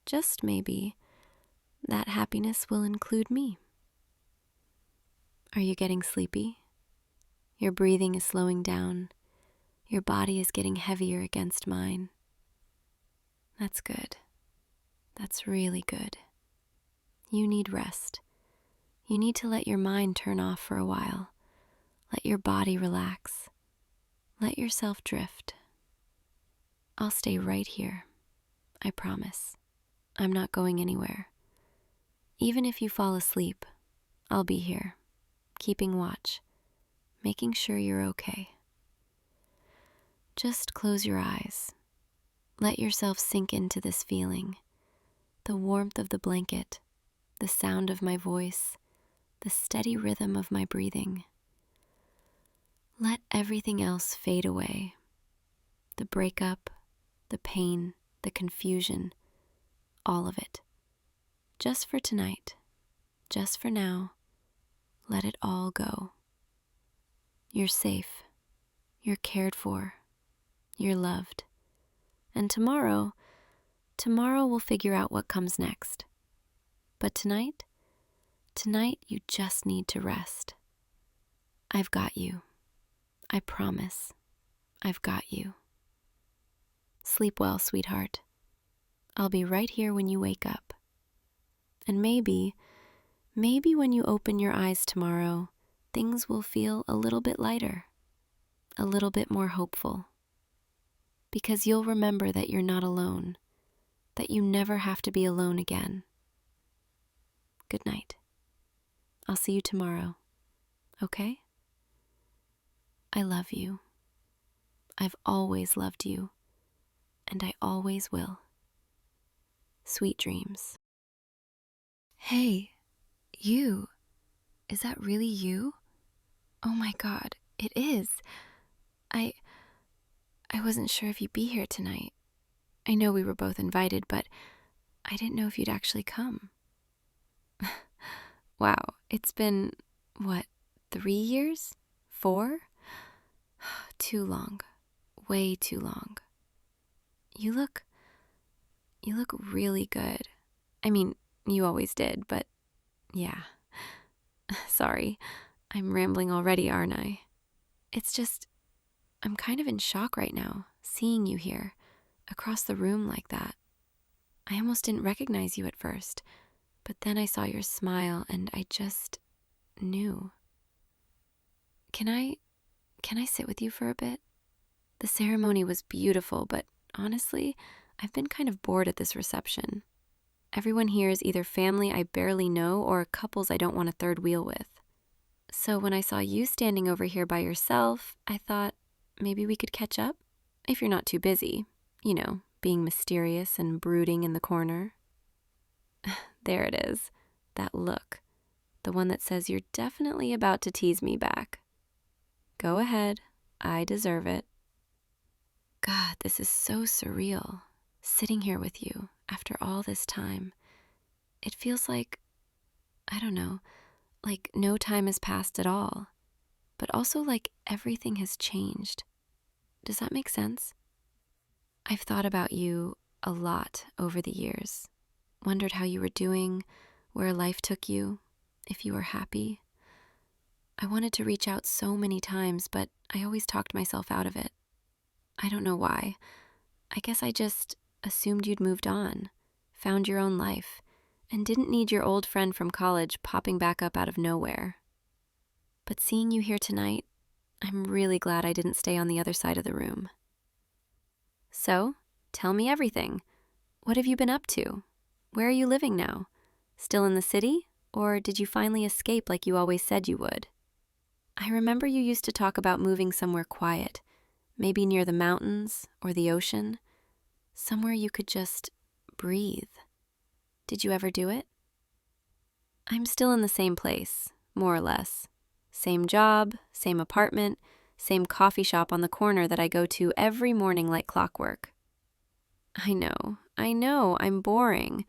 just maybe, that happiness will include me. Are you getting sleepy? Your breathing is slowing down. Your body is getting heavier against mine. That's good. That's really good. You need rest. You need to let your mind turn off for a while. Let your body relax. Let yourself drift. I'll stay right here. I promise. I'm not going anywhere. Even if you fall asleep, I'll be here, keeping watch, making sure you're okay. Just close your eyes. Let yourself sink into this feeling, the warmth of the blanket, the sound of my voice, the steady rhythm of my breathing. Let everything else fade away. The breakup, the pain, the confusion, all of it. Just for tonight, just for now, let it all go. You're safe. You're cared for. You're loved. And tomorrow we'll figure out what comes next. But tonight you just need to rest. I've got you. I promise. I've got you. Sleep well, sweetheart. I'll be right here when you wake up. And maybe when you open your eyes tomorrow, things will feel a little bit lighter, a little bit more hopeful. Because you'll remember that you're not alone, that you never have to be alone again. Good night. I'll see you tomorrow, okay? I love you. I've always loved you, and I always will. Sweet dreams. Hey, you. Is that really you? Oh my God, it is. I wasn't sure if you'd be here tonight. I know we were both invited, but I didn't know if you'd actually come. Wow, it's been, 3 years? 4? Too long. Way too long. You look really good. I mean, you always did, but yeah. Sorry, I'm rambling already, aren't I? It's just, I'm kind of in shock right now, seeing you here, across the room like that. I almost didn't recognize you at first, but then I saw your smile and I just knew. Can I sit with you for a bit? The ceremony was beautiful, but honestly, I've been kind of bored at this reception. Everyone here is either family I barely know or couples I don't want a third wheel with. So when I saw you standing over here by yourself, I thought maybe we could catch up? If you're not too busy, being mysterious and brooding in the corner. There it is, that look, the one that says you're definitely about to tease me back. Go ahead, I deserve it. God, this is so surreal, sitting here with you after all this time. It feels like, I don't know, like no time has passed at all, but also like everything has changed. Does that make sense? I've thought about you a lot over the years, wondered how you were doing, where life took you, if you were happy. I wanted to reach out so many times, but I always talked myself out of it. I don't know why. I guess I just assumed you'd moved on, found your own life, and didn't need your old friend from college popping back up out of nowhere. But seeing you here tonight, I'm really glad I didn't stay on the other side of the room. So, tell me everything. What have you been up to? Where are you living now? Still in the city? Or did you finally escape like you always said you would? I remember you used to talk about moving somewhere quiet, maybe near the mountains or the ocean, somewhere you could just breathe. Did you ever do it? I'm still in the same place, more or less. Same job, same apartment, same coffee shop on the corner that I go to every morning like clockwork. I know, I'm boring,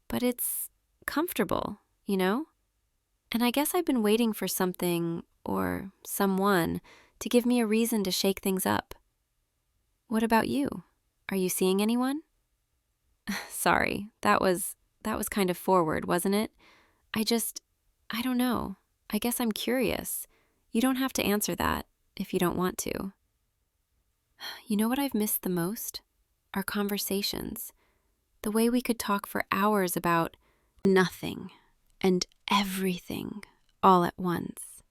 but it's comfortable, And I guess I've been waiting for something or someone to give me a reason to shake things up. What about you? Are you seeing anyone? Sorry, that was kind of forward, wasn't it? I don't know. I guess I'm curious. You don't have to answer that if you don't want to. You know what I've missed the most? Our conversations. The way we could talk for hours about nothing and everything all at once.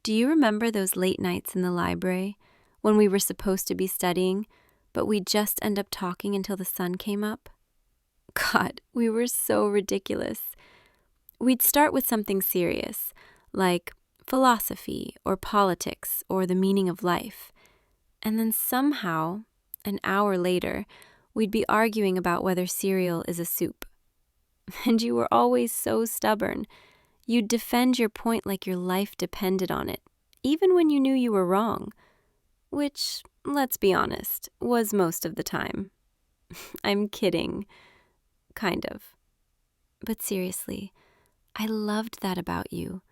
Do you remember those late nights in the library when we were supposed to be studying, but we'd just end up talking until the sun came up? God, we were so ridiculous. We'd start with something serious, like philosophy or politics or the meaning of life. And then somehow, an hour later, we'd be arguing about whether cereal is a soup. And you were always so stubborn. You'd defend your point like your life depended on it, even when you knew you were wrong. Which, let's be honest, was most of the time. I'm kidding. Kind of. But seriously, I loved that about you.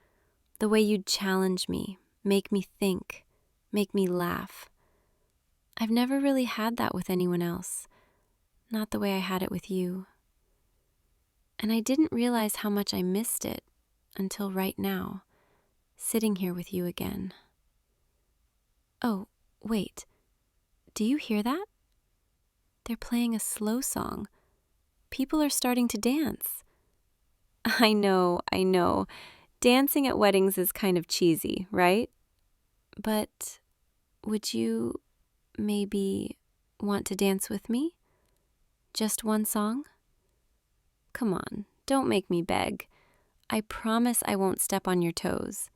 The way you'd challenge me, make me think, make me laugh. I've never really had that with anyone else. Not the way I had it with you. And I didn't realize how much I missed it until right now, sitting here with you again. Oh, wait. Do you hear that? They're playing a slow song. People are starting to dance. I know. Dancing at weddings is kind of cheesy, right? But would you maybe want to dance with me? Just one song? Come on, don't make me beg. I promise I won't step on your toes.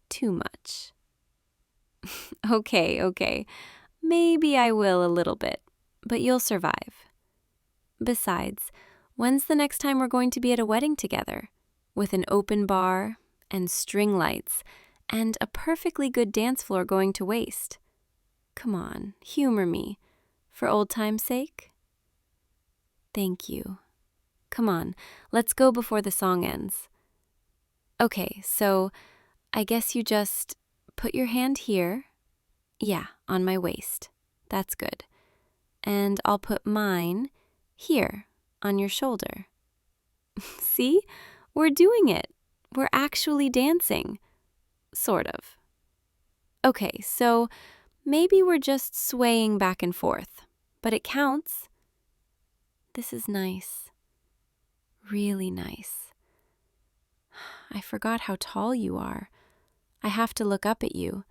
Too much. Okay. Maybe I will a little bit, but you'll survive. Besides, when's the next time we're going to be at a wedding together? With an open bar and string lights and a perfectly good dance floor going to waste. Come on, humor me. For old time's sake? Thank you. Come on, let's go before the song ends. Okay, so I guess you just put your hand here. Yeah, on my waist. That's good. And I'll put mine here on your shoulder. See? We're doing it. We're actually dancing. Sort of. Okay, so maybe we're just swaying back and forth, but it counts. This is nice. Really nice. I forgot how tall you are. I have to look up at you,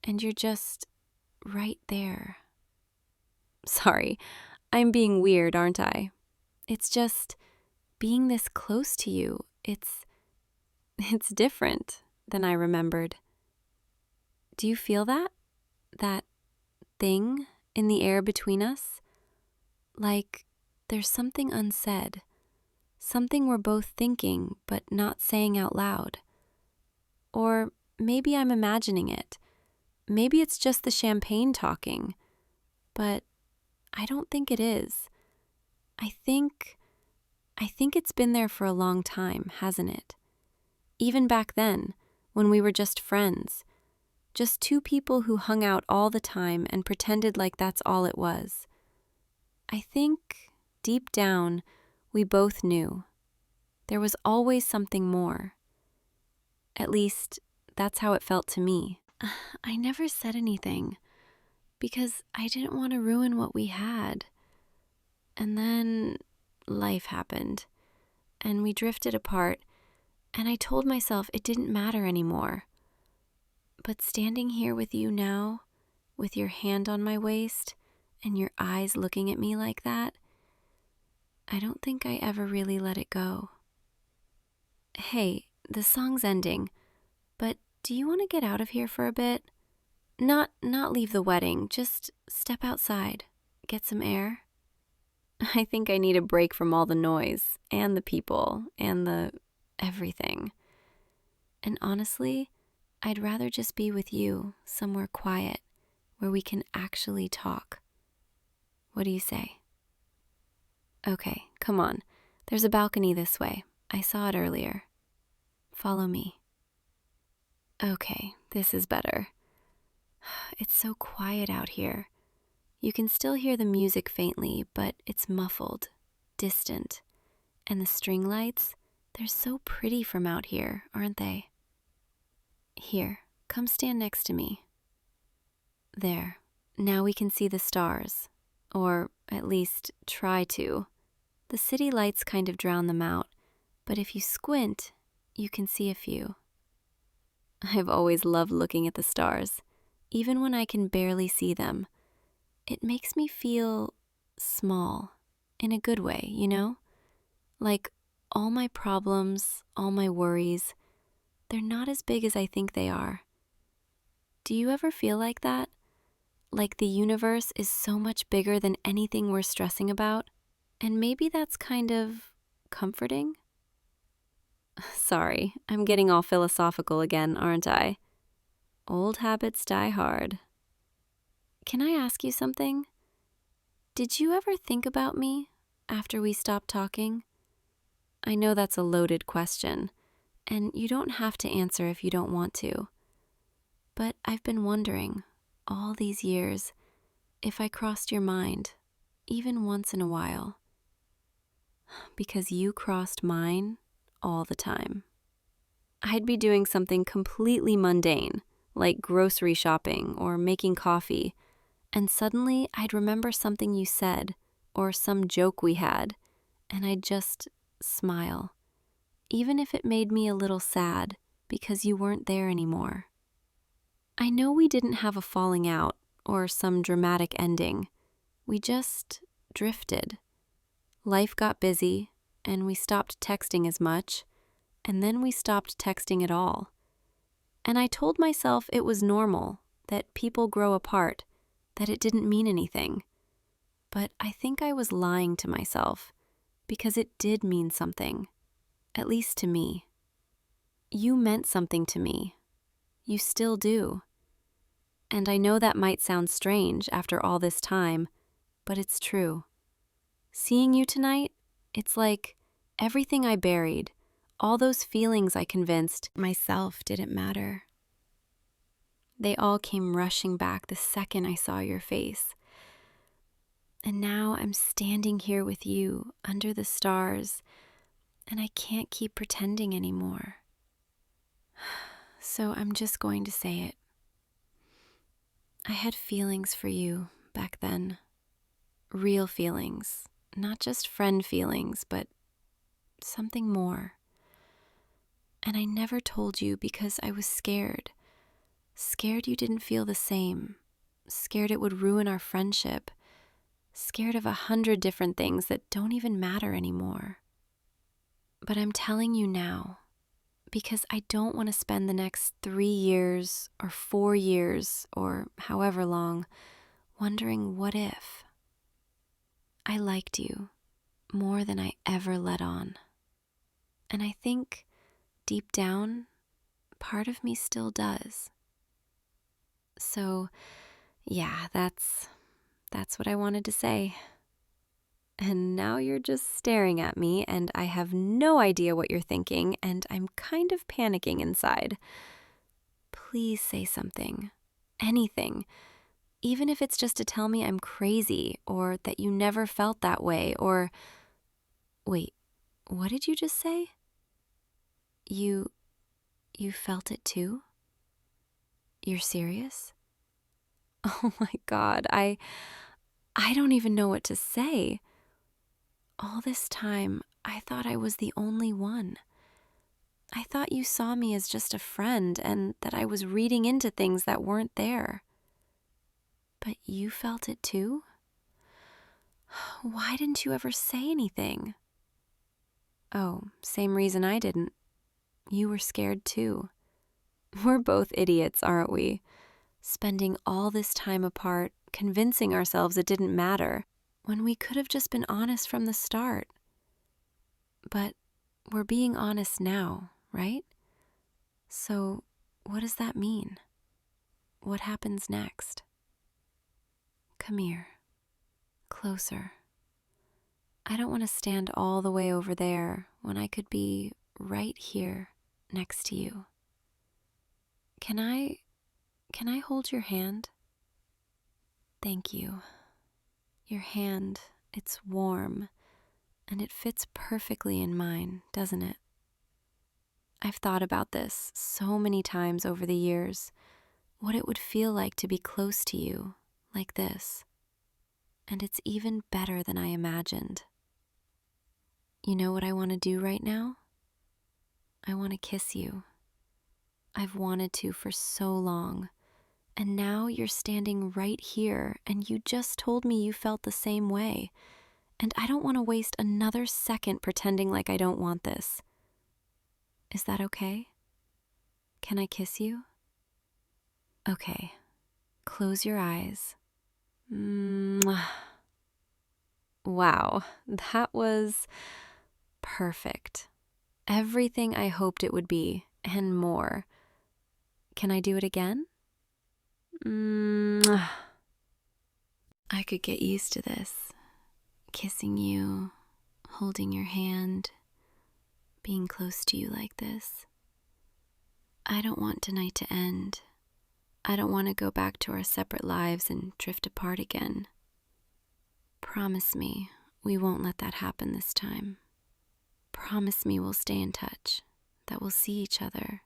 and you're just right there. Sorry, I'm being weird, aren't I? It's just being this close to you. It's different than I remembered. Do you feel that? That thing in the air between us. Like there's something unsaid, something we're both thinking but not saying out loud. Or maybe I'm imagining it. Maybe it's just the champagne talking. But I don't think it is. I think it's been there for a long time, hasn't it? Even back then, when we were just friends. Just two people who hung out all the time and pretended like that's all it was. I think, deep down, we both knew. There was always something more. At least, that's how it felt to me. I never said anything, because I didn't want to ruin what we had. And then life happened, and we drifted apart, and I told myself it didn't matter anymore. But standing here with you now, with your hand on my waist, and your eyes looking at me like that, I don't think I ever really let it go. Hey, the song's ending, but do you want to get out of here for a bit? Not leave the wedding, just step outside, get some air. I think I need a break from all the noise, and the people, and the everything. And honestly, I'd rather just be with you, somewhere quiet, where we can actually talk. What do you say? Okay, come on. There's a balcony this way. I saw it earlier. Follow me. Okay, this is better. It's so quiet out here. You can still hear the music faintly, but it's muffled, distant. And the string lights, they're so pretty from out here, aren't they? Here, come stand next to me. There, now we can see the stars, or at least try to. The city lights kind of drown them out, but if you squint, you can see a few. I've always loved looking at the stars, even when I can barely see them. It makes me feel small, in a good way, you know? Like all my problems, all my worries, they're not as big as I think they are. Do you ever feel like that? Like the universe is so much bigger than anything we're stressing about? And maybe that's kind of comforting? Sorry, I'm getting all philosophical again, aren't I? Old habits die hard. Can I ask you something? Did you ever think about me after we stopped talking? I know that's a loaded question, and you don't have to answer if you don't want to. But I've been wondering, all these years, if I crossed your mind, even once in a while. Because you crossed mine all the time. I'd be doing something completely mundane, like grocery shopping or making coffee, and suddenly I'd remember something you said or some joke we had, and I'd just smile, even if it made me a little sad because you weren't there anymore. I know we didn't have a falling out or some dramatic ending. We just drifted. Life got busy, and we stopped texting as much, and then we stopped texting at all. And I told myself it was normal, that people grow apart, that it didn't mean anything. But I think I was lying to myself, because it did mean something, at least to me. You meant something to me. You still do. And I know that might sound strange after all this time, but it's true. Seeing you tonight, it's like everything I buried, all those feelings I convinced myself didn't matter. They all came rushing back the second I saw your face. And now I'm standing here with you under the stars, and I can't keep pretending anymore. So I'm just going to say it. I had feelings for you back then. Real feelings, not just friend feelings, but something more. And I never told you because I was scared. Scared you didn't feel the same. Scared it would ruin our friendship. Scared of 100 different things that don't even matter anymore. But I'm telling you now, because I don't want to spend the next 3 years or 4 years or however long wondering what if. I liked you more than I ever let on. And I think, deep down, part of me still does. So, yeah, that's what I wanted to say. And now you're just staring at me, and I have no idea what you're thinking, and I'm kind of panicking inside. Please say something. Anything. Even if it's just to tell me I'm crazy, or that you never felt that way, or... Wait, what did you just say? You felt it too? You're serious? Oh my God, I don't even know what to say. All this time, I thought I was the only one. I thought you saw me as just a friend and that I was reading into things that weren't there. But you felt it too? Why didn't you ever say anything? Oh, same reason I didn't. You were scared too. We're both idiots, aren't we? Spending all this time apart, convincing ourselves it didn't matter, when we could have just been honest from the start. But we're being honest now, right? So, what does that mean? What happens next? Come here. Closer. I don't want to stand all the way over there when I could be right here next to you. Can I hold your hand? Thank you. Your hand, it's warm, and it fits perfectly in mine, doesn't it? I've thought about this so many times over the years, what it would feel like to be close to you, like this. And it's even better than I imagined. You know what I want to do right now? I want to kiss you. I've wanted to for so long. And now you're standing right here, and you just told me you felt the same way. And I don't want to waste another second pretending like I don't want this. Is that okay? Can I kiss you? Okay. Close your eyes. Mwah. Wow, that was perfect. Everything I hoped it would be, and more. Can I do it again? Mwah. I could get used to this. Kissing you, holding your hand, being close to you like this. I don't want tonight to end. I don't want to go back to our separate lives and drift apart again. Promise me we won't let that happen this time. Promise me we'll stay in touch, that we'll see each other,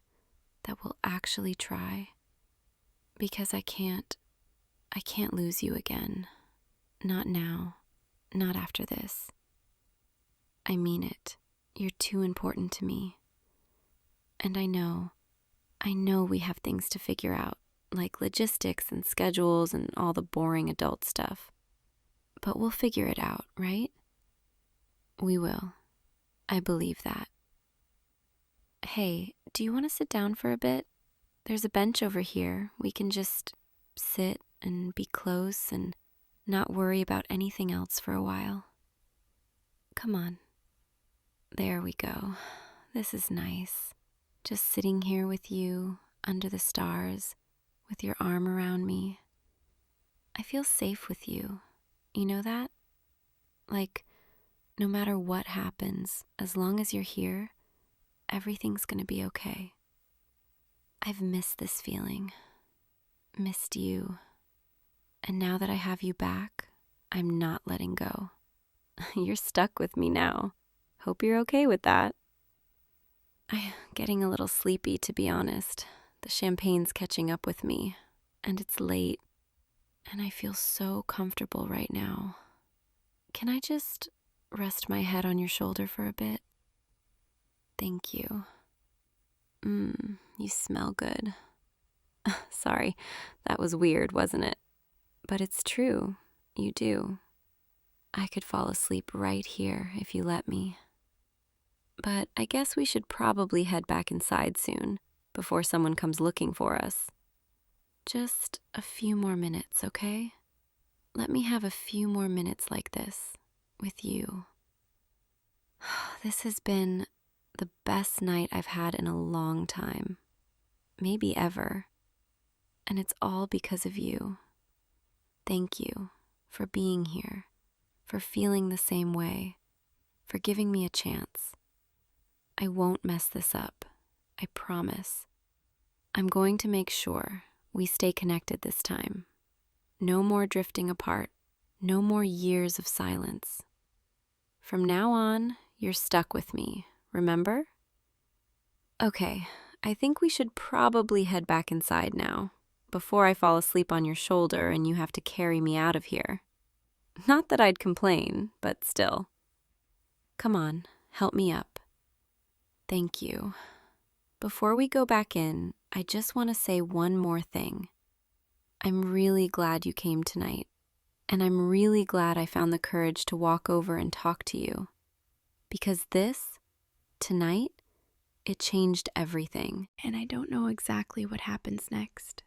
that we'll actually try. Because I can't lose you again. Not now, not after this. I mean it. You're too important to me. And I know we have things to figure out, like logistics and schedules and all the boring adult stuff. But we'll figure it out, right? We will. I believe that. Hey, do you want to sit down for a bit? There's a bench over here. We can just sit and be close and not worry about anything else for a while. Come on. There we go. This is nice. Just sitting here with you, under the stars, with your arm around me. I feel safe with you. You know that? Like, no matter what happens, as long as you're here, everything's gonna be okay. I've missed this feeling. Missed you. And now that I have you back, I'm not letting go. You're stuck with me now. Hope you're okay with that. I'm getting a little sleepy, to be honest. The champagne's catching up with me, and it's late, and I feel so comfortable right now. Can I just rest my head on your shoulder for a bit? Thank you. You smell good. Sorry, that was weird, wasn't it? But it's true, you do. I could fall asleep right here if you let me. But I guess we should probably head back inside soon, before someone comes looking for us. Just a few more minutes, okay? let me have a few more minutes like this with you. This has been the best night I've had in a long time, maybe ever. And it's all because of you. Thank you for being here, for feeling the same way, for giving me a chance. I won't mess this up, I promise. I'm going to make sure we stay connected this time. No more drifting apart, no more years of silence. From now on, you're stuck with me, remember? Okay, I think we should probably head back inside now, before I fall asleep on your shoulder and you have to carry me out of here. Not that I'd complain, but still. Come on, help me up. Thank you. Before we go back in, I just want to say one more thing. I'm really glad you came tonight, and I'm really glad I found the courage to walk over and talk to you. Because tonight, it changed everything. And I don't know exactly what happens next,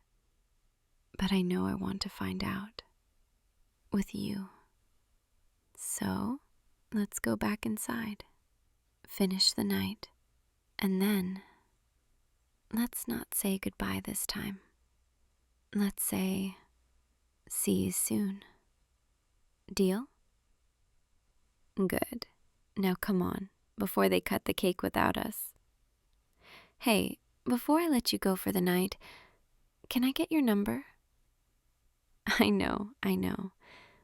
but I know I want to find out. With you. So, let's go back inside, finish the night, and then let's not say goodbye this time. Let's say, see you soon. Deal? Good. Now come on, before they cut the cake without us. Hey, before I let you go for the night, can I get your number? I know.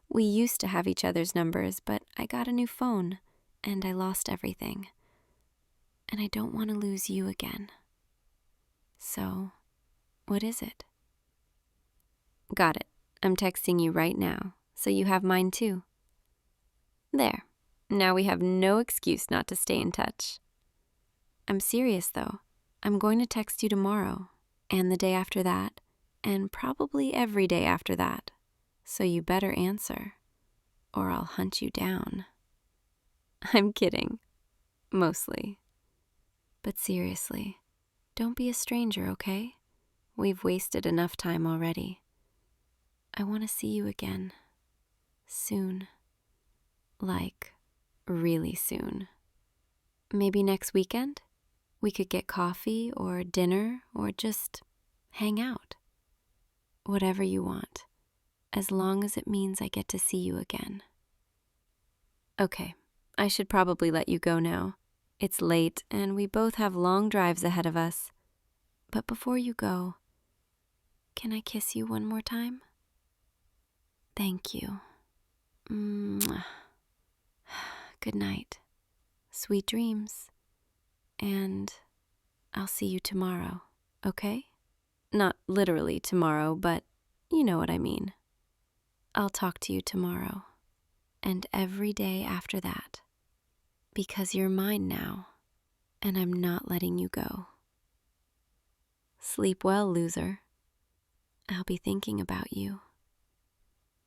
We used to have each other's numbers, but I got a new phone, and I lost everything. And I don't want to lose you again. So, what is it? Got it. I'm texting you right now, so you have mine too. There. Now we have no excuse not to stay in touch. I'm serious though. I'm going to text you tomorrow, and the day after that, and probably every day after that. So you better answer, or I'll hunt you down. I'm kidding. Mostly. But seriously, don't be a stranger, okay? We've wasted enough time already. I want to see you again. Soon. Like, really soon. Maybe next weekend? We could get coffee or dinner or just hang out. Whatever you want, as long as it means I get to see you again. Okay, I should probably let you go now. It's late and we both have long drives ahead of us. But before you go, can I kiss you one more time? Thank you. Mwah. Good night. Sweet dreams. And I'll see you tomorrow, okay? Not literally tomorrow, but you know what I mean. I'll talk to you tomorrow, and every day after that, because you're mine now, and I'm not letting you go. Sleep well, loser. I'll be thinking about you.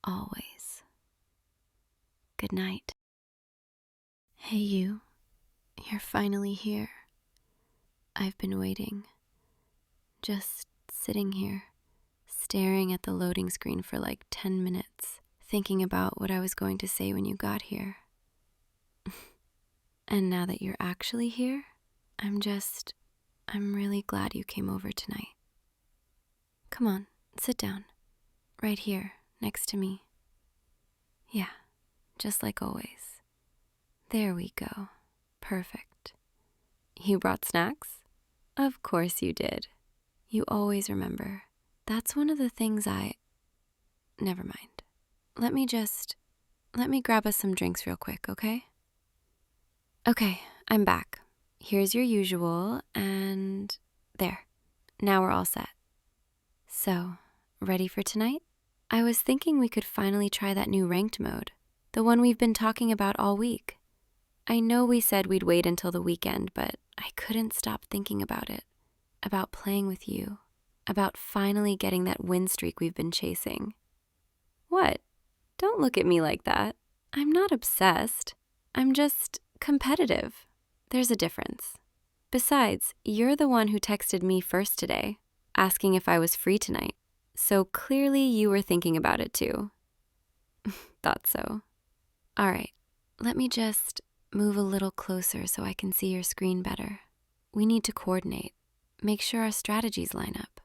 Always. Good night. Hey you, you're finally here. I've been waiting. Just sitting here, staring at the loading screen for like 10 minutes, thinking about what I was going to say when you got here. And now that you're actually here, I'm really glad you came over tonight. Come on, sit down. Right here, next to me. Yeah, just like always. There we go. Perfect. You brought snacks? Of course you did. You always remember. That's one of the things Never mind. Let me grab us some drinks real quick, okay? Okay, I'm back. Here's your usual, and there. Now we're all set. So, ready for tonight? I was thinking we could finally try that new ranked mode, the one we've been talking about all week. I know we said we'd wait until the weekend, but I couldn't stop thinking about it, about playing with you, about finally getting that win streak we've been chasing. What? Don't look at me like that. I'm not obsessed. I'm just competitive. There's a difference. Besides, you're the one who texted me first today, asking if I was free tonight. So clearly you were thinking about it too. Thought so. All right, let me just move a little closer so I can see your screen better. We need to coordinate, make sure our strategies line up.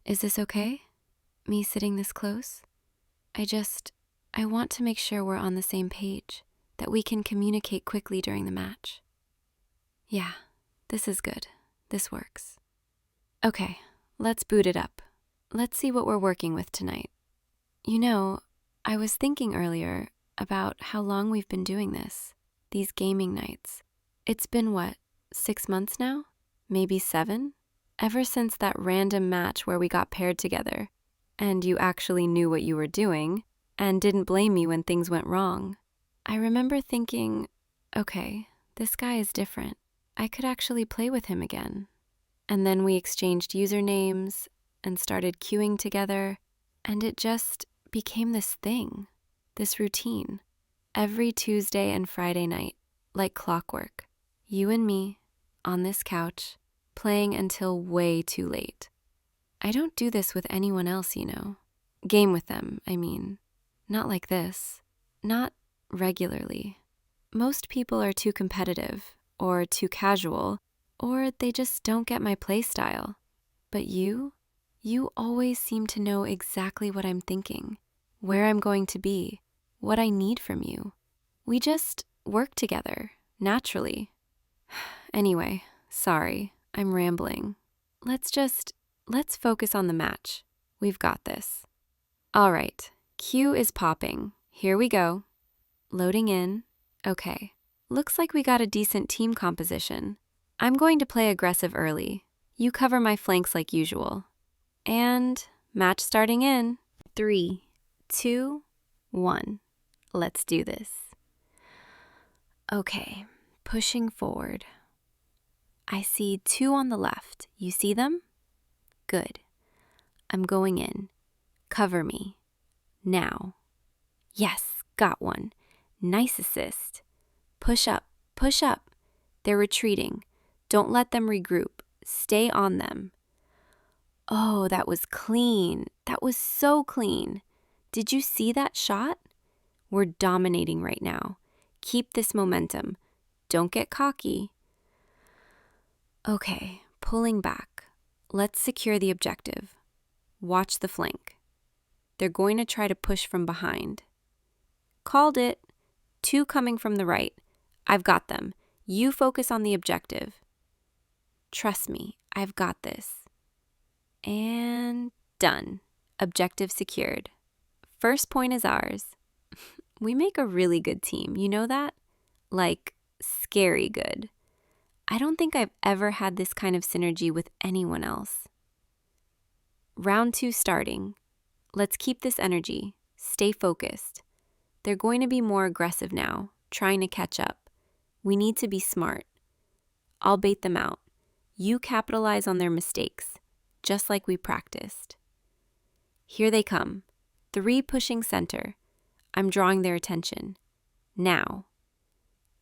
Is this okay? Me sitting this close? I want to make sure we're on the same page, that we can communicate quickly during the match. Yeah, this is good. This works. Okay, let's boot it up. Let's see what we're working with tonight. You know, I was thinking earlier about how long we've been doing this, these gaming nights. It's been what, 6 months now? Maybe 7? Ever since that random match where we got paired together, and you actually knew what you were doing, and didn't blame me when things went wrong. I remember thinking, okay, this guy is different. I could actually play with him again. And then we exchanged usernames and started queuing together, and it just became this thing, this routine. Every Tuesday and Friday night, like clockwork, you and me on this couch, playing until way too late. I don't do this with anyone else, you know. Game with them, I mean. Not like this. Not regularly. Most people are too competitive, or too casual, or they just don't get my play style. But you always seem to know exactly what I'm thinking, where I'm going to be, what I need from you. We just work together, naturally. Anyway, sorry, I'm rambling. Let's focus on the match. We've got this. All right, cue is popping. Here we go. Loading in. Okay, looks like we got a decent team composition. I'm going to play aggressive early. You cover my flanks like usual. And match starting in 3, 2, 1. Let's do this. Okay, pushing forward. I see 2 on the left. You see them? Good. I'm going in. Cover me. Now. Yes, got one. Nice assist. Push up, push up. They're retreating. Don't let them regroup. Stay on them. Oh, that was clean. That was so clean. Did you see that shot? We're dominating right now. Keep this momentum. Don't get cocky. Okay, pulling back. Let's secure the objective. Watch the flank. They're going to try to push from behind. Called it. 2 coming from the right. I've got them. You focus on the objective. Trust me, I've got this. And done. Objective secured. First point is ours. We make a really good team, you know that? Like, scary good. I don't think I've ever had this kind of synergy with anyone else. Round 2 starting. Let's keep this energy. Stay focused. They're going to be more aggressive now, trying to catch up. We need to be smart. I'll bait them out. You capitalize on their mistakes, just like we practiced. Here they come. 3 pushing center. I'm drawing their attention. Now.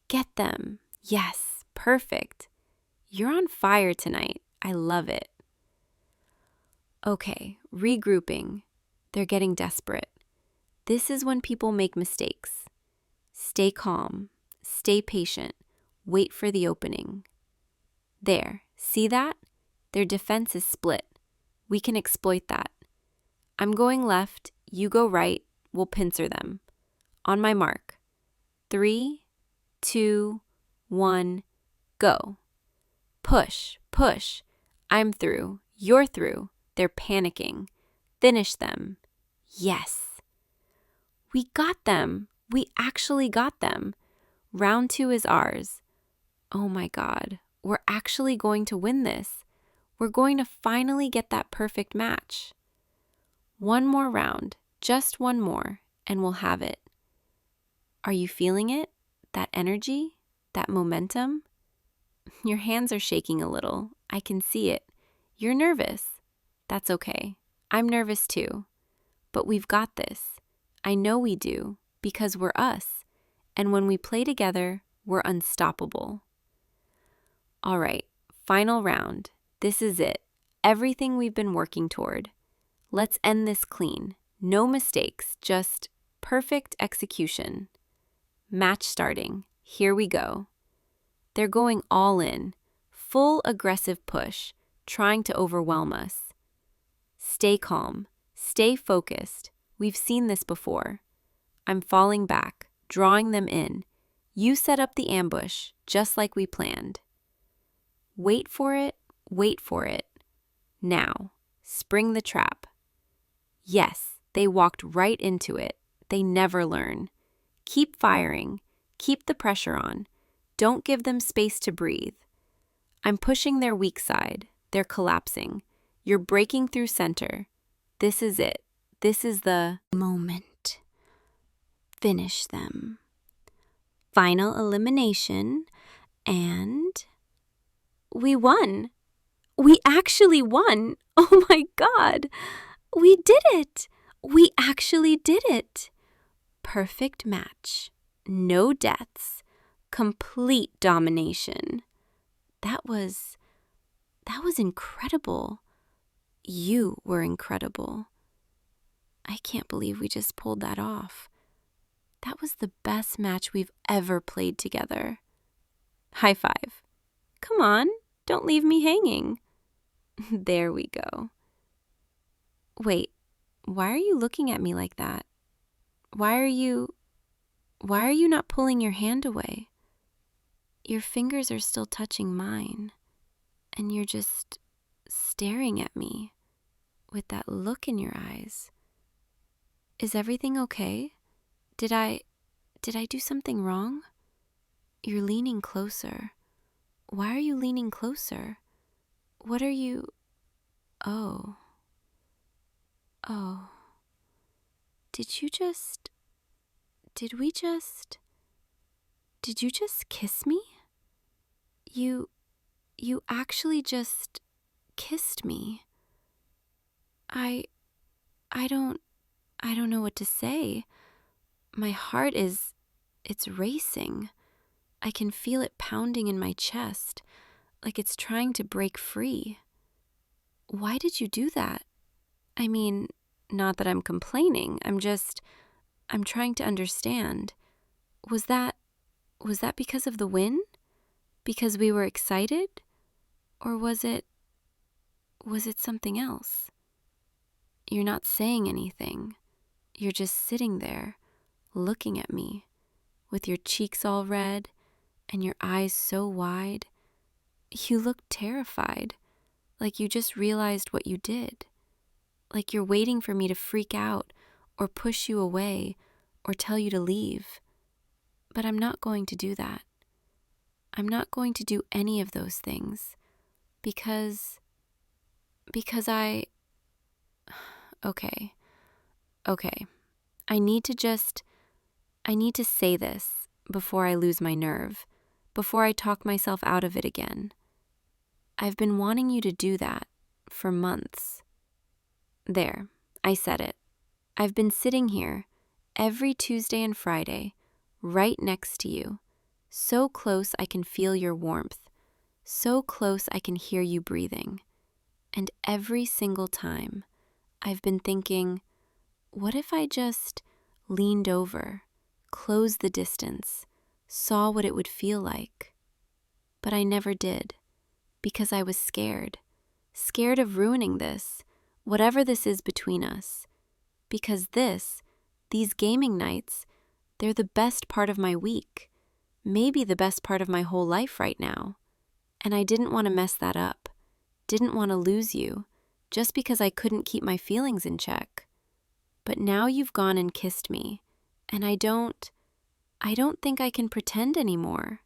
Get them. Yes, perfect. You're on fire tonight. I love it. Okay, regrouping. They're getting desperate. This is when people make mistakes. Stay calm. Stay patient. Wait for the opening. There, see that? Their defense is split. We can exploit that. I'm going left, you go right, we'll pincer them. On my mark. 3, 2, 1, go. Push, push. I'm through, you're through. They're panicking. Finish them. Yes. We got them. We actually got them. Round 2 is ours. Oh my God, we're actually going to win this. We're going to finally get that perfect match. One more round, just one more, and we'll have it. Are you feeling it? That energy? That momentum? Your hands are shaking a little. I can see it. You're nervous. That's okay. I'm nervous too. But we've got this. I know we do, because we're us. And when we play together, we're unstoppable. All right, final round. This is it. Everything we've been working toward. Let's end this clean. No mistakes, just perfect execution. Match starting. Here we go. They're going all in, full aggressive push, trying to overwhelm us. Stay calm. Stay focused. We've seen this before. I'm falling back, drawing them in. You set up the ambush, just like we planned. Wait for it, wait for it. Now, spring the trap. Yes, they walked right into it. They never learn. Keep firing. Keep the pressure on. Don't give them space to breathe. I'm pushing their weak side. They're collapsing. You're breaking through center. This is it. This is the moment. Finish them. Final elimination, and we won. We actually won. Oh my God. We did it. We actually did it. Perfect match. No deaths. Complete domination. That was incredible. You were incredible. I can't believe we just pulled that off. That was the best match we've ever played together. High five. Come on, don't leave me hanging. There we go. Wait, why are you looking at me like that? Why are you not pulling your hand away? Your fingers are still touching mine, and you're just staring at me with that look in your eyes. Is everything okay? Did I do something wrong? You're leaning closer. Why are you leaning closer? What are you... Oh. Did you just kiss me? You actually just kissed me. I don't know what to say. My heart it's racing. I can feel it pounding in my chest, like it's trying to break free. Why did you do that? I mean, not that I'm complaining. I'm trying to understand. Was that because of the win? Because we were excited? Or was it something else? You're not saying anything. You're just sitting there, looking at me, with your cheeks all red and your eyes so wide. You look terrified, like you just realized what you did. Like you're waiting for me to freak out or push you away or tell you to leave. But I'm not going to do that. I'm not going to do any of those things because I... Okay. I need to say this before I lose my nerve, before I talk myself out of it again. I've been wanting you to do that for months. There, I said it. I've been sitting here every Tuesday and Friday, right next to you, so close I can feel your warmth, so close I can hear you breathing. And every single time, I've been thinking, what if I just leaned over, closed the distance, saw what it would feel like? But I never did, because I was scared of ruining this, whatever this is between us. Because these gaming nights, they're the best part of my week, maybe the best part of my whole life right now. And I didn't want to mess that up, didn't want to lose you, just because I couldn't keep my feelings in check. But now you've gone and kissed me, and I don't think I can pretend anymore.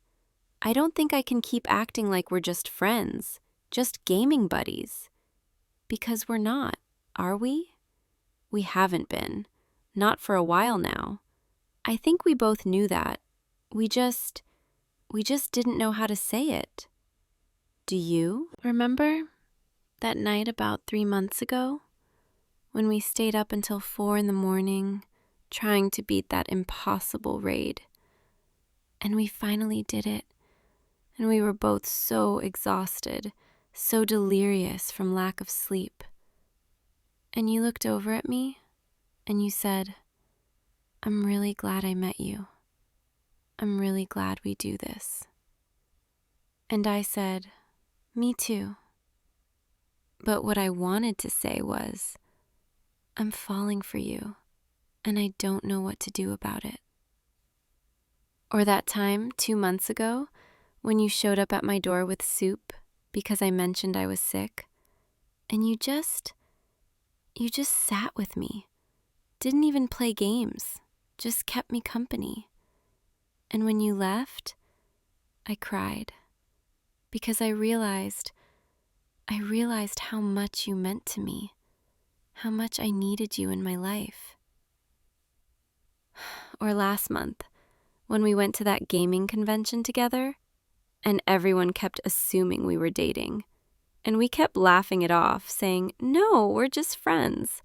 I don't think I can keep acting like we're just friends, just gaming buddies. Because we're not, are we? We haven't been. Not for a while now. I think we both knew that. We just didn't know how to say it. Do you remember that night about 3 months ago when we stayed up until 4 a.m, trying to beat that impossible raid? And we finally did it. And we were both so exhausted, so delirious from lack of sleep. And you looked over at me, and you said, "I'm really glad I met you. I'm really glad we do this." And I said, "Me too." But what I wanted to say was, "I'm falling for you, and I don't know what to do about it." Or that time 2 months ago when you showed up at my door with soup because I mentioned I was sick, and you just sat with me, didn't even play games, just kept me company. And when you left, I cried because I realized how much you meant to me, how much I needed you in my life. Or last month, when we went to that gaming convention together, and everyone kept assuming we were dating, and we kept laughing it off, saying, "No, we're just friends."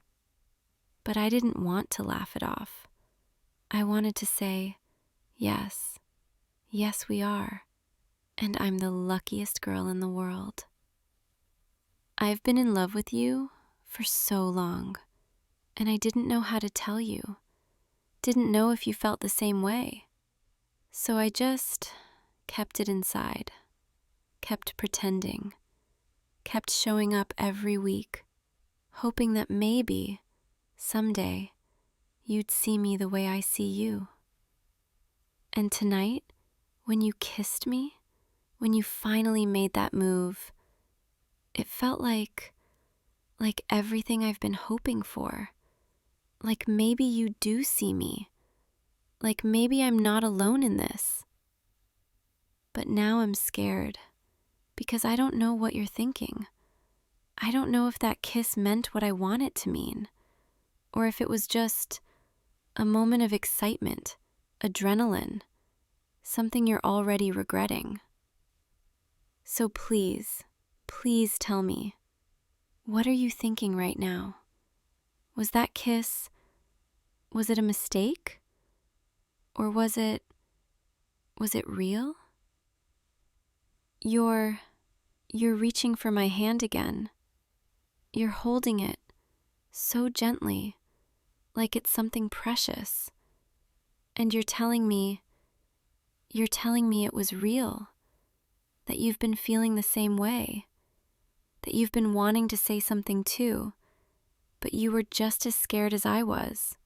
But I didn't want to laugh it off. I wanted to say, "Yes, yes we are, and I'm the luckiest girl in the world." I've been in love with you for so long, and I didn't know how to tell you, didn't know if you felt the same way. So I just kept it inside, kept pretending, kept showing up every week, hoping that maybe, someday, you'd see me the way I see you. And tonight, when you kissed me, when you finally made that move, it felt like everything I've been hoping for. Like maybe you do see me. Like maybe I'm not alone in this. But now I'm scared because I don't know what you're thinking. I don't know if that kiss meant what I want it to mean, or if it was just a moment of excitement, adrenaline, something you're already regretting. So please, please tell me, what are you thinking right now? Was that kiss, was it a mistake? Or was it real? You're reaching for my hand again. You're holding it so gently, like it's something precious. And you're telling me it was real, that you've been feeling the same way, that you've been wanting to say something too, but you were just as scared as I was.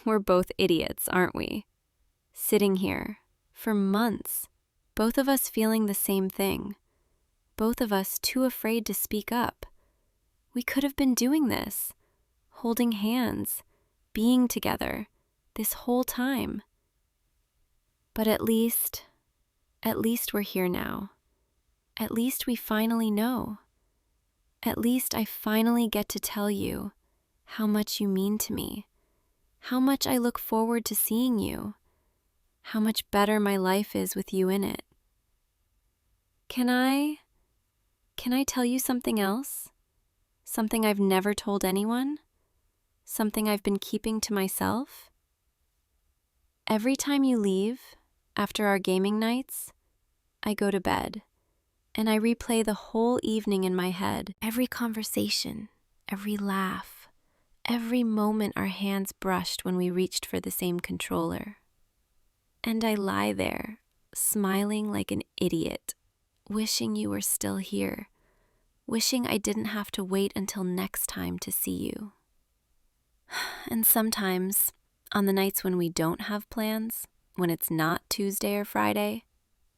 We're both idiots, aren't we? Sitting here for months, both of us feeling the same thing, both of us too afraid to speak up. We could have been doing this, holding hands, being together, this whole time. But at least we're here now. At least we finally know. At least I finally get to tell you how much you mean to me, how much I look forward to seeing you, how much better my life is with you in it. Can I tell you something else? Something I've never told anyone? Something I've been keeping to myself? Every time you leave, after our gaming nights, I go to bed, and I replay the whole evening in my head. Every conversation, every laugh, every moment our hands brushed when we reached for the same controller. And I lie there, smiling like an idiot, wishing you were still here, wishing I didn't have to wait until next time to see you. And sometimes, on the nights when we don't have plans, when it's not Tuesday or Friday,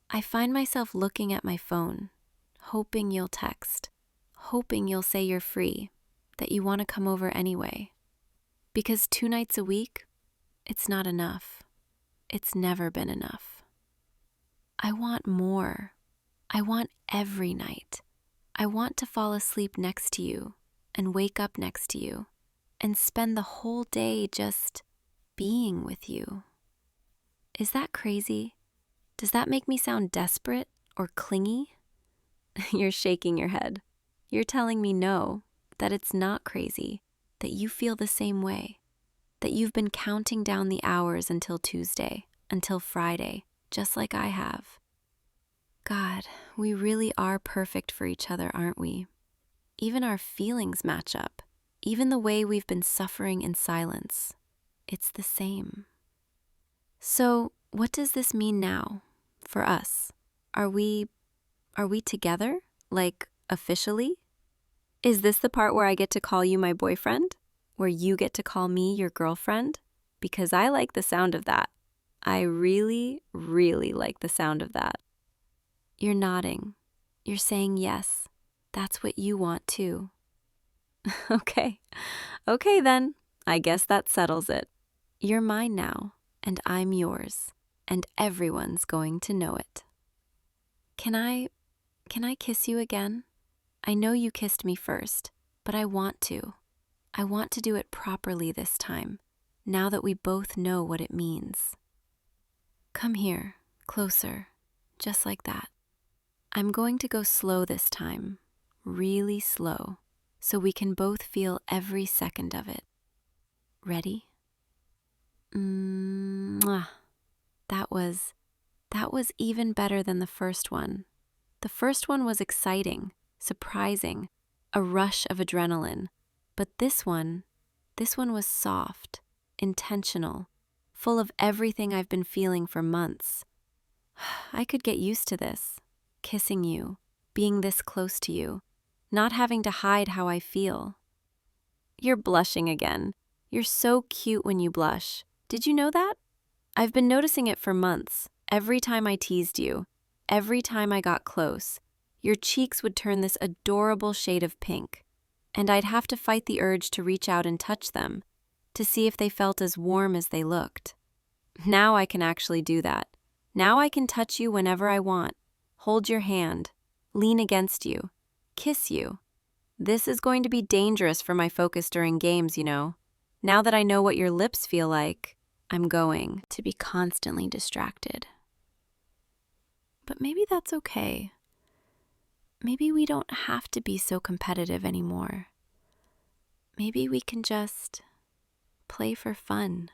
I find myself looking at my phone, hoping you'll text, hoping you'll say you're free, that you want to come over anyway. Because 2 nights a week, it's not enough. It's never been enough. I want more. I want every night. I want to fall asleep next to you and wake up next to you and spend the whole day just being with you. Is that crazy? Does that make me sound desperate or clingy? You're shaking your head. You're telling me no, that it's not crazy, that you feel the same way, that you've been counting down the hours until Tuesday, until Friday, just like I have. God, we really are perfect for each other, aren't we? Even our feelings match up. even the way we've been suffering in silence. It's the same. So, what does this mean now for us? Are we together? Like, officially? Is this the part where I get to call you my boyfriend? Where you get to call me your girlfriend? Because I like the sound of that. I really, really like the sound of that. You're nodding. You're saying yes. That's what you want too. Okay. Okay then. I guess that settles it. You're mine now, and I'm yours, and everyone's going to know it. Can I kiss you again? I know you kissed me first, but I want to. I want to do it properly this time, now that we both know what it means. Come here, closer, just like that. I'm going to go slow this time, really slow, so we can both feel every second of it. Ready? Mwah. That was even better than the first one. The first one was exciting, surprising, a rush of adrenaline. But this one was soft, intentional, full of everything I've been feeling for months. I could get used to this, kissing you, being this close to you, not having to hide how I feel. You're blushing again. You're so cute when you blush. Did you know that? I've been noticing it for months. Every time I teased you, every time I got close, your cheeks would turn this adorable shade of pink, and I'd have to fight the urge to reach out and touch them, to see if they felt as warm as they looked. Now I can actually do that. Now I can touch you whenever I want, hold your hand, lean against you, kiss you. This is going to be dangerous for my focus during games, you know. Now that I know what your lips feel like, I'm going to be constantly distracted. But maybe that's okay. Maybe we don't have to be so competitive anymore. Maybe we can just play for fun,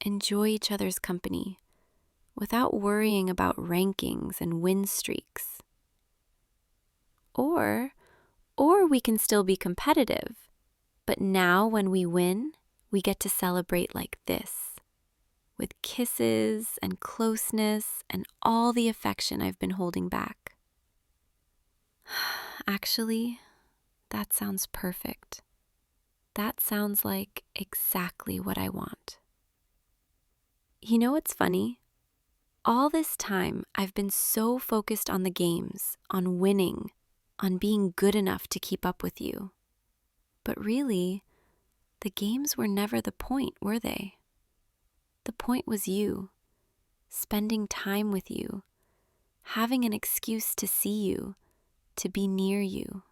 enjoy each other's company, without worrying about rankings and win streaks. Or we can still be competitive, but now when we win, we get to celebrate like this, with kisses and closeness and all the affection I've been holding back. Actually, that sounds perfect. That sounds like exactly what I want. You know what's funny? All this time, I've been so focused on the games, on winning, on being good enough to keep up with you. But really, the games were never the point, were they? The point was you, spending time with you, having an excuse to see you, to be near you.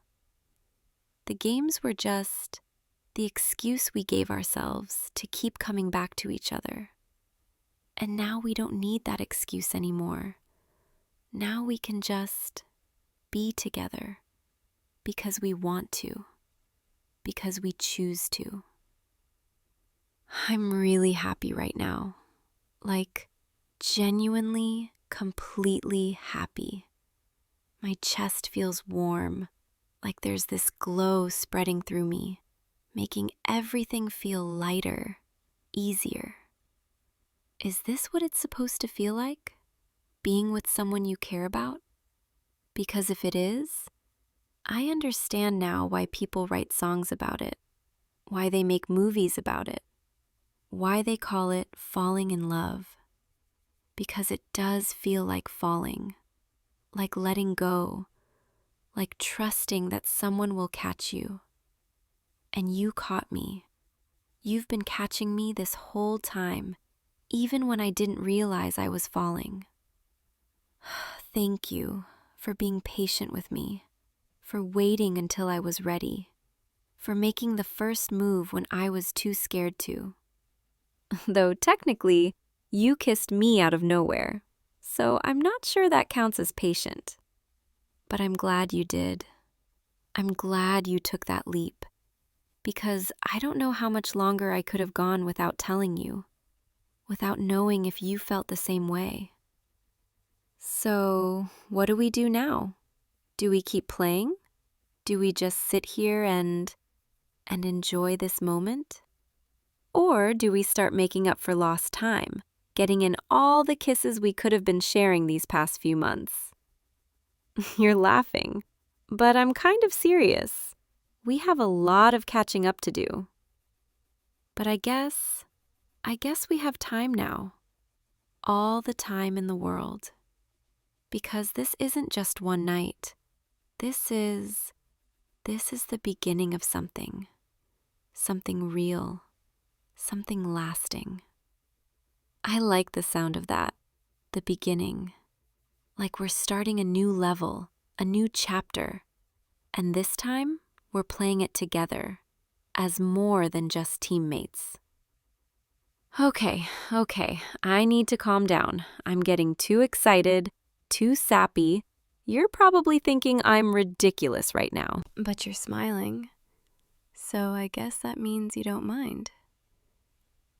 The games were just the excuse we gave ourselves to keep coming back to each other. And now we don't need that excuse anymore. Now we can just be together because we want to, because we choose to. I'm really happy right now, like genuinely, completely happy. My chest feels warm, like there's this glow spreading through me, making everything feel lighter, easier. Is this what it's supposed to feel like? Being with someone you care about? Because if it is, I understand now why people write songs about it, why they make movies about it, why they call it falling in love. Because it does feel like falling, like letting go, like trusting that someone will catch you. And you caught me. You've been catching me this whole time, even when I didn't realize I was falling. Thank you for being patient with me, for waiting until I was ready, for making the first move when I was too scared to. Though technically, you kissed me out of nowhere, so I'm not sure that counts as patient. But I'm glad you did. I'm glad you took that leap, because I don't know how much longer I could have gone without telling you, without knowing if you felt the same way. So, what do we do now? Do we keep playing? Do we just sit here and and enjoy this moment? Or do we start making up for lost time, getting in all the kisses we could have been sharing these past few months? You're laughing, but I'm kind of serious. We have a lot of catching up to do. But I guess we have time now. All the time in the world. Because this isn't just one night. This is the beginning of something. Something real. Something lasting. I like the sound of that. The beginning. Like we're starting a new level, a new chapter. And this time, we're playing it together, as more than just teammates. Okay, I need to calm down. I'm getting too excited, too sappy. You're probably thinking I'm ridiculous right now. But you're smiling, so I guess that means you don't mind.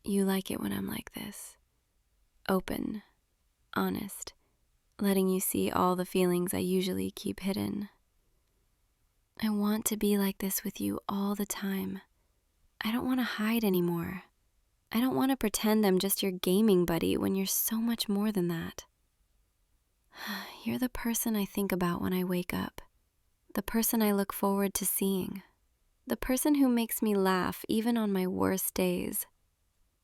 You like it when I'm like this. Open, honest, letting you see all the feelings I usually keep hidden. I want to be like this with you all the time. I don't want to hide anymore. I don't want to pretend I'm just your gaming buddy when you're so much more than that. You're the person I think about when I wake up. The person I look forward to seeing. The person who makes me laugh even on my worst days.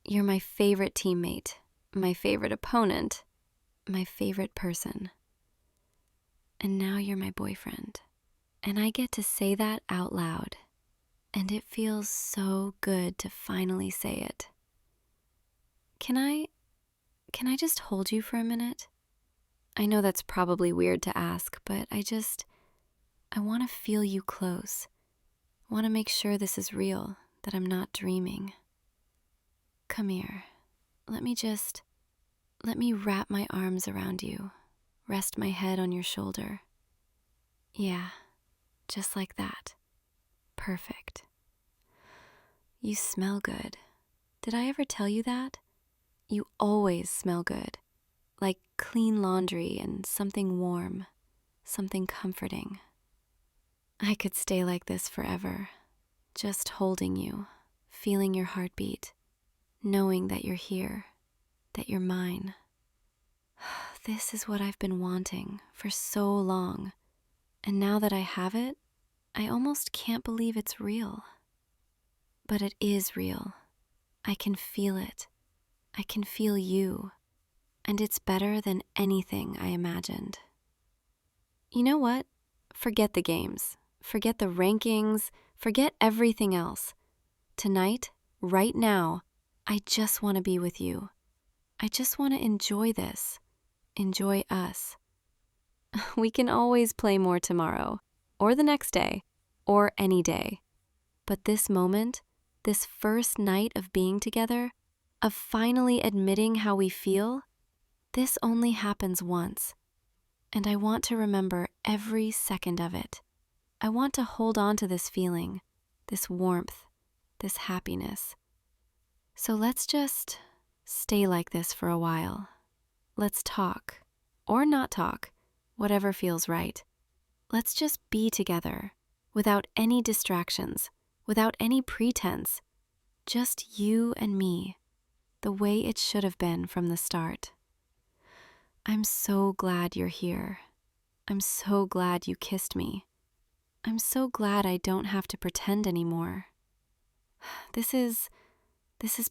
You're my favorite teammate, my favorite opponent, my favorite person. And now you're my boyfriend. And I get to say that out loud. And it feels so good to finally say it. Can I just hold you for a minute? I know that's probably weird to ask, but I want to feel you close. I want to make sure this is real, that I'm not dreaming. Come here. Let me wrap my arms around you, rest my head on your shoulder. Yeah, just like that. Perfect. You smell good. Did I ever tell you that? You always smell good, like clean laundry and something warm, something comforting. I could stay like this forever, just holding you, feeling your heartbeat, knowing that you're here, that you're mine. This is what I've been wanting for so long, and now that I have it, I almost can't believe it's real. But it is real. I can feel it. I can feel you, and it's better than anything I imagined. You know what? Forget the games, forget the rankings, forget everything else. Tonight, right now, I just want to be with you. I just want to enjoy this, enjoy us. We can always play more tomorrow, or the next day, or any day. But this moment, this first night of being together, of finally admitting how we feel, this only happens once. And I want to remember every second of it. I want to hold on to this feeling, this warmth, this happiness. So let's just stay like this for a while. Let's talk, or not talk, whatever feels right. Let's just be together, without any distractions, without any pretense. Just you and me, the way it should have been from the start. I'm so glad you're here. I'm so glad you kissed me. I'm so glad I don't have to pretend anymore. This is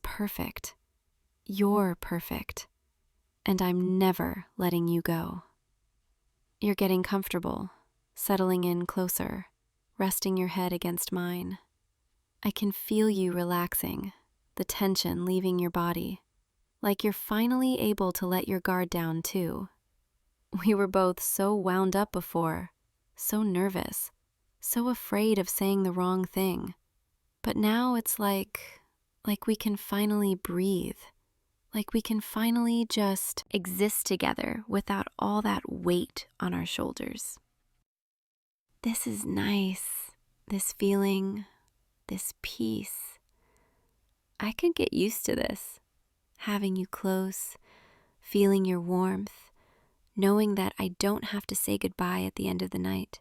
perfect. You're perfect. And I'm never letting you go. You're getting comfortable, settling in closer, resting your head against mine. I can feel you relaxing, the tension leaving your body, like you're finally able to let your guard down too. We were both so wound up before, so nervous, so afraid of saying the wrong thing. But now it's like we can finally breathe, like we can finally just exist together without all that weight on our shoulders. This is nice, this feeling, this peace. I could get used to this, having you close, feeling your warmth, knowing that I don't have to say goodbye at the end of the night.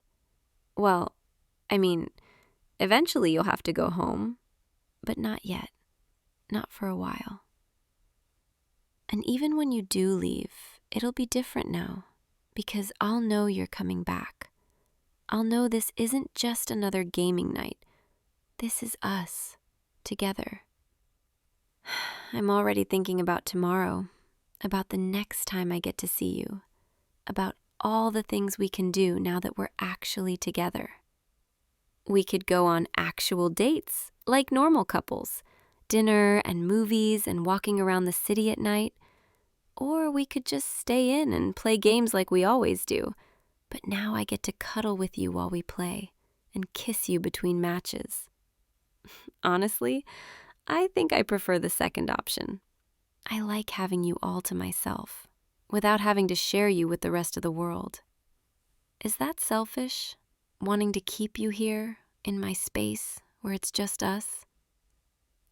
Well, I mean, Eventually you'll have to go home, but not yet. Not for a while. And even when you do leave, it'll be different now, because I'll know you're coming back. I'll know this isn't just another gaming night. This is us, together. I'm already thinking about tomorrow, about the next time I get to see you, about all the things we can do now that we're actually together. We could go on actual dates, like normal couples, dinner and movies and walking around the city at night. Or we could just stay in and play games like we always do. But now I get to cuddle with you while we play and kiss you between matches. Honestly, I think I prefer the second option. I like having you all to myself, without having to share you with the rest of the world. Is that selfish, wanting to keep you here in my space where it's just us?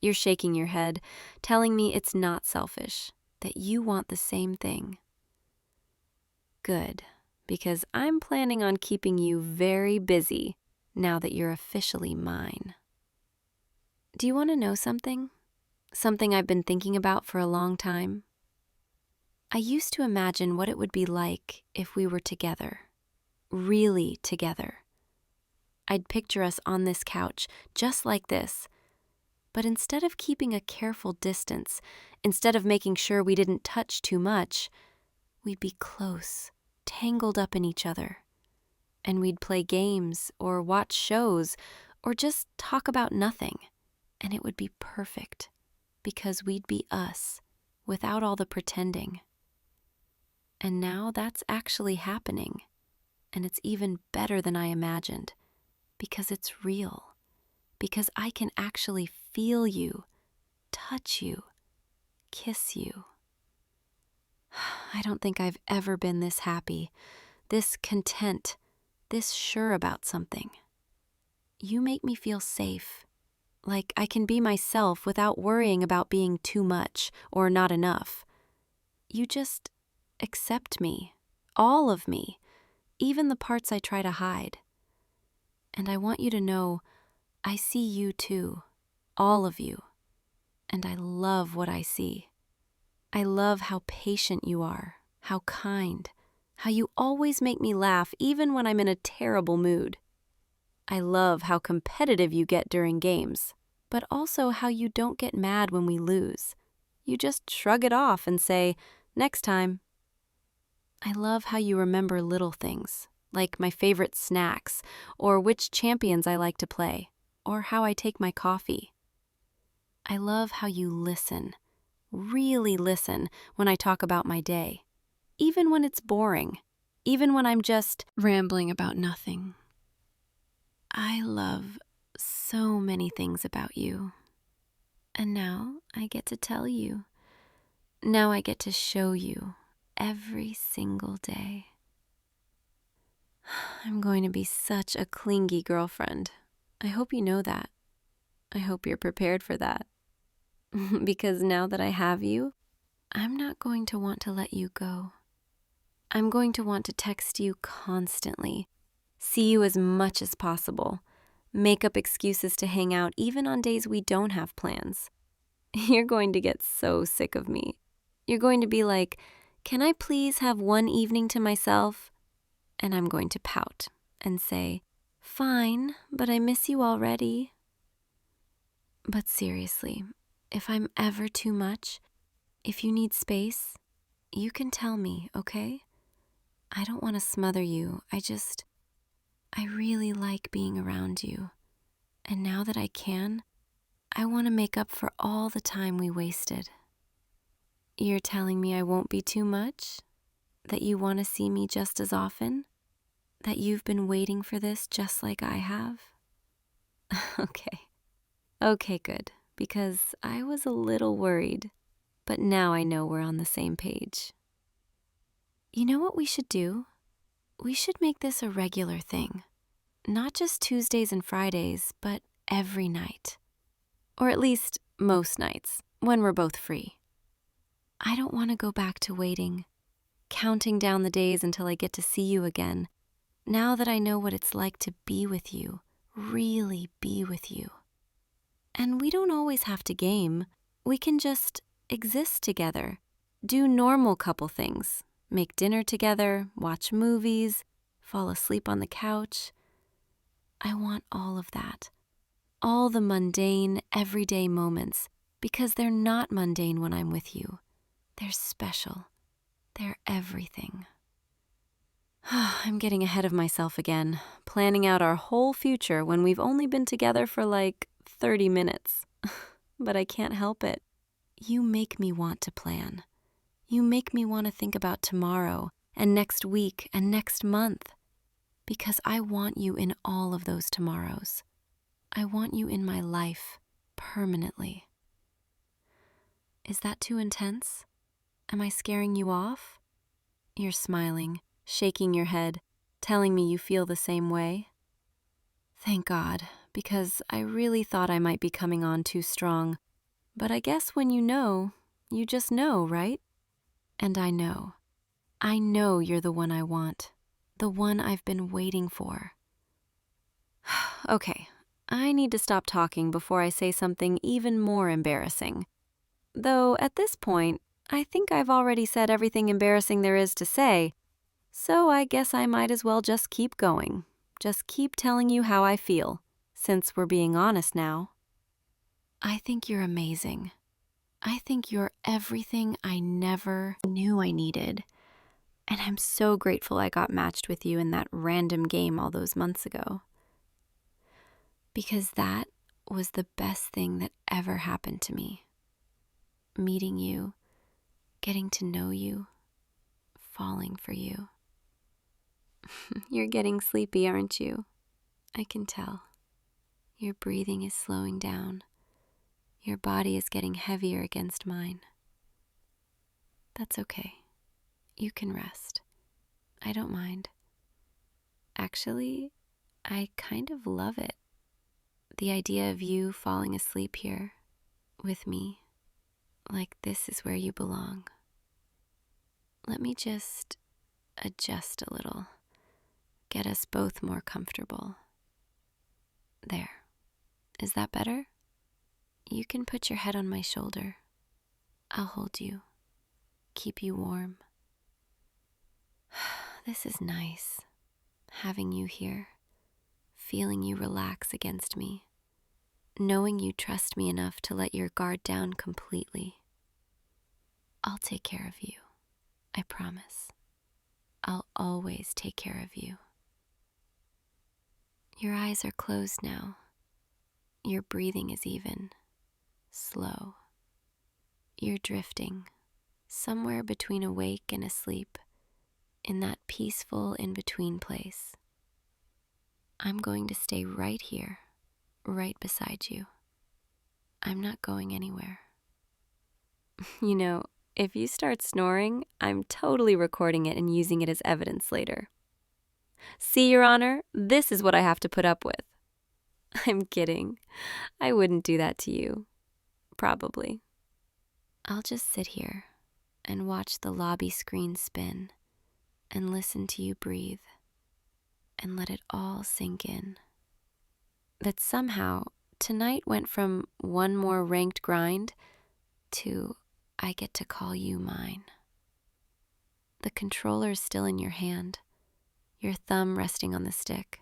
You're shaking your head, telling me it's not selfish, that you want the same thing. Good, because I'm planning on keeping you very busy now that you're officially mine. Do you want to know something? Something I've been thinking about for a long time? I used to imagine what it would be like if we were together, really together. I'd picture us on this couch, just like this. But instead of keeping a careful distance, instead of making sure we didn't touch too much, we'd be close, tangled up in each other. And we'd play games or watch shows or just talk about nothing. And it would be perfect because we'd be us without all the pretending. And now that's actually happening. And it's even better than I imagined because it's real. Because I can actually feel you, touch you, kiss you. I don't think I've ever been this happy, this content, this sure about something. You make me feel safe, like I can be myself without worrying about being too much or not enough. You just accept me, all of me, even the parts I try to hide. And I want you to know I see you too, all of you, and I love what I see. I love how patient you are, how kind, how you always make me laugh even when I'm in a terrible mood. I love how competitive you get during games, but also how you don't get mad when we lose. You just shrug it off and say, "Next time." I love how you remember little things, like my favorite snacks, or which champions I like to play, or how I take my coffee. I love how you listen, really listen when I talk about my day, even when it's boring, even when I'm just rambling about nothing. I love so many things about you. And now I get to tell you. Now I get to show you every single day. I'm going to be such a clingy girlfriend. I hope you know that. I hope you're prepared for that. Because now that I have you, I'm not going to want to let you go. I'm going to want to text you constantly, see you as much as possible, make up excuses to hang out even on days we don't have plans. You're going to get so sick of me. You're going to be like, "Can I please have one evening to myself?" And I'm going to pout and say, "Fine, but I miss you already." But seriously, if I'm ever too much, if you need space, you can tell me, okay? I don't want to smother you. I really like being around you. And now that I can, I want to make up for all the time we wasted. You're telling me I won't be too much? That you want to see me just as often? That you've been waiting for this just like I have? Okay, good, because I was a little worried, but now I know we're on the same page. You know what we should do? We should make this a regular thing. Not just Tuesdays and Fridays, but every night. Or at least most nights, when we're both free. I don't want to go back to waiting, counting down the days until I get to see you again, now that I know what it's like to be with you, really be with you. And we don't always have to game. We can just exist together, do normal couple things, make dinner together, watch movies, fall asleep on the couch. I want all of that. All the mundane, everyday moments, because they're not mundane when I'm with you. They're special. They're everything. I'm getting ahead of myself again, planning out our whole future when we've only been together for like 30 minutes. But I can't help it. You make me want to plan. You make me want to think about tomorrow and next week and next month. Because I want you in all of those tomorrows. I want you in my life permanently. Is that too intense? Am I scaring you off? You're smiling, shaking your head, telling me you feel the same way. Thank God, because I really thought I might be coming on too strong. But I guess when you just know, right? And I know. I know you're the one I want, the one I've been waiting for. Okay, I need to stop talking before I say something even more embarrassing. Though at this point, I think I've already said everything embarrassing there is to say, so I guess I might as well just keep going. Just keep telling you how I feel, since we're being honest now. I think you're amazing. I think you're everything I never knew I needed. And I'm so grateful I got matched with you in that random game all those months ago. Because that was the best thing that ever happened to me. Meeting you, getting to know you, falling for you. You're getting sleepy, aren't you? I can tell. Your breathing is slowing down. Your body is getting heavier against mine. That's okay. You can rest. I don't mind. Actually, I kind of love it. The idea of you falling asleep here with me, like this is where you belong. Let me just adjust a little, get us both more comfortable. There. Is that better? You can put your head on my shoulder. I'll hold you, keep you warm. This is nice, having you here, feeling you relax against me, knowing you trust me enough to let your guard down completely. I'll take care of you, I promise. I'll always take care of you. Your eyes are closed now. Your breathing is even, slow. You're drifting, somewhere between awake and asleep, in that peaceful in-between place. I'm going to stay right here, right beside you. I'm not going anywhere. You know, if you start snoring, I'm totally recording it and using it as evidence later. See, Your Honor, this is what I have to put up with. I'm kidding. I wouldn't do that to you. Probably. I'll just sit here and watch the lobby screen spin and listen to you breathe and let it all sink in. That somehow tonight went from one more ranked grind to I get to call you mine. The controller's still in your hand, your thumb resting on the stick.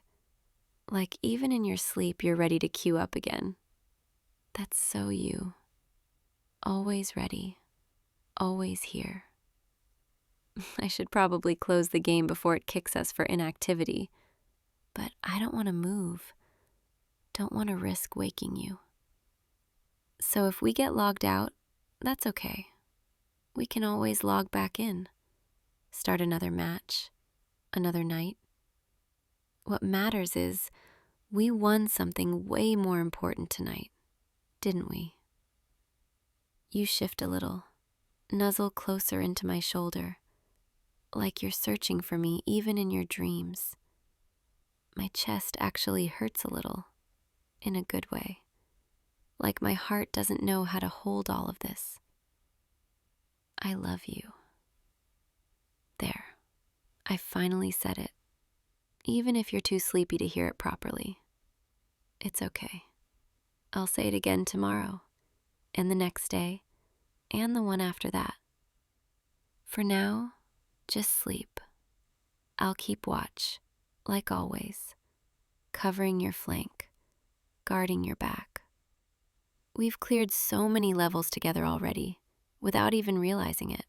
Like even in your sleep, you're ready to queue up again. That's so you. Always ready, always here. I should probably close the game before it kicks us for inactivity, but I don't want to move. Don't want to risk waking you. So if we get logged out, that's okay. We can always log back in. Start another match, another night. What matters is we won something way more important tonight, didn't we? You shift a little, nuzzle closer into my shoulder, like you're searching for me even in your dreams. My chest actually hurts a little, in a good way, like my heart doesn't know how to hold all of this. I love you. There, I finally said it, even if you're too sleepy to hear it properly. It's okay. I'll say it again tomorrow, and the next day, and the one after that. For now, just sleep. I'll keep watch, like always, covering your flank, guarding your back. We've cleared so many levels together already, without even realizing it.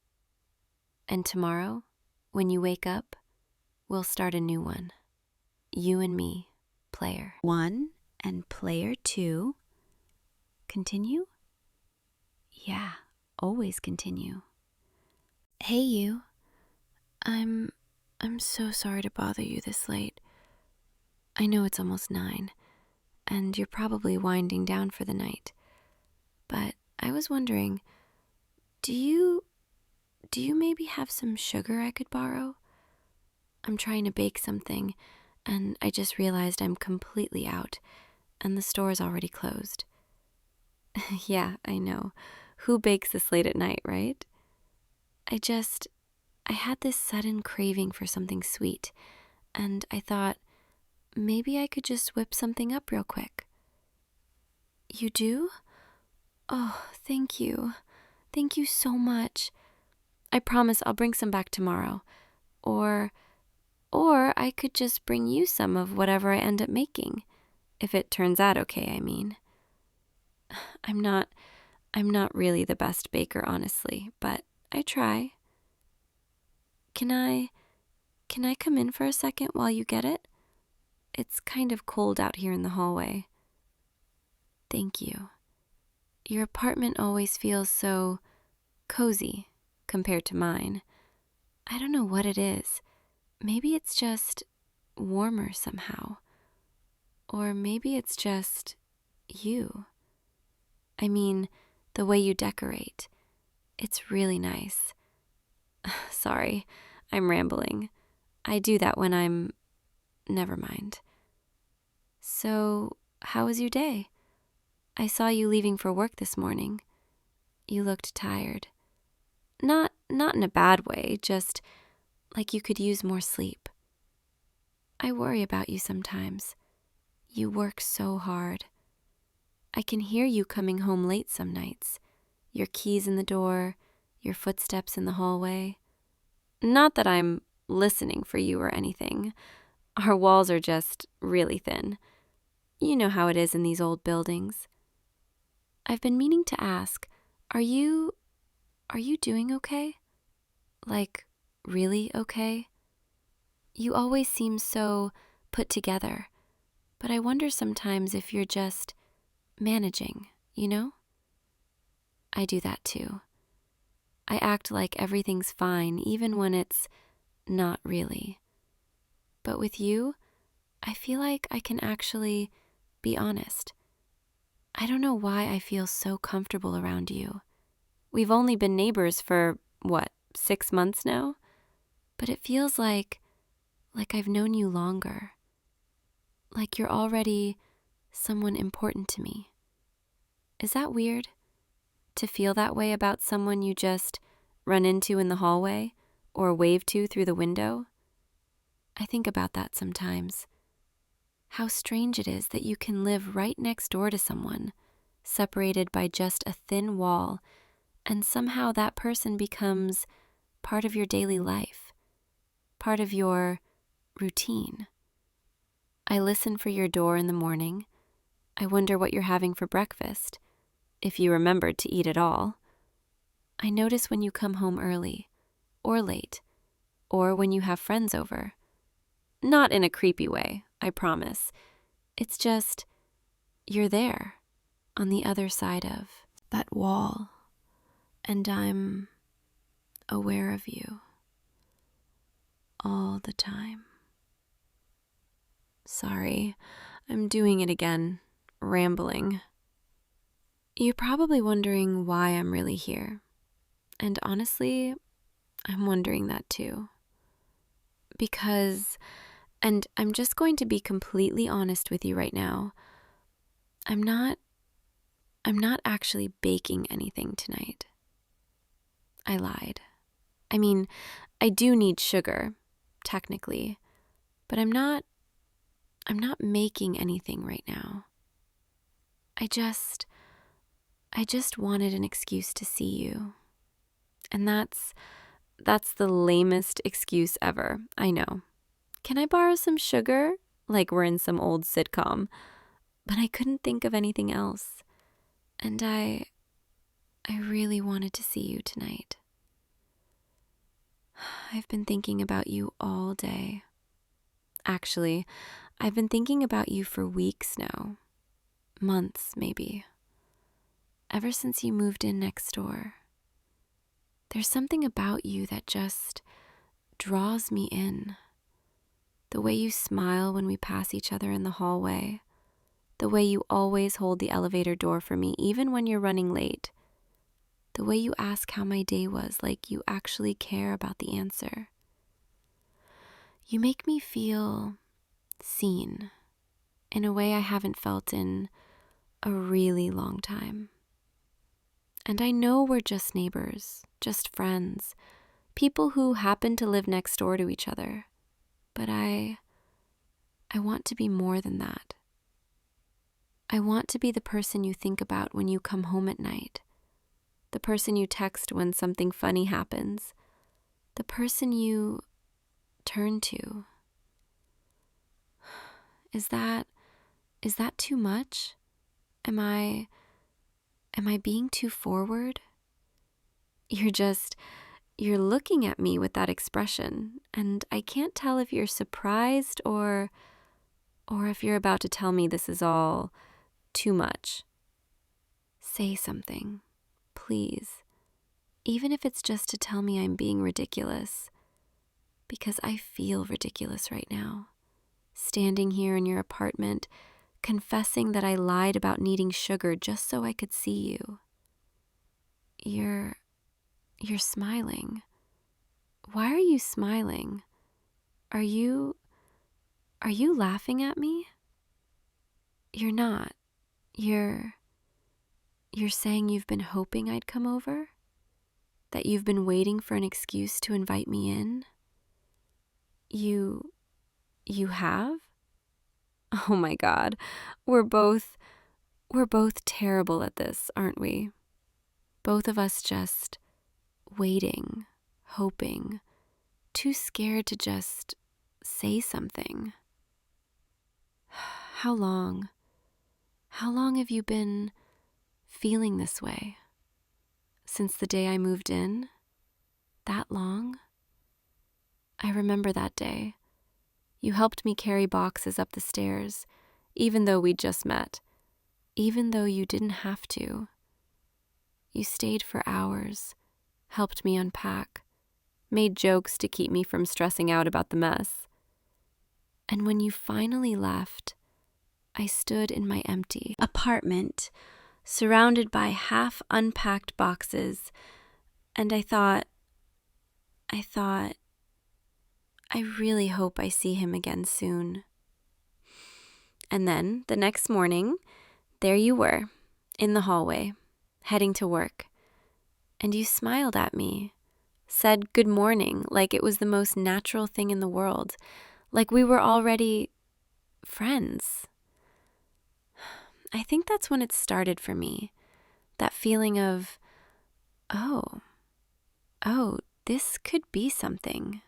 And tomorrow, when you wake up, we'll start a new one. You and me, player 1 and player 2. Continue? Yeah, always continue. Hey you. I'm so sorry to bother you this late. I know it's almost 9, and you're probably winding down for the night. But I was wondering, do you maybe have some sugar I could borrow? I'm trying to bake something, and I just realized I'm completely out, and the store's already closed. Yeah, I know. Who bakes this late at night, right? I had this sudden craving for something sweet, and I thought maybe I could just whip something up real quick. You do? Oh, thank you. Thank you so much. I promise I'll bring some back tomorrow. Or I could just bring you some of whatever I end up making, if it turns out okay, I mean. I'm not really the best baker, honestly, but I try. Can I come in for a second while you get it? It's kind of cold out here in the hallway. Thank you. Your apartment always feels so cozy compared to mine. I don't know what it is. Maybe it's just warmer somehow. Or maybe it's just you. I mean, the way you decorate. It's really nice. Sorry, I'm rambling. I do that when never mind. So, how was your day? I saw you leaving for work this morning. You looked tired. Not in a bad way, just like you could use more sleep. I worry about you sometimes. You work so hard. I can hear you coming home late some nights. Your keys in the door, your footsteps in the hallway. Not that I'm listening for you or anything. Our walls are just really thin. You know how it is in these old buildings. I've been meaning to ask, are you doing okay? Like, really okay? You always seem so put together, but I wonder sometimes if you're just managing, you know? I do that too. I act like everything's fine even when it's not really. But with you, I feel like I can actually be honest. I don't know why I feel so comfortable around you. We've only been neighbors for, 6 months now? But it feels like I've known you longer. Like you're already someone important to me. Is that weird? To feel that way about someone you just run into in the hallway or wave to through the window? I think about that sometimes. How strange it is that you can live right next door to someone, separated by just a thin wall, and somehow that person becomes part of your daily life, part of your routine. I listen for your door in the morning. I wonder what you're having for breakfast, if you remembered to eat at all. I notice when you come home early, or late, or when you have friends over. Not in a creepy way, I promise. It's just, you're there, on the other side of that wall, and I'm aware of you all the time. Sorry, I'm doing it again, rambling. You're probably wondering why I'm really here. And honestly, I'm wondering that too. Because, and I'm just going to be completely honest with you right now, I'm not actually baking anything tonight. I lied. I mean, I do need sugar, technically, but I'm not making anything right now. I just wanted an excuse to see you. And that's the lamest excuse ever, I know. Can I borrow some sugar? Like we're in some old sitcom. But I couldn't think of anything else. And I really wanted to see you tonight. I've been thinking about you all day. Actually, I've been thinking about you for weeks now. Months, maybe. Ever since you moved in next door. There's something about you that just draws me in. The way you smile when we pass each other in the hallway. The way you always hold the elevator door for me, even when you're running late. The way you ask how my day was, like you actually care about the answer. You make me feel seen in a way I haven't felt in a really long time. And I know we're just neighbors, just friends, people who happen to live next door to each other. But I want to be more than that. I want to be the person you think about when you come home at night. The person you text when something funny happens. The person you turn to. Is that too much? Am I being too forward? You're looking at me with that expression, and I can't tell if you're surprised or if you're about to tell me this is all too much. Say something, please. Even if it's just to tell me I'm being ridiculous. Because I feel ridiculous right now. Standing here in your apartment, confessing that I lied about needing sugar just so I could see you. You're smiling. Why are you smiling? Are you laughing at me? You're not. You're saying you've been hoping I'd come over? That you've been waiting for an excuse to invite me in? You have? Oh my God. We're both terrible at this, aren't we? Both of us just waiting, hoping, too scared to just say something. How long? How long have you been feeling this way? Since the day I moved in? That long? I remember that day. You helped me carry boxes up the stairs, even though we'd just met. Even though you didn't have to. You stayed for hours, helped me unpack, made jokes to keep me from stressing out about the mess. And when you finally left, I stood in my empty apartment, surrounded by half-unpacked boxes, and I thought, I really hope I see him again soon. And then, the next morning, there you were, in the hallway, heading to work. And you smiled at me, said good morning like it was the most natural thing in the world, like we were already friends. I think that's when it started for me, that feeling of, oh, this could be something.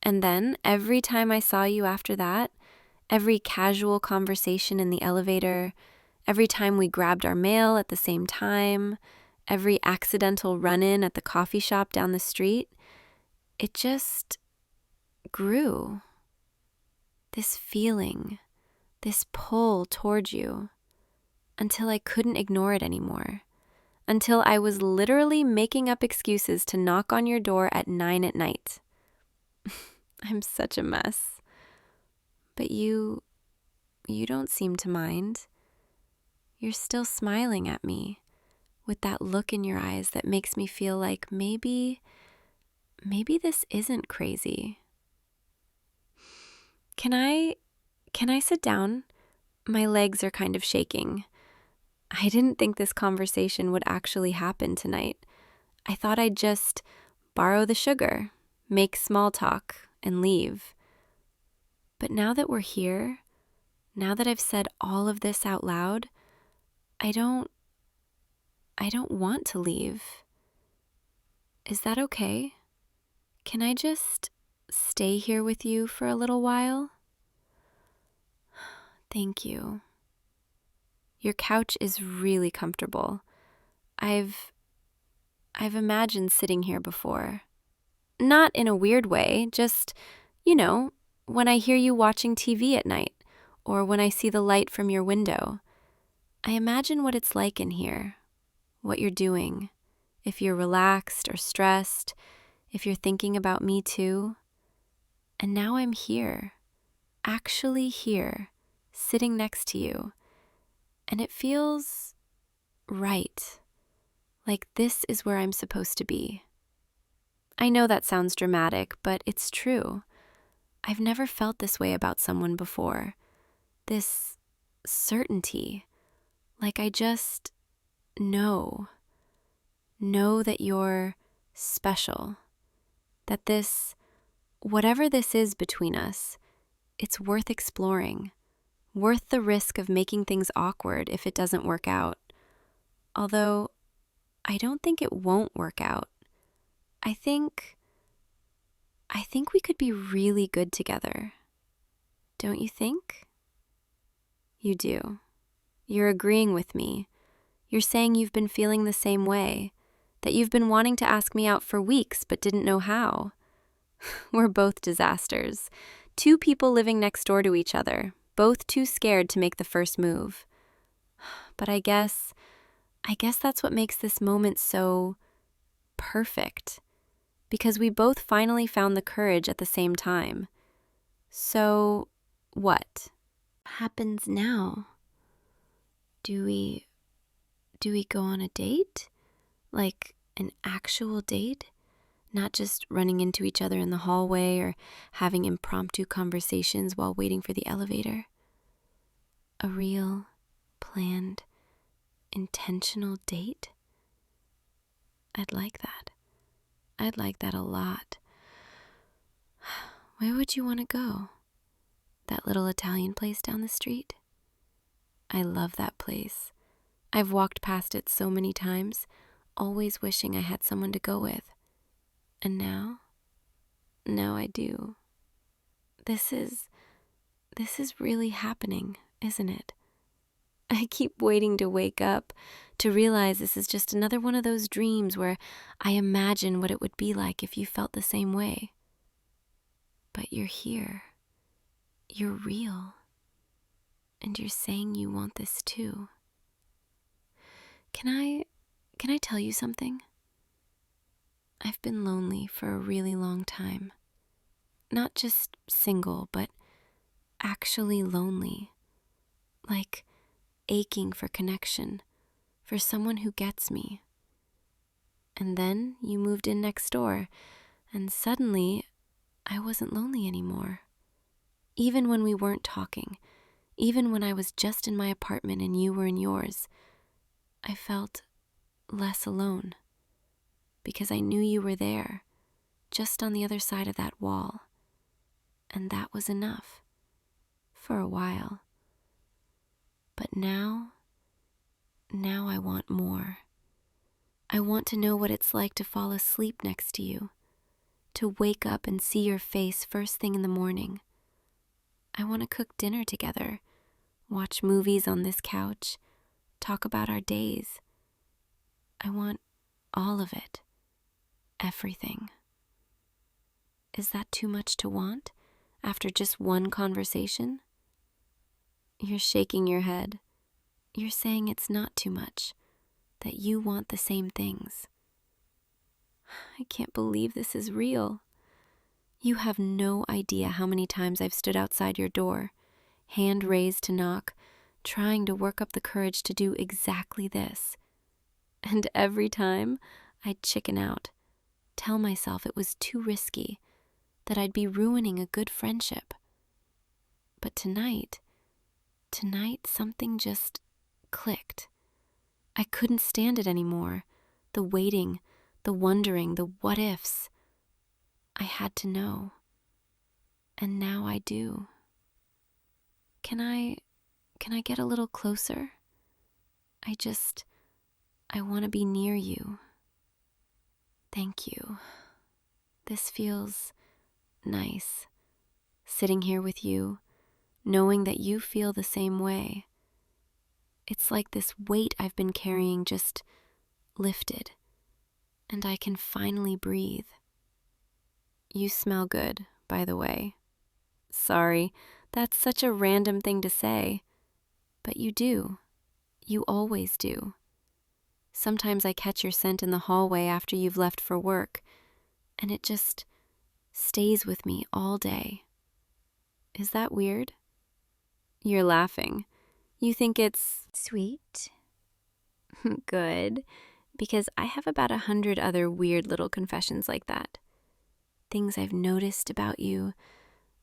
And then every time I saw you after that, every casual conversation in the elevator, every time we grabbed our mail at the same time, every accidental run-in at the coffee shop down the street, it just grew. This feeling, this pull toward you, until I couldn't ignore it anymore. Until I was literally making up excuses to knock on your door at 9 at night. I'm such a mess. But you don't seem to mind. You're still smiling at me with that look in your eyes that makes me feel like maybe this isn't crazy. Can I sit down? My legs are kind of shaking. I didn't think this conversation would actually happen tonight. I thought I'd just borrow the sugar, make small talk, and leave. But now that we're here, now that I've said all of this out loud, I don't want to leave. Is that okay? Can I just stay here with you for a little while? Thank you. Your couch is really comfortable. I've imagined sitting here before. Not in a weird way, just, when I hear you watching TV at night, or when I see the light from your window. I imagine what it's like in here, what you're doing, if you're relaxed or stressed, if you're thinking about me too. And now I'm here, actually here, sitting next to you. And it feels right, like this is where I'm supposed to be. I know that sounds dramatic, but it's true. I've never felt this way about someone before. This certainty, like I just know that you're special, that whatever this is between us, it's worth exploring, worth the risk of making things awkward if it doesn't work out. Although, I don't think it won't work out. I think we could be really good together. Don't you think? You do. You're agreeing with me. You're saying you've been feeling the same way, that you've been wanting to ask me out for weeks but didn't know how. We're both disasters. Two people living next door to each other, both too scared to make the first move. But I guess that's what makes this moment so perfect, because we both finally found the courage at the same time. So, what happens now? Do we go on a date? Like an actual date? Not just running into each other in the hallway or having impromptu conversations while waiting for the elevator. A real, planned, intentional date? I'd like that. I'd like that a lot. Where would you want to go? That little Italian place down the street? I love that place. I've walked past it so many times, always wishing I had someone to go with. And now I do. This is really happening, isn't it? I keep waiting to wake up, to realize this is just another one of those dreams where I imagine what it would be like if you felt the same way. But you're here. You're real. And you're saying you want this too. Can I tell you something? I've been lonely for a really long time. Not just single, but actually lonely. Like aching for connection, for someone who gets me. And then you moved in next door, and suddenly I wasn't lonely anymore. Even when we weren't talking, even when I was just in my apartment and you were in yours, I felt less alone, because I knew you were there, just on the other side of that wall. And that was enough, for a while. But now I want more. I want to know what it's like to fall asleep next to you, to wake up and see your face first thing in the morning. I want to cook dinner together, watch movies on this couch, talk about our days. I want all of it, everything. Is that too much to want after just one conversation? You're shaking your head. You're saying it's not too much, that you want the same things. I can't believe this is real. You have no idea how many times I've stood outside your door, hand raised to knock, trying to work up the courage to do exactly this. And every time, I'd chicken out, tell myself it was too risky, that I'd be ruining a good friendship. But tonight something just clicked. I couldn't stand it anymore. The waiting, the wondering, the what ifs. I had to know. And now I do. Can I get a little closer? I want to be near you. Thank you. This feels nice, sitting here with you, knowing that you feel the same way. It's like this weight I've been carrying just lifted, and I can finally breathe. You smell good, by the way. Sorry, that's such a random thing to say, but you do. You always do. Sometimes I catch your scent in the hallway after you've left for work, and it just stays with me all day. Is that weird? You're laughing. You think it's sweet? Good, because I have about 100 other weird little confessions like that. Things I've noticed about you,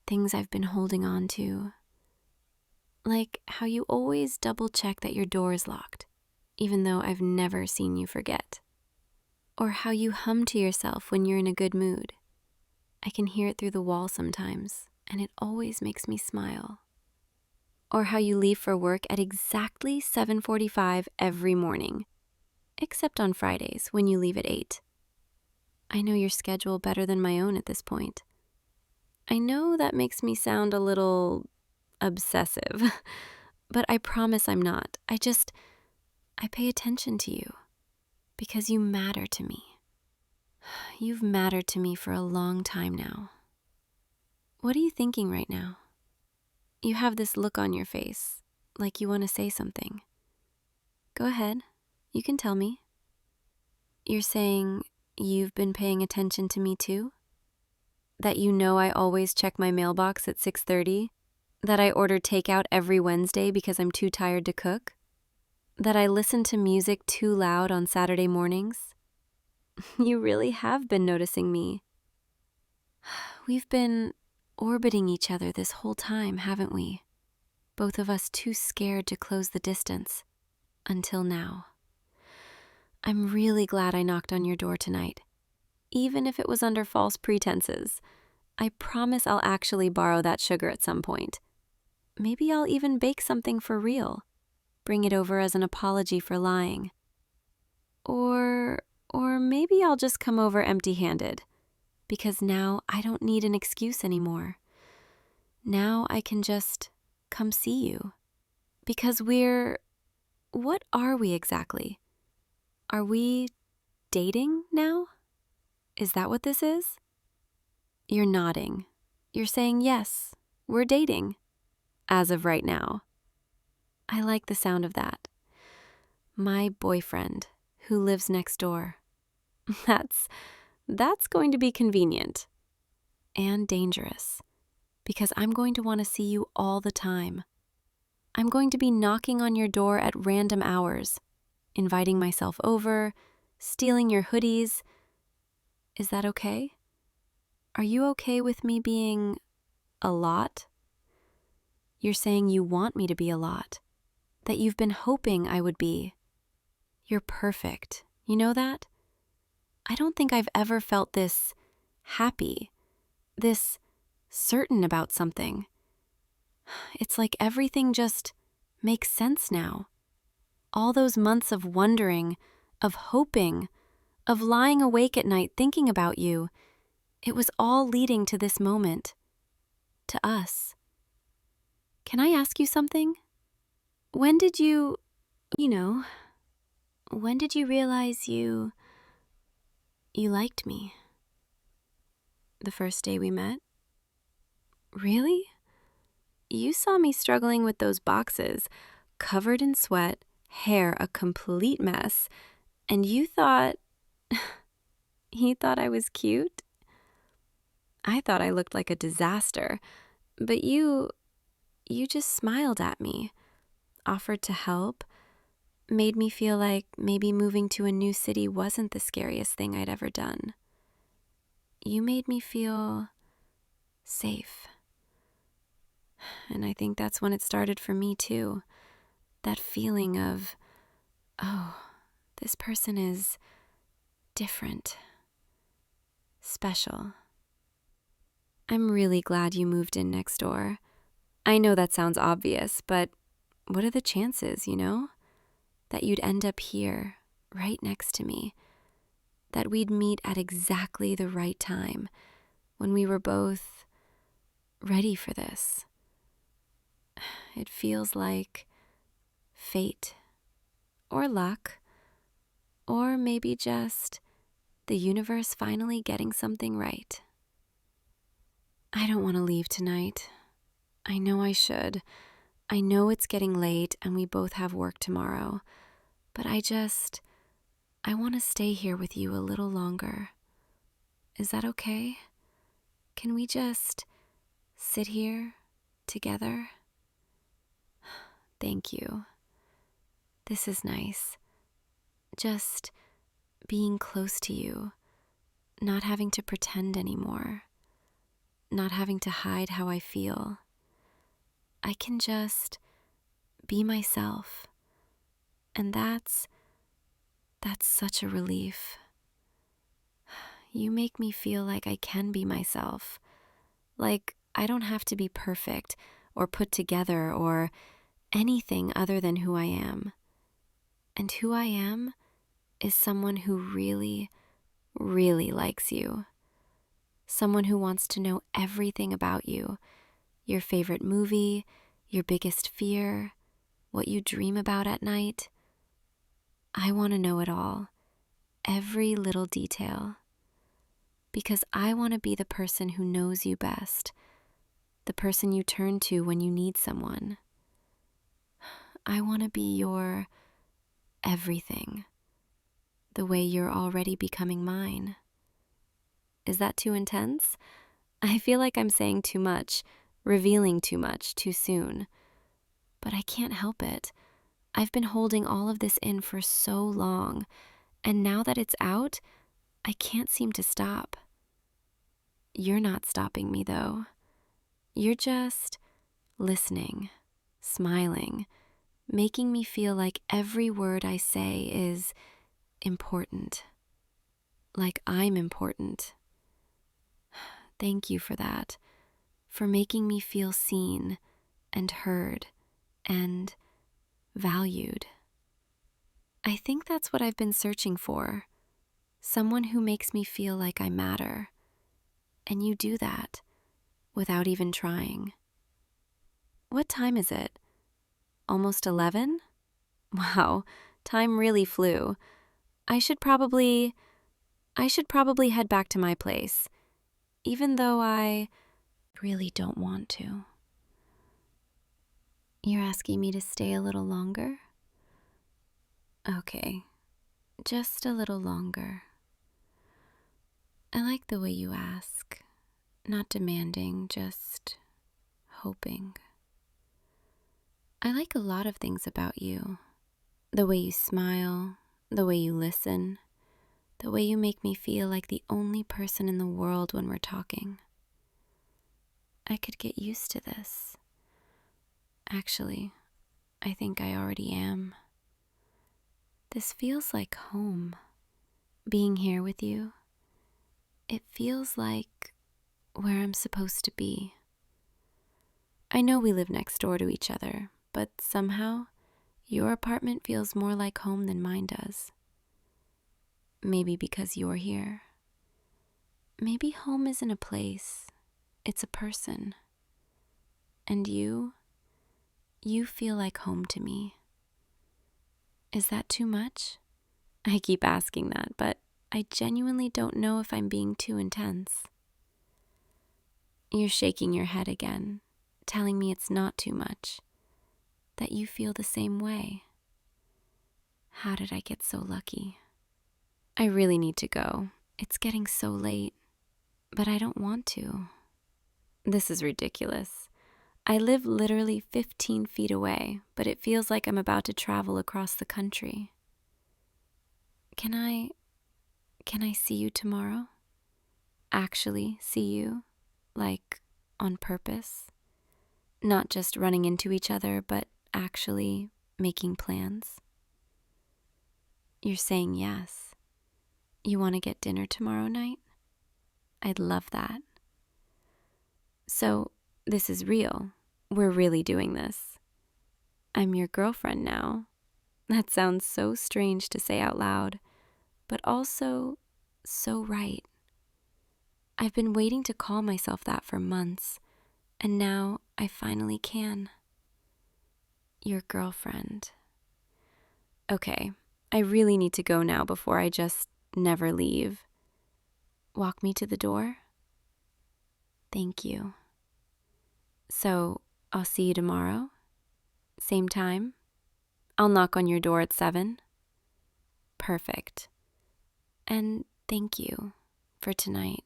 things I've been holding on to. Like how you always double-check that your door is locked, even though I've never seen you forget. Or how you hum to yourself when you're in a good mood. I can hear it through the wall sometimes, and it always makes me smile. Or how you leave for work at exactly 7:45 every morning, except on Fridays when you leave at 8. I know your schedule better than my own at this point. I know that makes me sound a little obsessive, but I promise I'm not. I pay attention to you because you matter to me. You've mattered to me for a long time now. What are you thinking right now? You have this look on your face, like you want to say something. Go ahead, you can tell me. You're saying you've been paying attention to me too? That you know I always check my mailbox at 6:30? That I order takeout every Wednesday because I'm too tired to cook? That I listen to music too loud on Saturday mornings? You really have been noticing me. We've been orbiting each other this whole time, haven't we? Both of us too scared to close the distance. Until now. I'm really glad I knocked on your door tonight. Even if it was under false pretenses. I promise I'll actually borrow that sugar at some point. Maybe I'll even bake something for real. Bring it over as an apology for lying. Or maybe I'll just come over empty-handed. Because now I don't need an excuse anymore. Now I can just come see you. Because what are we exactly? Are we dating now? Is that what this is? You're nodding. You're saying yes, we're dating. As of right now. I like the sound of that. My boyfriend, who lives next door. That's going to be convenient. And dangerous. Because I'm going to want to see you all the time. I'm going to be knocking on your door at random hours, inviting myself over, stealing your hoodies. Is that okay? Are you okay with me being a lot? You're saying you want me to be a lot, that you've been hoping I would be. You're perfect, you know that? I don't think I've ever felt this happy, this certain about something. It's like everything just makes sense now. All those months of wondering, of hoping, of lying awake at night thinking about you, it was all leading to this moment, to us. Can I ask you something? When did you realize you liked me? The first day we met? Really? You saw me struggling with those boxes, covered in sweat, hair a complete mess, and you thought I was cute? I thought I looked like a disaster, but you just smiled at me, offered to help, made me feel like maybe moving to a new city wasn't the scariest thing I'd ever done. You made me feel safe. And I think that's when it started for me too. That feeling of, oh, this person is different, special. I'm really glad you moved in next door. I know that sounds obvious, but what are the chances, that you'd end up here, right next to me, that we'd meet at exactly the right time when we were both ready for this? It feels like fate, or luck, or maybe just the universe finally getting something right. I don't want to leave tonight. I know I should. I know it's getting late and we both have work tomorrow, but I want to stay here with you a little longer. Is that okay? Can we just sit here together? Thank you. This is nice. Just being close to you, not having to pretend anymore, not having to hide how I feel. I can just be myself, and that's such a relief. You make me feel like I can be myself, like I don't have to be perfect or put together or anything other than who I am. And who I am is someone who really, really likes you. Someone who wants to know everything about you, your favorite movie, your biggest fear, what you dream about at night. I want to know it all, every little detail. Because I want to be the person who knows you best, the person you turn to when you need someone. I want to be your everything, the way you're already becoming mine. Is that too intense? I feel like I'm saying too much, revealing too much too soon. But I can't help it. I've been holding all of this in for so long, and now that it's out, I can't seem to stop. You're not stopping me, though. You're just listening, smiling, making me feel like every word I say is important. Like I'm important. Thank you for that, for making me feel seen and heard and valued. I think that's what I've been searching for, someone who makes me feel like I matter. And you do that without even trying. What time is it? Almost 11? Wow, time really flew. I should probably head back to my place, even though I really don't want to. You're asking me to stay a little longer? Okay, just a little longer. I like the way you ask, not demanding, just hoping. I like a lot of things about you. The way you smile, the way you listen, the way you make me feel like the only person in the world when we're talking. I could get used to this. Actually, I think I already am. This feels like home. Being here with you, it feels like where I'm supposed to be. I know we live next door to each other, but somehow your apartment feels more like home than mine does. Maybe because you're here. Maybe home isn't a place, it's a person. And you feel like home to me. Is that too much? I keep asking that, but I genuinely don't know if I'm being too intense. You're shaking your head again, telling me it's not too much, that you feel the same way. How did I get so lucky? I really need to go. It's getting so late, but I don't want to. This is ridiculous. I live literally 15 feet away, but it feels like I'm about to travel across the country. Can I see you tomorrow? Actually see you? Like, on purpose? Not just running into each other, but actually making plans? You're saying yes. You want to get dinner tomorrow night? I'd love that. So, this is real. we're really doing this. I'm your girlfriend now. That sounds so strange to say out loud, but also so right. I've been waiting to call myself that for months, and now I finally can. Your girlfriend. Okay, I really need to go now before I just never leave. Walk me to the door? Thank you. So, I'll see you tomorrow? Same time? I'll knock on your door at 7? Perfect. And thank you for tonight,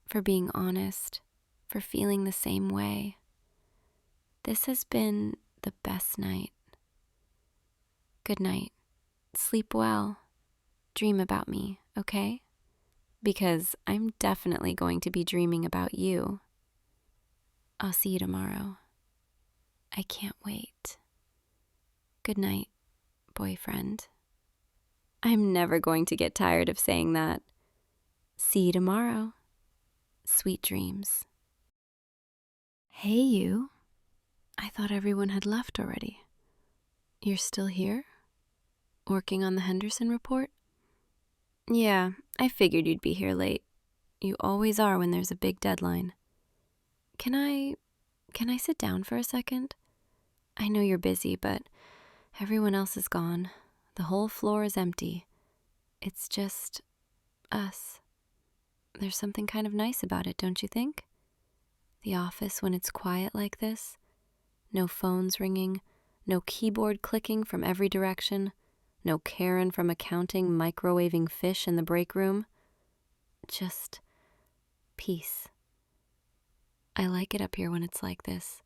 for being honest, for feeling the same way. This has been the best night. Good night. Sleep well. Dream about me, okay? Because I'm definitely going to be dreaming about you. I'll see you tomorrow. I can't wait. Good night, boyfriend. I'm never going to get tired of saying that. See you tomorrow. Sweet dreams. Hey, you. I thought everyone had left already. You're still here? Working on the Henderson report? Yeah, I figured you'd be here late. You always are when there's a big deadline. Can I sit down for a second? I know you're busy, but everyone else is gone. The whole floor is empty. It's just us. There's something kind of nice about it, don't you think? The office when it's quiet like this. No phones ringing, no keyboard clicking from every direction, no Karen from accounting microwaving fish in the break room. Just peace. I like it up here when it's like this.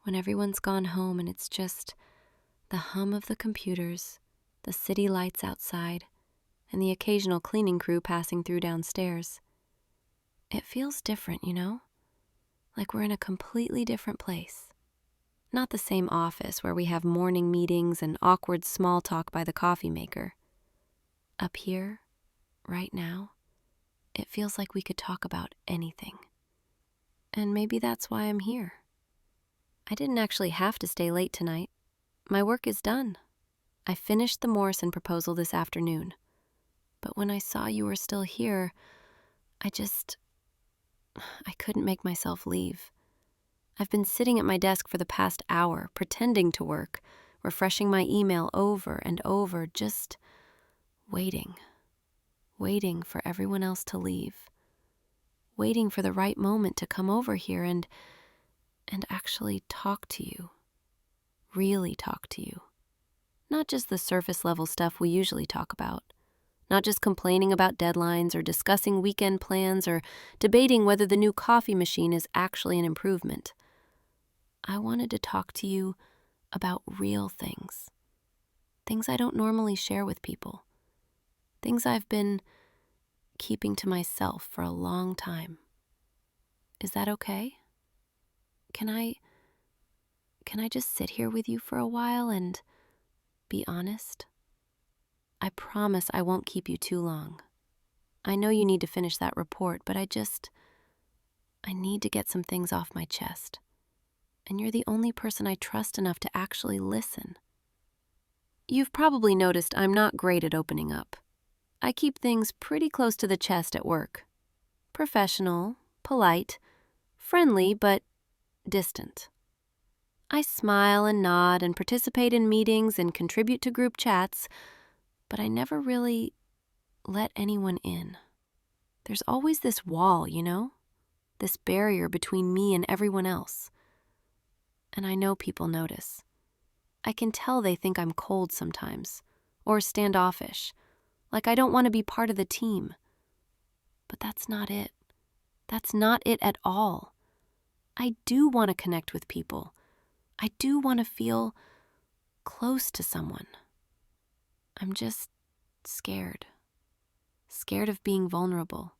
When everyone's gone home and it's just the hum of the computers, the city lights outside, and the occasional cleaning crew passing through downstairs. It feels different, you know? Like we're in a completely different place. Not the same office where we have morning meetings and awkward small talk by the coffee maker. Up here, right now, it feels like we could talk about anything. And maybe that's why I'm here. I didn't actually have to stay late tonight. My work is done. I finished the Morrison proposal this afternoon. But when I saw you were still here, I couldn't make myself leave. I've been sitting at my desk for the past hour, pretending to work, refreshing my email over and over, just waiting for everyone else to leave, waiting for the right moment to come over here and actually talk to you, really talk to you. Not just the surface level stuff we usually talk about, not just complaining about deadlines or discussing weekend plans or debating whether the new coffee machine is actually an improvement. I wanted to talk to you about real things. Things I don't normally share with people. Things I've been keeping to myself for a long time. Is that okay? Can I just sit here with you for a while and be honest? I promise I won't keep you too long. I know you need to finish that report, but I need to get some things off my chest. And you're the only person I trust enough to actually listen. You've probably noticed I'm not great at opening up. I keep things pretty close to the chest at work. Professional, polite, friendly, but distant. I smile and nod and participate in meetings and contribute to group chats, but I never really let anyone in. There's always this wall, you know? This barrier between me and everyone else. And I know people notice. I can tell they think I'm cold sometimes, or standoffish, like I don't want to be part of the team. But that's not it. That's not it at all. I do want to connect with people. I do want to feel close to someone. I'm just scared. Scared of being vulnerable.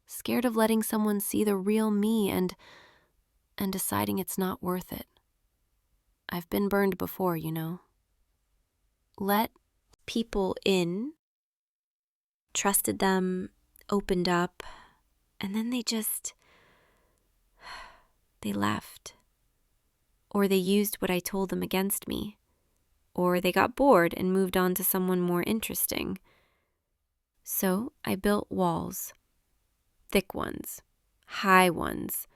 Scared of letting someone see the real me and deciding it's not worth it. I've been burned before, you know. Let people in, trusted them, opened up, and then they left. or they used what I told them against me, or they got bored and moved on to someone more interesting. So I built walls, thick ones, high ones,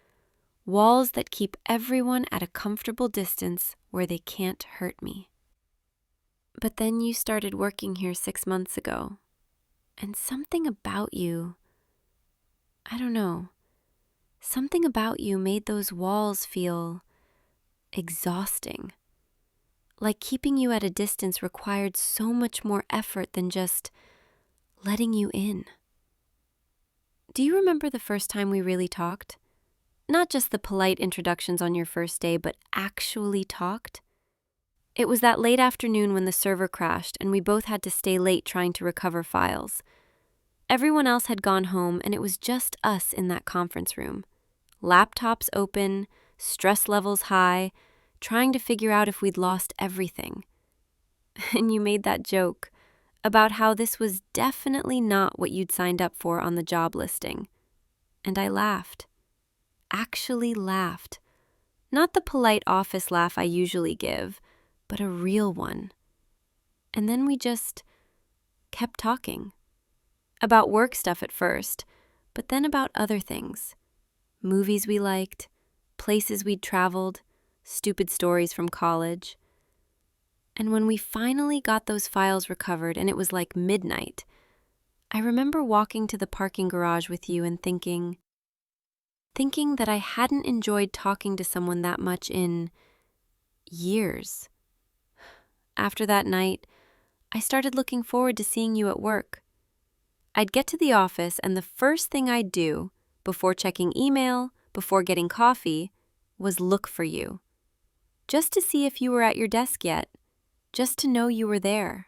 walls that keep everyone at a comfortable distance where they can't hurt me. But then you started working here 6 months ago, and something about you, I don't know, something about you made those walls feel exhausting. Like keeping you at a distance required so much more effort than just letting you in. Do you remember the first time we really talked? Not just the polite introductions on your first day, but actually talked? It was that late afternoon when the server crashed and we both had to stay late trying to recover files. Everyone else had gone home and it was just us in that conference room. Laptops open, stress levels high, trying to figure out if we'd lost everything. And you made that joke about how this was definitely not what you'd signed up for on the job listing. And I laughed. Actually laughed. Not the polite office laugh I usually give, but a real one. And then we just kept talking. About work stuff at first, but then about other things. Movies we liked, places we'd traveled, stupid stories from college. And when we finally got those files recovered and it was like midnight, I remember walking to the parking garage with you and thinking that I hadn't enjoyed talking to someone that much in years. After that night, I started looking forward to seeing you at work. I'd get to the office and the first thing I'd do, before checking email, before getting coffee, was look for you. Just to see if you were at your desk yet. Just to know you were there.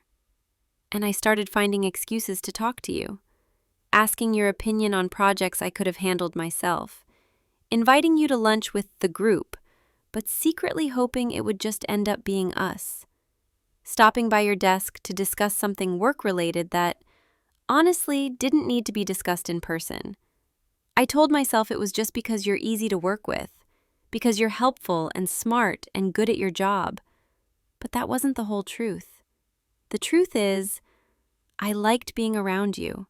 And I started finding excuses to talk to you, asking your opinion on projects I could have handled myself, inviting you to lunch with the group, but secretly hoping it would just end up being us, stopping by your desk to discuss something work-related that, honestly, didn't need to be discussed in person. I told myself it was just because you're easy to work with, because you're helpful and smart and good at your job. But that wasn't the whole truth. The truth is, I liked being around you.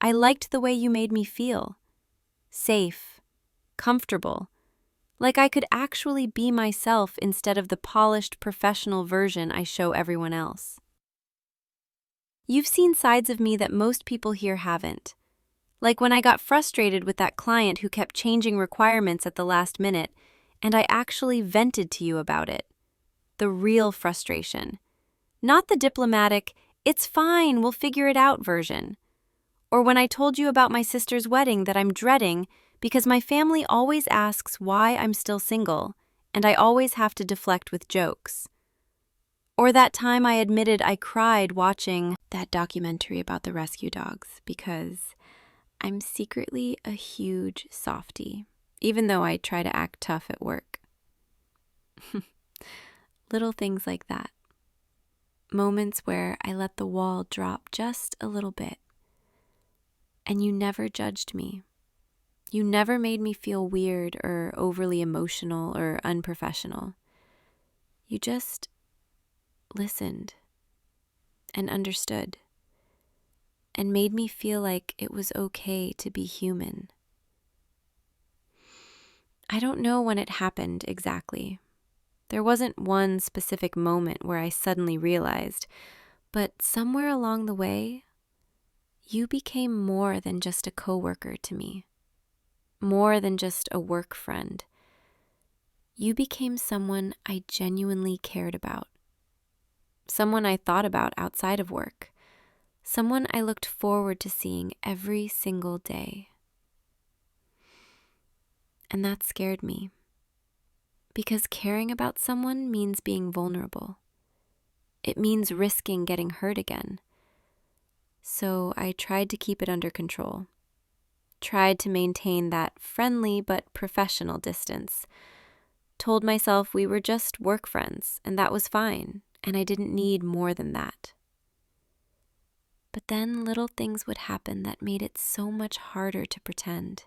I liked the way you made me feel. Safe, comfortable, like I could actually be myself instead of the polished professional version I show everyone else. You've seen sides of me that most people here haven't. Like when I got frustrated with that client who kept changing requirements at the last minute, and I actually vented to you about it. The real frustration. Not the diplomatic, "it's fine, we'll figure it out" version. Or when I told you about my sister's wedding that I'm dreading because my family always asks why I'm still single, and I always have to deflect with jokes. Or that time I admitted I cried watching that documentary about the rescue dogs because I'm secretly a huge softie, even though I try to act tough at work. Little things like that. Moments where I let the wall drop just a little bit. And you never judged me. You never made me feel weird or overly emotional or unprofessional. You just listened and understood and made me feel like it was okay to be human. I don't know when it happened exactly. There wasn't one specific moment where I suddenly realized, but somewhere along the way, you became more than just a coworker to me, more than just a work friend. You became someone I genuinely cared about, someone I thought about outside of work, someone I looked forward to seeing every single day. And that scared me. Because caring about someone means being vulnerable. It means risking getting hurt again. So I tried to keep it under control. Tried to maintain that friendly but professional distance. Told myself we were just work friends, and that was fine, and I didn't need more than that. But then little things would happen that made it so much harder to pretend.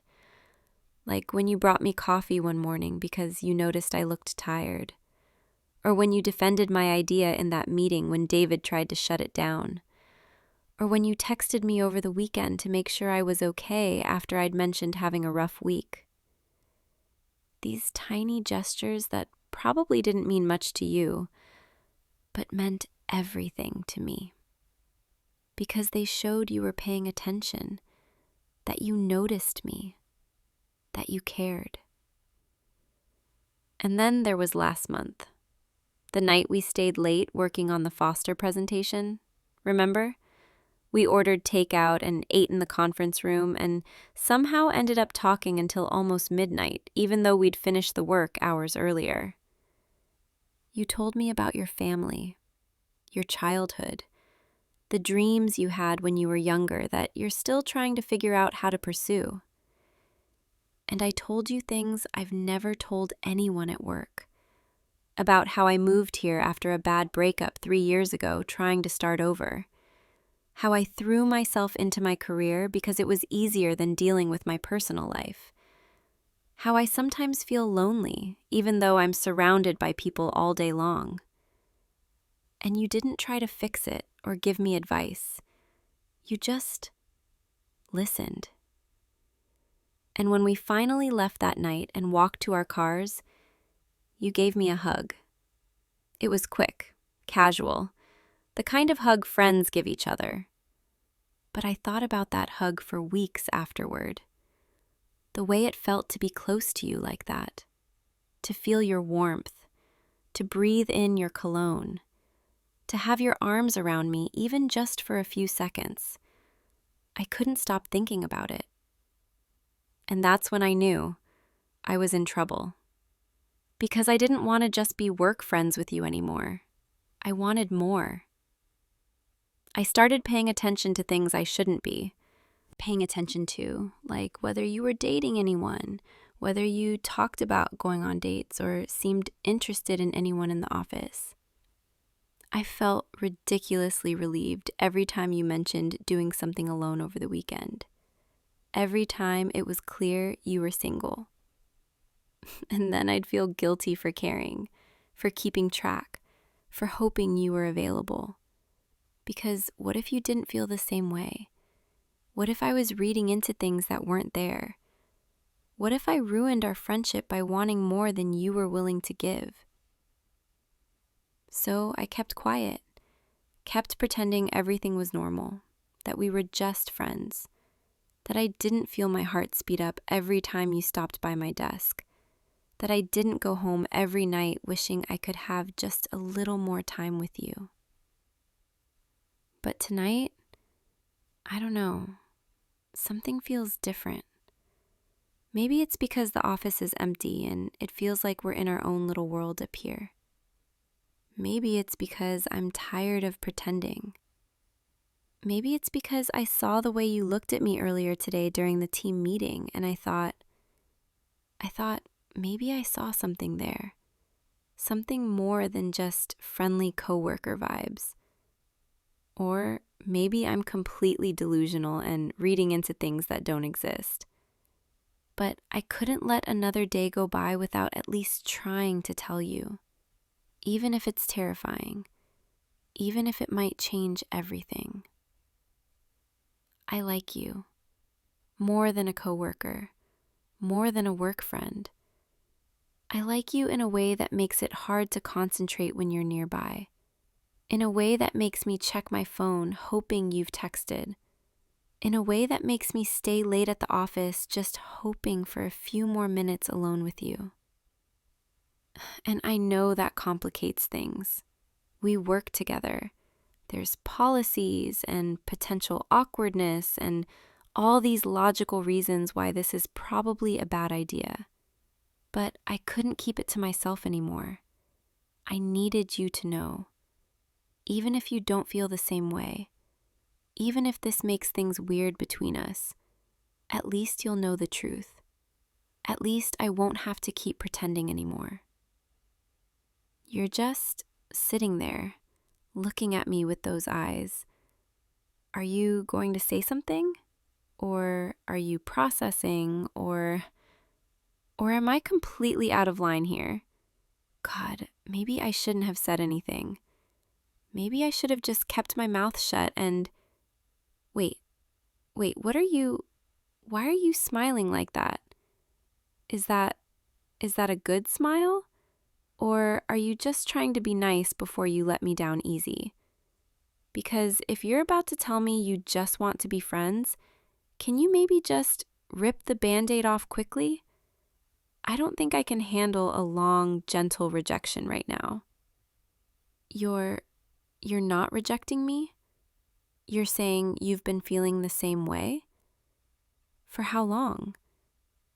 Like when you brought me coffee one morning because you noticed I looked tired. Or when you defended my idea in that meeting when David tried to shut it down. Or when you texted me over the weekend to make sure I was okay after I'd mentioned having a rough week. These tiny gestures that probably didn't mean much to you, but meant everything to me. Because they showed you were paying attention, that you noticed me, that you cared. And then there was last month, the night we stayed late working on the Foster presentation. Remember? We ordered takeout and ate in the conference room and somehow ended up talking until almost midnight, even though we'd finished the work hours earlier. You told me about your family, your childhood, the dreams you had when you were younger that you're still trying to figure out how to pursue. And I told you things I've never told anyone at work, about how I moved here after a bad breakup 3 years ago trying to start over. How I threw myself into my career because it was easier than dealing with my personal life. How I sometimes feel lonely, even though I'm surrounded by people all day long. And you didn't try to fix it or give me advice. You just listened. And when we finally left that night and walked to our cars, you gave me a hug. It was quick, casual, the kind of hug friends give each other. But I thought about that hug for weeks afterward. The way it felt to be close to you like that, to feel your warmth, to breathe in your cologne, to have your arms around me even just for a few seconds. I couldn't stop thinking about it. And that's when I knew I was in trouble. Because I didn't want to just be work friends with you anymore. I wanted more. I started paying attention to things I shouldn't be paying attention to, like whether you were dating anyone, whether you talked about going on dates or seemed interested in anyone in the office. I felt ridiculously relieved every time you mentioned doing something alone over the weekend. Every time it was clear you were single. And then I'd feel guilty for caring, for keeping track, for hoping you were available. Because what if you didn't feel the same way? What if I was reading into things that weren't there? What if I ruined our friendship by wanting more than you were willing to give? So I kept quiet, kept pretending everything was normal, that we were just friends, that I didn't feel my heart speed up every time you stopped by my desk, that I didn't go home every night wishing I could have just a little more time with you. But tonight, I don't know, something feels different. Maybe it's because the office is empty and it feels like we're in our own little world up here. Maybe it's because I'm tired of pretending. Maybe it's because I saw the way you looked at me earlier today during the team meeting and I thought maybe I saw something there. Something more than just friendly coworker vibes. Or maybe I'm completely delusional and reading into things that don't exist. But I couldn't let another day go by without at least trying to tell you. Even if it's terrifying. Even if it might change everything. I like you. More than a coworker. More than a work friend. I like you in a way that makes it hard to concentrate when you're nearby. In a way that makes me check my phone hoping you've texted. In a way that makes me stay late at the office just hoping for a few more minutes alone with you. And I know that complicates things. We work together. There's policies and potential awkwardness and all these logical reasons why this is probably a bad idea. But I couldn't keep it to myself anymore. I needed you to know. Even if you don't feel the same way, even if this makes things weird between us, at least you'll know the truth. At least I won't have to keep pretending anymore. You're just sitting there, looking at me with those eyes. Are you going to say something? Or are you processing? Or Or am I completely out of line here? God, maybe I shouldn't have said anything. Maybe I should have just kept my mouth shut and... Wait, why are you smiling like that? Is that a good smile? Or are you just trying to be nice before you let me down easy? Because if you're about to tell me you just want to be friends, can you maybe just rip the Band-Aid off quickly? I don't think I can handle a long, gentle rejection right now. You're not rejecting me? You're saying you've been feeling the same way? For how long?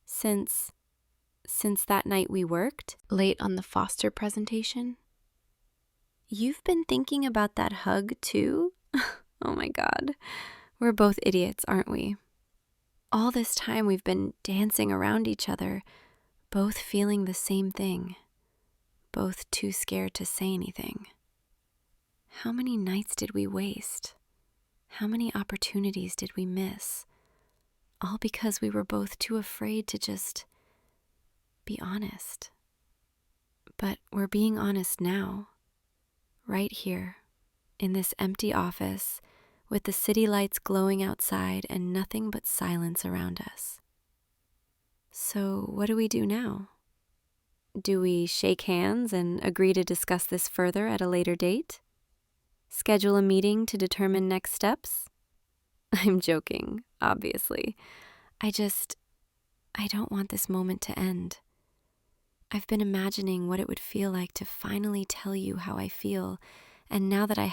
Since that night we worked, late on the Foster presentation? You've been thinking about that hug too? Oh my God. We're both idiots, aren't we? All this time we've been dancing around each other, both feeling the same thing, both too scared to say anything. How many nights did we waste? How many opportunities did we miss? All because we were both too afraid to just be honest. But we're being honest now, right here, in this empty office, with the city lights glowing outside and nothing but silence around us. So what do we do now? Do we shake hands and agree to discuss this further at a later date? Schedule a meeting to determine next steps? I'm joking, obviously. I don't want this moment to end. I've been imagining what it would feel like to finally tell you how I feel, and now that I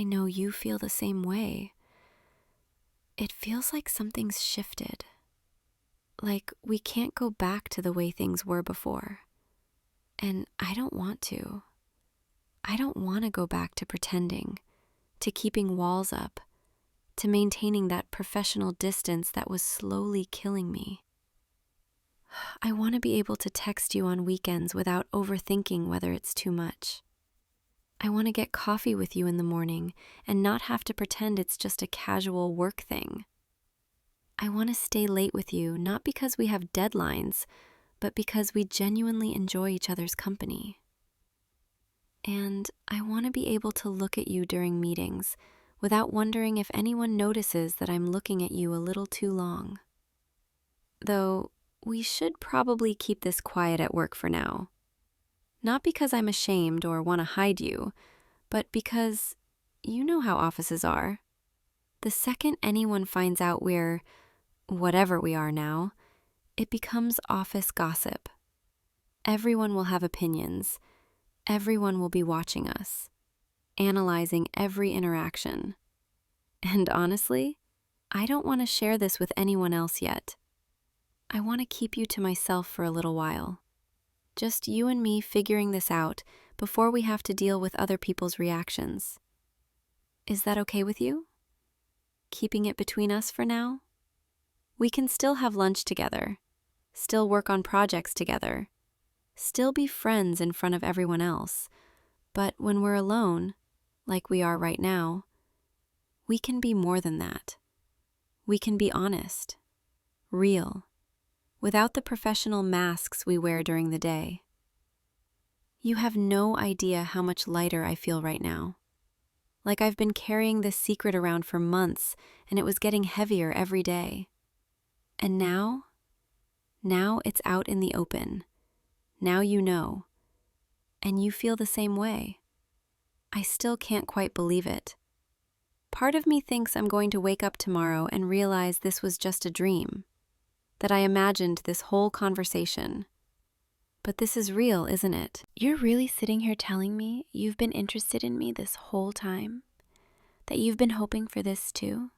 know you feel the same way, it feels like something's shifted. Like we can't go back to the way things were before. And I don't want to. I don't want to go back to pretending, to keeping walls up, to maintaining that professional distance that was slowly killing me. I want to be able to text you on weekends without overthinking whether it's too much. I want to get coffee with you in the morning and not have to pretend it's just a casual work thing. I want to stay late with you, not because we have deadlines, but because we genuinely enjoy each other's company. And I want to be able to look at you during meetings without wondering if anyone notices that I'm looking at you a little too long. Though, we should probably keep this quiet at work for now. Not because I'm ashamed or want to hide you, but because you know how offices are. The second anyone finds out we're whatever we are now, it becomes office gossip. Everyone will have opinions. Everyone will be watching us, analyzing every interaction. And honestly, I don't want to share this with anyone else yet. I want to keep you to myself for a little while. Just you and me figuring this out before we have to deal with other people's reactions. Is that okay with you? Keeping it between us for now? We can still have lunch together, still work on projects together, still be friends in front of everyone else. But when we're alone, like we are right now, we can be more than that. We can be honest, real, without the professional masks we wear during the day. You have no idea how much lighter I feel right now. Like I've been carrying this secret around for months, and it was getting heavier every day. And now it's out in the open. Now you know. And you feel the same way. I still can't quite believe it. Part of me thinks I'm going to wake up tomorrow and realize this was just a dream, that I imagined this whole conversation. But this is real, isn't it? You're really sitting here telling me you've been interested in me this whole time? That you've been hoping for this too?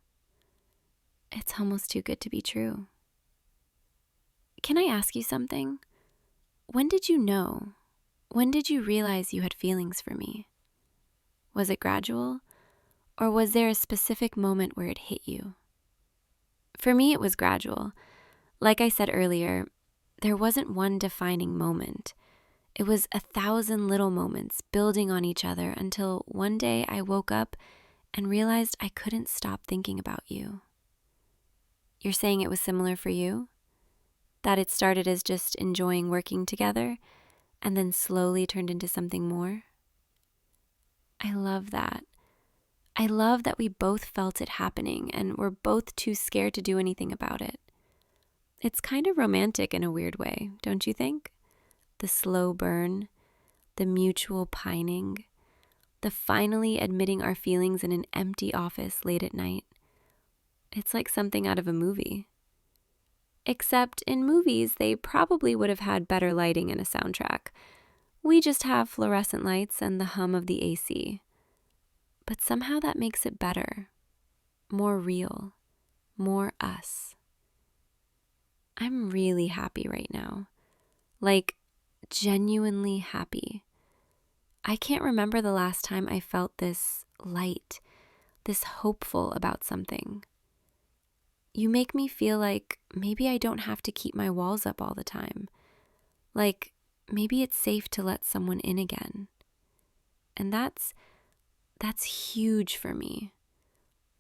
It's almost too good to be true. Can I ask you something? When did you know? When did you realize you had feelings for me? Was it gradual? Or was there a specific moment where it hit you? For me, it was gradual. Like I said earlier, there wasn't one defining moment. It was 1,000 little moments building on each other until one day I woke up and realized I couldn't stop thinking about you. You're saying it was similar for you? That it started as just enjoying working together and then slowly turned into something more. I love that. I love that we both felt it happening and we're both too scared to do anything about it. It's kind of romantic in a weird way, don't you think? The slow burn, the mutual pining, the finally admitting our feelings in an empty office late at night. It's like something out of a movie. Except in movies, they probably would have had better lighting and a soundtrack. We just have fluorescent lights and the hum of the AC. But somehow that makes it better, more real, more us. I'm really happy right now. Like, genuinely happy. I can't remember the last time I felt this light, this hopeful about something. You make me feel like maybe I don't have to keep my walls up all the time. Like, maybe it's safe to let someone in again. And that's huge for me.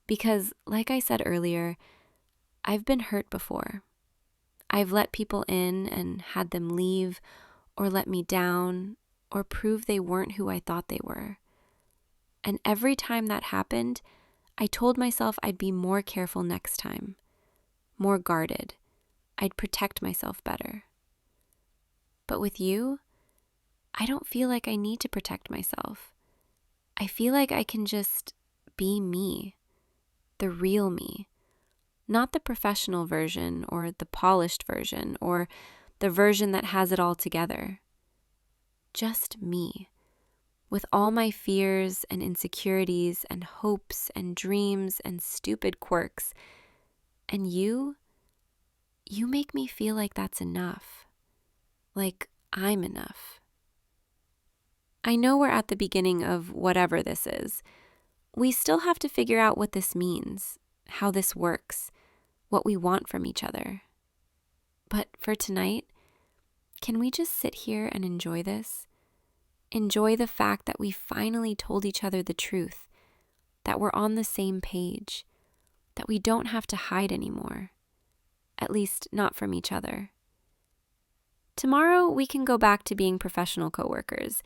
Because, like I said earlier, I've been hurt before. I've let people in and had them leave or let me down or prove they weren't who I thought they were. And every time that happened, I told myself I'd be more careful next time, more guarded. I'd protect myself better. But with you, I don't feel like I need to protect myself. I feel like I can just be me, the real me, not the professional version or the polished version or the version that has it all together. Just me, with all my fears and insecurities and hopes and dreams and stupid quirks. And you make me feel like that's enough, like I'm enough. I know we're at the beginning of whatever this is. We still have to figure out what this means, how this works, what we want from each other. But for tonight, can we just sit here and enjoy this? Enjoy the fact that we finally told each other the truth, that we're on the same page, that we don't have to hide anymore, at least not from each other. Tomorrow, we can go back to being professional coworkers.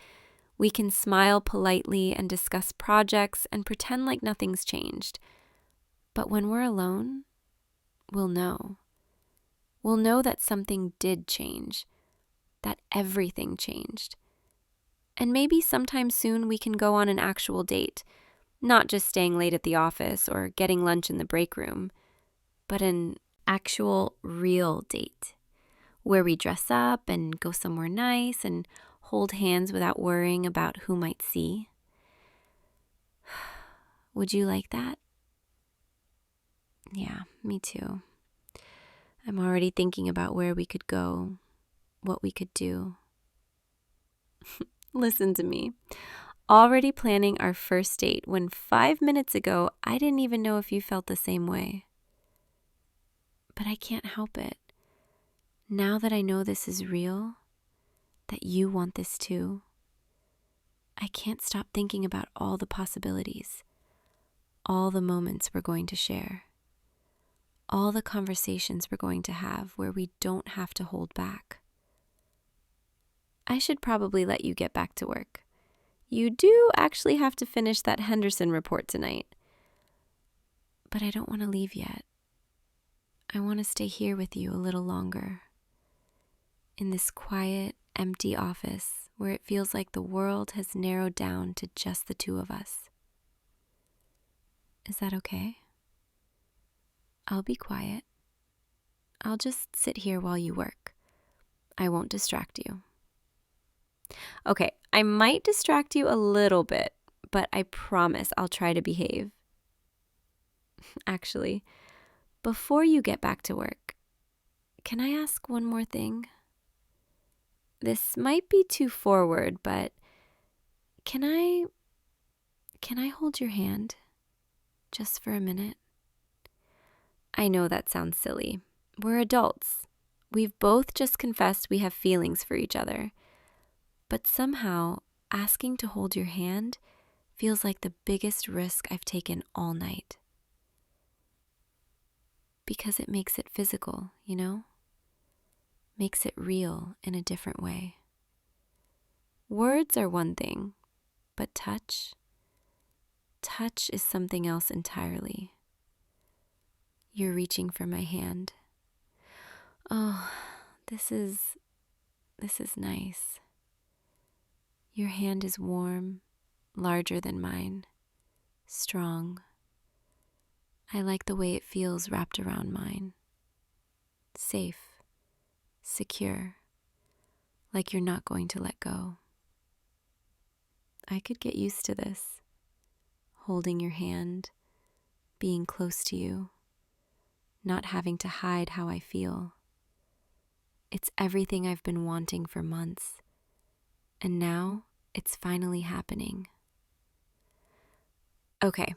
We can smile politely and discuss projects and pretend like nothing's changed. But when we're alone, we'll know. We'll know that something did change, that everything changed. And maybe sometime soon we can go on an actual date, not just staying late at the office or getting lunch in the break room, but an actual real date where we dress up and go somewhere nice and hold hands without worrying about who might see. Would you like that? Yeah, me too. I'm already thinking about where we could go, what we could do. Listen to me. Already planning our first date when 5 minutes ago I didn't even know if you felt the same way. But I can't help it. Now that I know this is real, that you want this too, I can't stop thinking about all the possibilities, all the moments we're going to share, all the conversations we're going to have where we don't have to hold back. I should probably let you get back to work. You do actually have to finish that Henderson report tonight. But I don't want to leave yet. I want to stay here with you a little longer. In this quiet, empty office where it feels like the world has narrowed down to just the two of us. Is that okay? I'll be quiet. I'll just sit here while you work. I won't distract you. Okay, I might distract you a little bit, but I promise I'll try to behave. Actually, before you get back to work, can I ask one more thing? This might be too forward, but can I hold your hand just for a minute? I know that sounds silly. We're adults. We've both just confessed we have feelings for each other. But somehow, asking to hold your hand feels like the biggest risk I've taken all night. Because it makes it physical, you know? makes it real in a different way. Words are one thing, but touch is something else entirely. You're reaching for my hand. Oh, this is nice. Your hand is warm, larger than mine, strong. I like the way it feels wrapped around mine. Safe, secure, like you're not going to let go. I could get used to this, holding your hand, being close to you, not having to hide how I feel. It's everything I've been wanting for months, and now it's finally happening. Okay,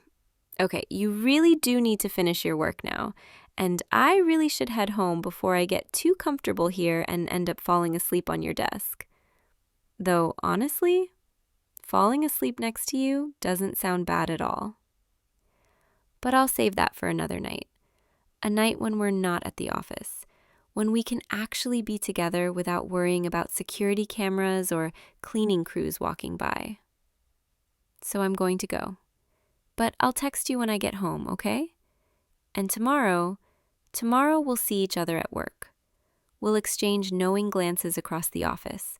you really do need to finish your work now, and I really should head home before I get too comfortable here and end up falling asleep on your desk. Though, honestly, falling asleep next to you doesn't sound bad at all. But I'll save that for another night. A night when we're not at the office, when we can actually be together without worrying about security cameras or cleaning crews walking by. So I'm going to go. But I'll text you when I get home, okay? And tomorrow we'll see each other at work. We'll exchange knowing glances across the office,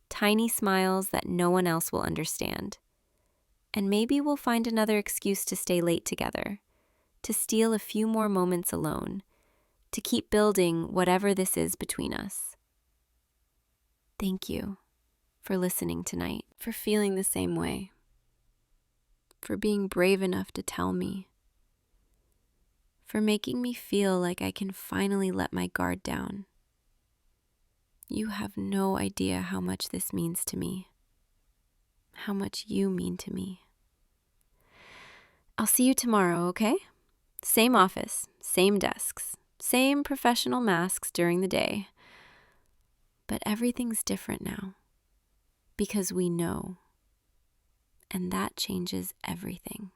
tiny smiles that no one else will understand. And maybe we'll find another excuse to stay late together, to steal a few more moments alone, to keep building whatever this is between us. Thank you for listening tonight, for feeling the same way, for being brave enough to tell me, for making me feel like I can finally let my guard down. You have no idea how much this means to me, how much you mean to me. I'll see you tomorrow, okay? Same office, same desks, same professional masks during the day. But everything's different now, because we know, and that changes everything.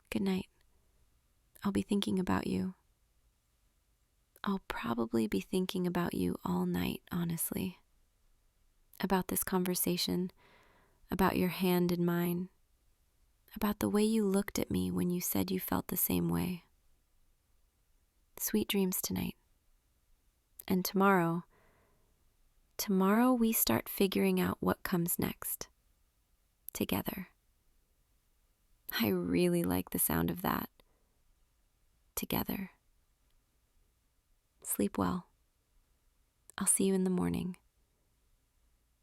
Good night. I'll be thinking about you. I'll probably be thinking about you all night, honestly. About this conversation, about your hand in mine, about the way you looked at me when you said you felt the same way. Sweet dreams tonight. And tomorrow we start figuring out what comes next. Together. I really like the sound of that. Together. Sleep well. I'll see you in the morning.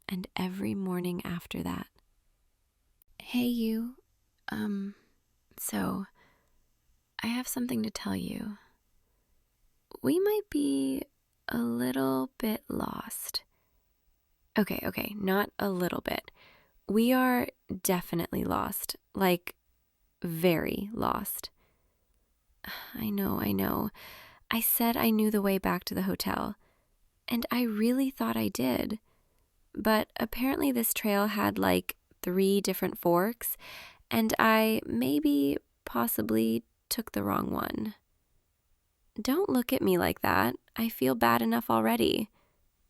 And every morning after that. Hey, you. So, I have something to tell you. We might be a little bit lost. Okay, not a little bit. We are definitely lost. Like, very lost. I know. I said I knew the way back to the hotel, and I really thought I did. But apparently this trail had like 3 different forks, and I possibly took the wrong one. Don't look at me like that. I feel bad enough already.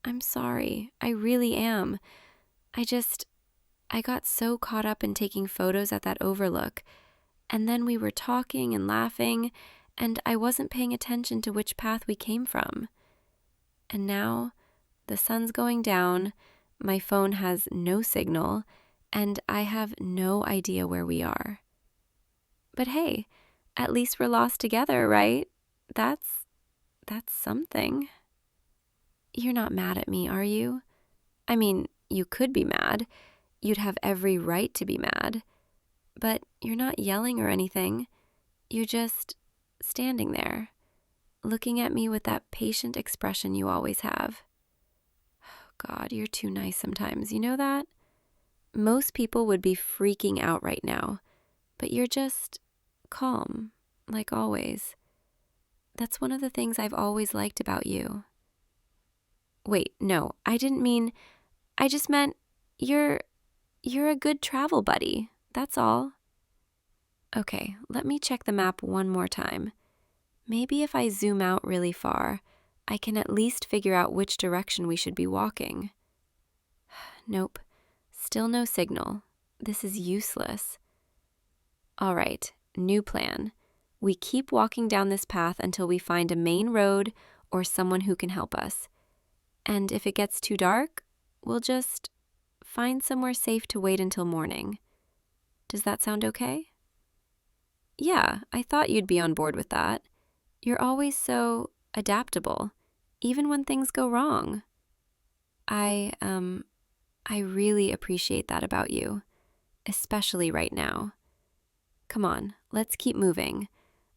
I'm sorry. I really am. I got so caught up in taking photos at that overlook, and then we were talking and laughing, and I wasn't paying attention to which path we came from. And now, the sun's going down, my phone has no signal, and I have no idea where we are. But hey, at least we're lost together, right? That's something. You're not mad at me, are you? I mean, you could be mad. You'd have every right to be mad. But you're not yelling or anything. You're just standing there, looking at me with that patient expression you always have. Oh God, you're too nice sometimes, you know that? Most people would be freaking out right now, but you're just calm, like always. That's one of the things I've always liked about you. Wait, no, I just meant you're a good travel buddy, that's all. Okay, let me check the map one more time. Maybe if I zoom out really far, I can at least figure out which direction we should be walking. Nope, still no signal. This is useless. All right, new plan. We keep walking down this path until we find a main road or someone who can help us. And if it gets too dark, we'll just find somewhere safe to wait until morning. Does that sound okay? Yeah, I thought you'd be on board with that. You're always so adaptable, even when things go wrong. I really appreciate that about you, especially right now. Come on, let's keep moving.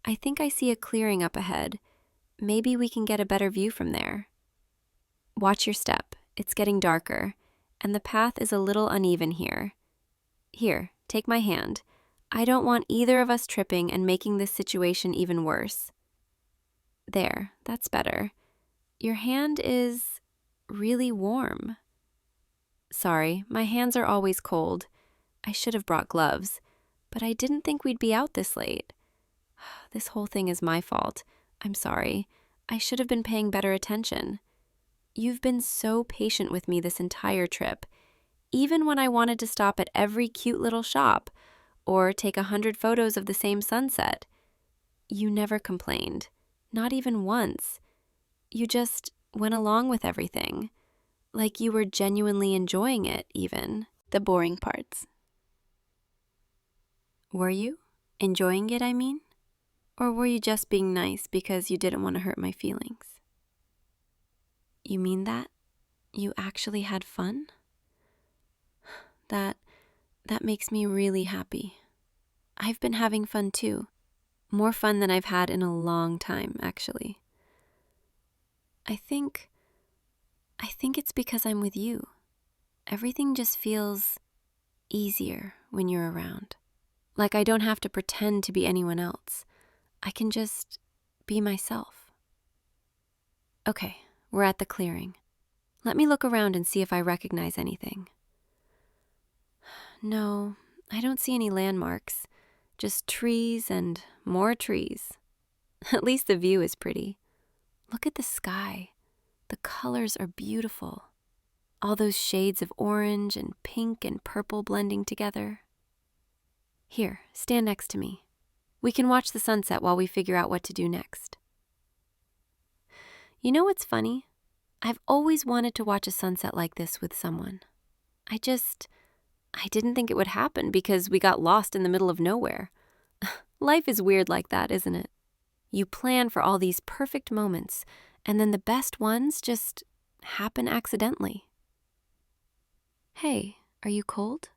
I think I see a clearing up ahead. Maybe we can get a better view from there. Watch your step. It's getting darker, and the path is a little uneven here. Here, take my hand. I don't want either of us tripping and making this situation even worse. There, that's better. Your hand is really warm. Sorry, my hands are always cold. I should have brought gloves, but I didn't think we'd be out this late. This whole thing is my fault. I'm sorry. I should have been paying better attention. You've been so patient with me this entire trip, even when I wanted to stop at every cute little shop or take 100 photos of the same sunset. You never complained, not even once. You just went along with everything, like you were genuinely enjoying it, even the boring parts. Were you? Enjoying it, I mean? Or were you just being nice because you didn't want to hurt my feelings? You mean that? You actually had fun? That makes me really happy. I've been having fun too. More fun than I've had in a long time, actually. I think it's because I'm with you. Everything just feels easier when you're around. Like I don't have to pretend to be anyone else. I can just be myself. Okay, we're at the clearing. Let me look around and see if I recognize anything. No, I don't see any landmarks. Just trees and more trees. At least the view is pretty. Look at the sky. The colors are beautiful. All those shades of orange and pink and purple blending together. Here, stand next to me. We can watch the sunset while we figure out what to do next. You know what's funny? I've always wanted to watch a sunset like this with someone. I didn't think it would happen because we got lost in the middle of nowhere. Life is weird like that, isn't it? You plan for all these perfect moments, and then the best ones just happen accidentally. Hey, are you cold?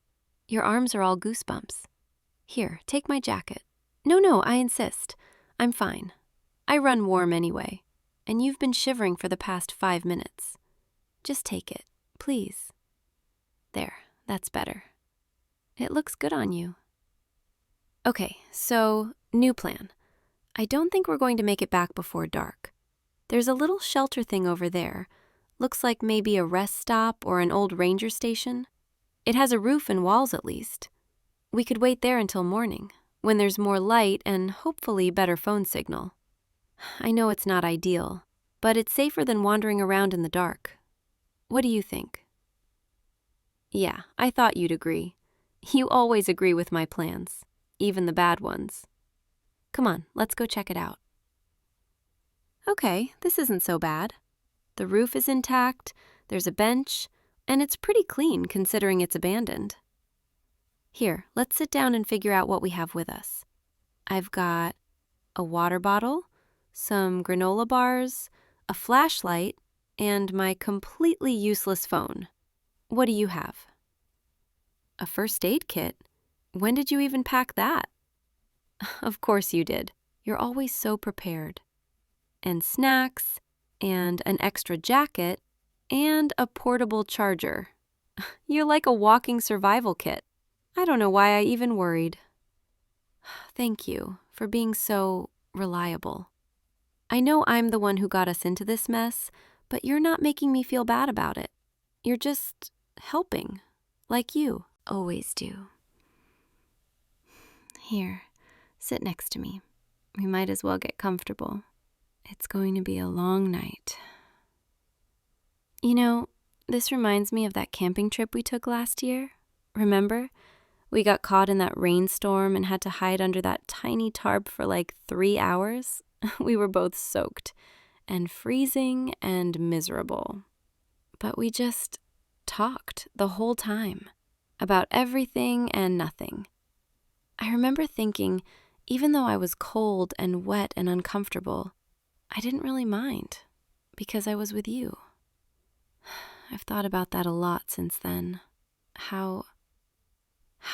Your arms are all goosebumps. Here, take my jacket. No, I insist. I'm fine. I run warm anyway, and you've been shivering for the past 5 minutes. Just take it, please. There, that's better. It looks good on you. Okay, so, new plan. I don't think we're going to make it back before dark. There's a little shelter thing over there. Looks like maybe a rest stop or an old ranger station. It has a roof and walls at least. We could wait there until morning, when there's more light and hopefully better phone signal. I know it's not ideal, but it's safer than wandering around in the dark. What do you think? Yeah, I thought you'd agree. You always agree with my plans, even the bad ones. Come on, let's go check it out. Okay, this isn't so bad. The roof is intact, there's a bench, and it's pretty clean considering it's abandoned. Here, let's sit down and figure out what we have with us. I've got a water bottle, some granola bars, a flashlight, and my completely useless phone. What do you have? A first aid kit? When did you even pack that? Of course you did. You're always so prepared. And snacks, and an extra jacket, and a portable charger. You're like a walking survival kit. I don't know why I even worried. Thank you for being so reliable. I know I'm the one who got us into this mess, but you're not making me feel bad about it. You're just helping, like you always do. Here, sit next to me. We might as well get comfortable. It's going to be a long night. You know, this reminds me of that camping trip we took last year. Remember? We got caught in that rainstorm and had to hide under that tiny tarp for like 3 hours. We were both soaked and freezing and miserable. But we just talked the whole time about everything and nothing. I remember thinking, even though I was cold and wet and uncomfortable, I didn't really mind because I was with you. I've thought about that a lot since then. How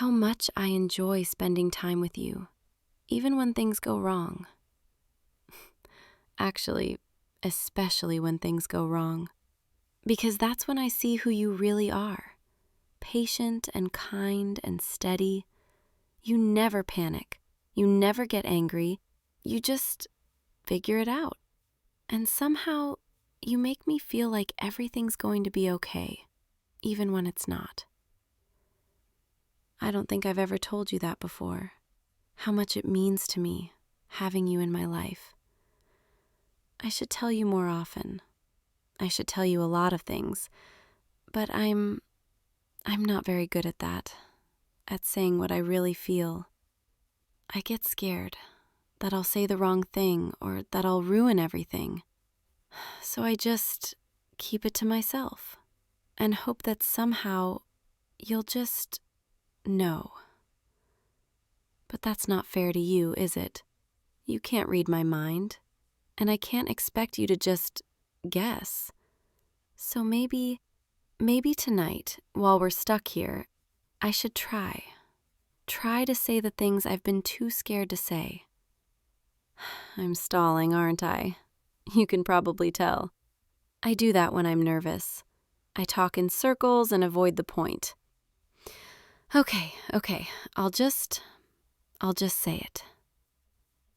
much I enjoy spending time with you, even when things go wrong. Actually, especially when things go wrong. Because that's when I see who you really are. Patient and kind and steady. You never panic. You never get angry. You just figure it out. And somehow, you make me feel like everything's going to be okay, even when it's not. I don't think I've ever told you that before, how much it means to me, having you in my life. I should tell you more often. I should tell you a lot of things, but I'm not very good at that, at saying what I really feel. I get scared that I'll say the wrong thing or that I'll ruin everything. So I just keep it to myself and hope that somehow you'll just know. But that's not fair to you, is it? You can't read my mind, and I can't expect you to just guess. So maybe tonight, while we're stuck here, I should try to say the things I've been too scared to say. I'm stalling, aren't I? You can probably tell. I do that when I'm nervous. I talk in circles and avoid the point. Okay, I'll just say it.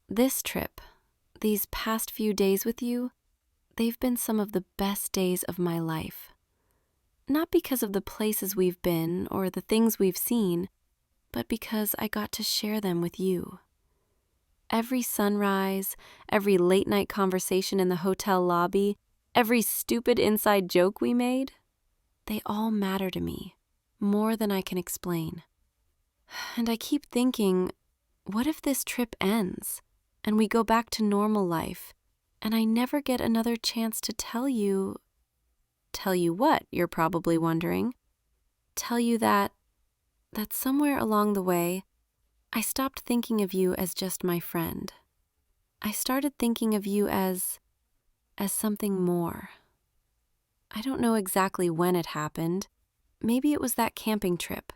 This trip, these past few days with you, they've been some of the best days of my life. Not because of the places we've been or the things we've seen, but because I got to share them with you. Every sunrise, every late-night conversation in the hotel lobby, every stupid inside joke we made, they all matter to me, more than I can explain. And I keep thinking, what if this trip ends and we go back to normal life and I never get another chance to tell you what, you're probably wondering? Tell you that somewhere along the way, I stopped thinking of you as just my friend. I started thinking of you as something more. I don't know exactly when it happened. Maybe it was that camping trip,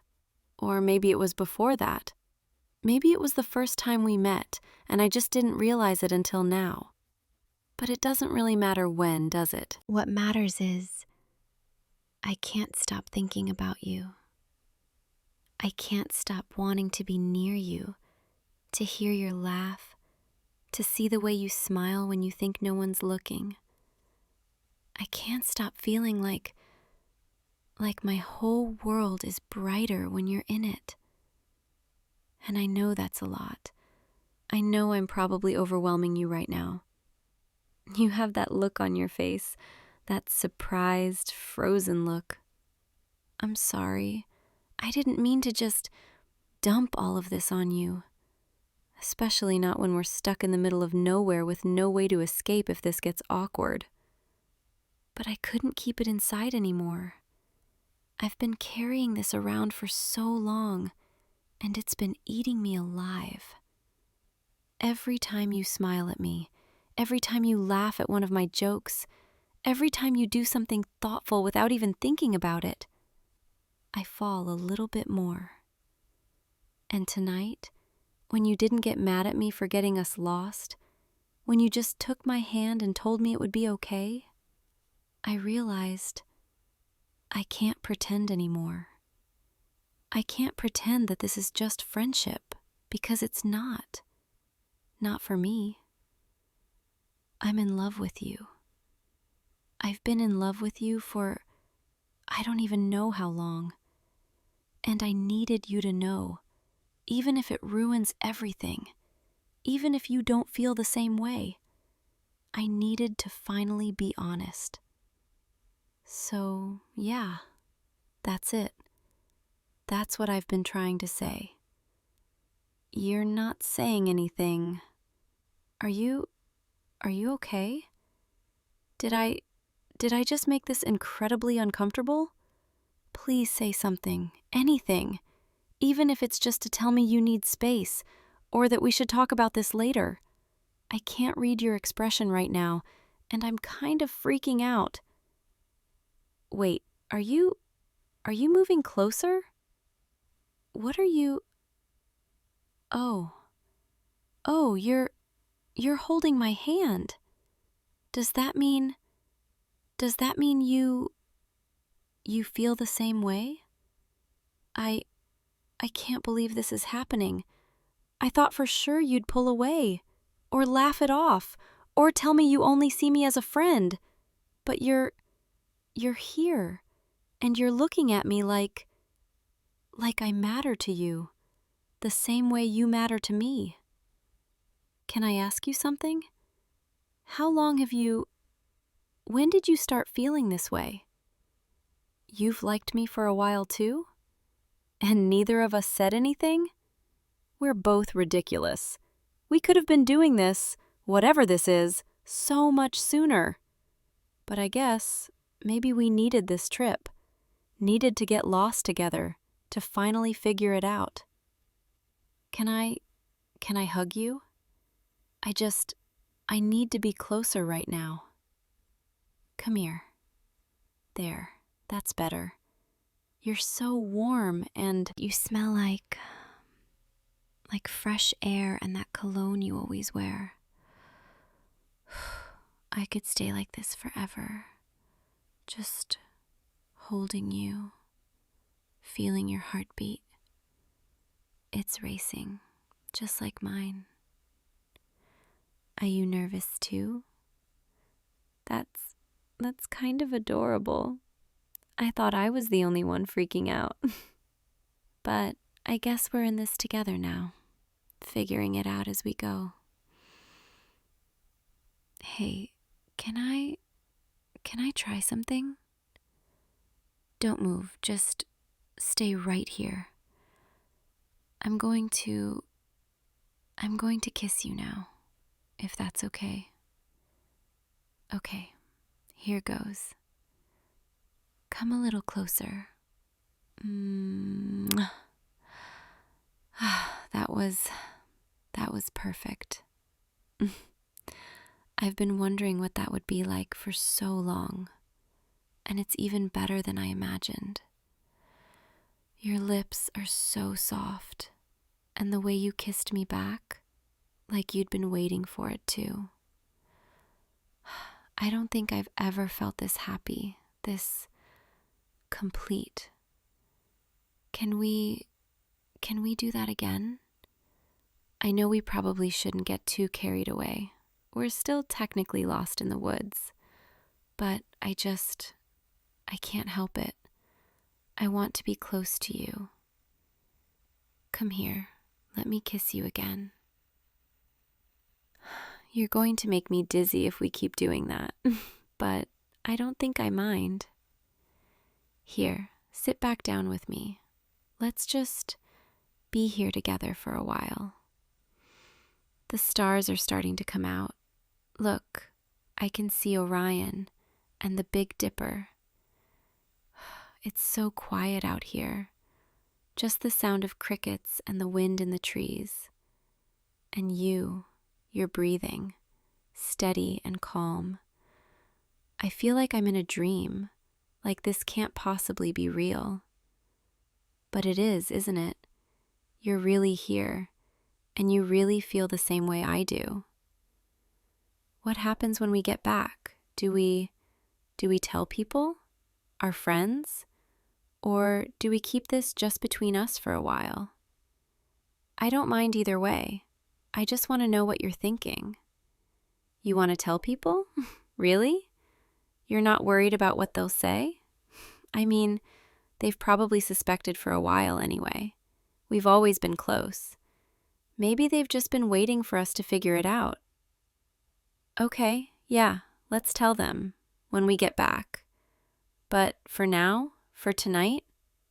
or maybe it was before that. Maybe it was the first time we met, and I just didn't realize it until now. But it doesn't really matter when, does it? What matters is I can't stop thinking about you. I can't stop wanting to be near you, to hear your laugh, to see the way you smile when you think no one's looking. I can't stop feeling like my whole world is brighter when you're in it. And I know that's a lot. I know I'm probably overwhelming you right now. You have that look on your face, that surprised, frozen look. I'm sorry. I didn't mean to just dump all of this on you. Especially not when we're stuck in the middle of nowhere with no way to escape if this gets awkward. But I couldn't keep it inside anymore. I've been carrying this around for so long, and it's been eating me alive. Every time you smile at me, every time you laugh at one of my jokes, every time you do something thoughtful without even thinking about it, I fall a little bit more. And tonight, when you didn't get mad at me for getting us lost, when you just took my hand and told me it would be okay, I realized I can't pretend anymore. I can't pretend that this is just friendship, because it's not. Not for me. I'm in love with you. I've been in love with you for I don't even know how long. And I needed you to know, even if it ruins everything, even if you don't feel the same way. I needed to finally be honest. So, yeah, that's it. That's what I've been trying to say. You're not saying anything. Are you okay? Did I just make this incredibly uncomfortable? Please say something, anything, even if it's just to tell me you need space, or that we should talk about this later. I can't read your expression right now, and I'm kind of freaking out. Wait, are you moving closer? What are you... Oh, you're holding my hand. Does that mean you feel the same way? I can't believe this is happening. I thought for sure you'd pull away, or laugh it off, or tell me you only see me as a friend. But you're here, and you're looking at me like I matter to you, the same way you matter to me. Can I ask you something? When did you start feeling this way? You've liked me for a while too? And neither of us said anything? We're both ridiculous. We could have been doing this, whatever this is, so much sooner. But I guess maybe we needed this trip, needed to get lost together, to finally figure it out. Can I hug you? I need to be closer right now. Come here. There, that's better. You're so warm, and you smell like fresh air and that cologne you always wear. I could stay like this forever, just holding you, feeling your heartbeat. It's racing, just like mine. Are you nervous too? That's kind of adorable. I thought I was the only one freaking out. But I guess we're in this together now, figuring it out as we go. Hey, can I try something? Don't move, just stay right here. I'm going to kiss you now, if that's okay. Okay, here goes. Come a little closer. That was perfect. I've been wondering what that would be like for so long, and it's even better than I imagined. Your lips are so soft, and the way you kissed me back, like you'd been waiting for it too. I don't think I've ever felt this happy, this complete. Can we do that again? I know we probably shouldn't get too carried away. We're still technically lost in the woods, but I can't help it. I want to be close to you. Come here, let me kiss you again. You're going to make me dizzy if we keep doing that, but I don't think I mind. Here, sit back down with me. Let's just be here together for a while. The stars are starting to come out. Look, I can see Orion and the Big Dipper. It's so quiet out here. Just the sound of crickets and the wind in the trees. And you're breathing, steady and calm. I feel like I'm in a dream, like this can't possibly be real. But it is, isn't it? You're really here, and you really feel the same way I do. What happens when we get back? Do we tell people? Our friends? Or do we keep this just between us for a while? I don't mind either way. I just want to know what you're thinking. You want to tell people? Really? You're not worried about what they'll say? I mean, they've probably suspected for a while anyway. We've always been close. Maybe they've just been waiting for us to figure it out. Okay, Yeah, let's tell them when we get back. But for now, for tonight,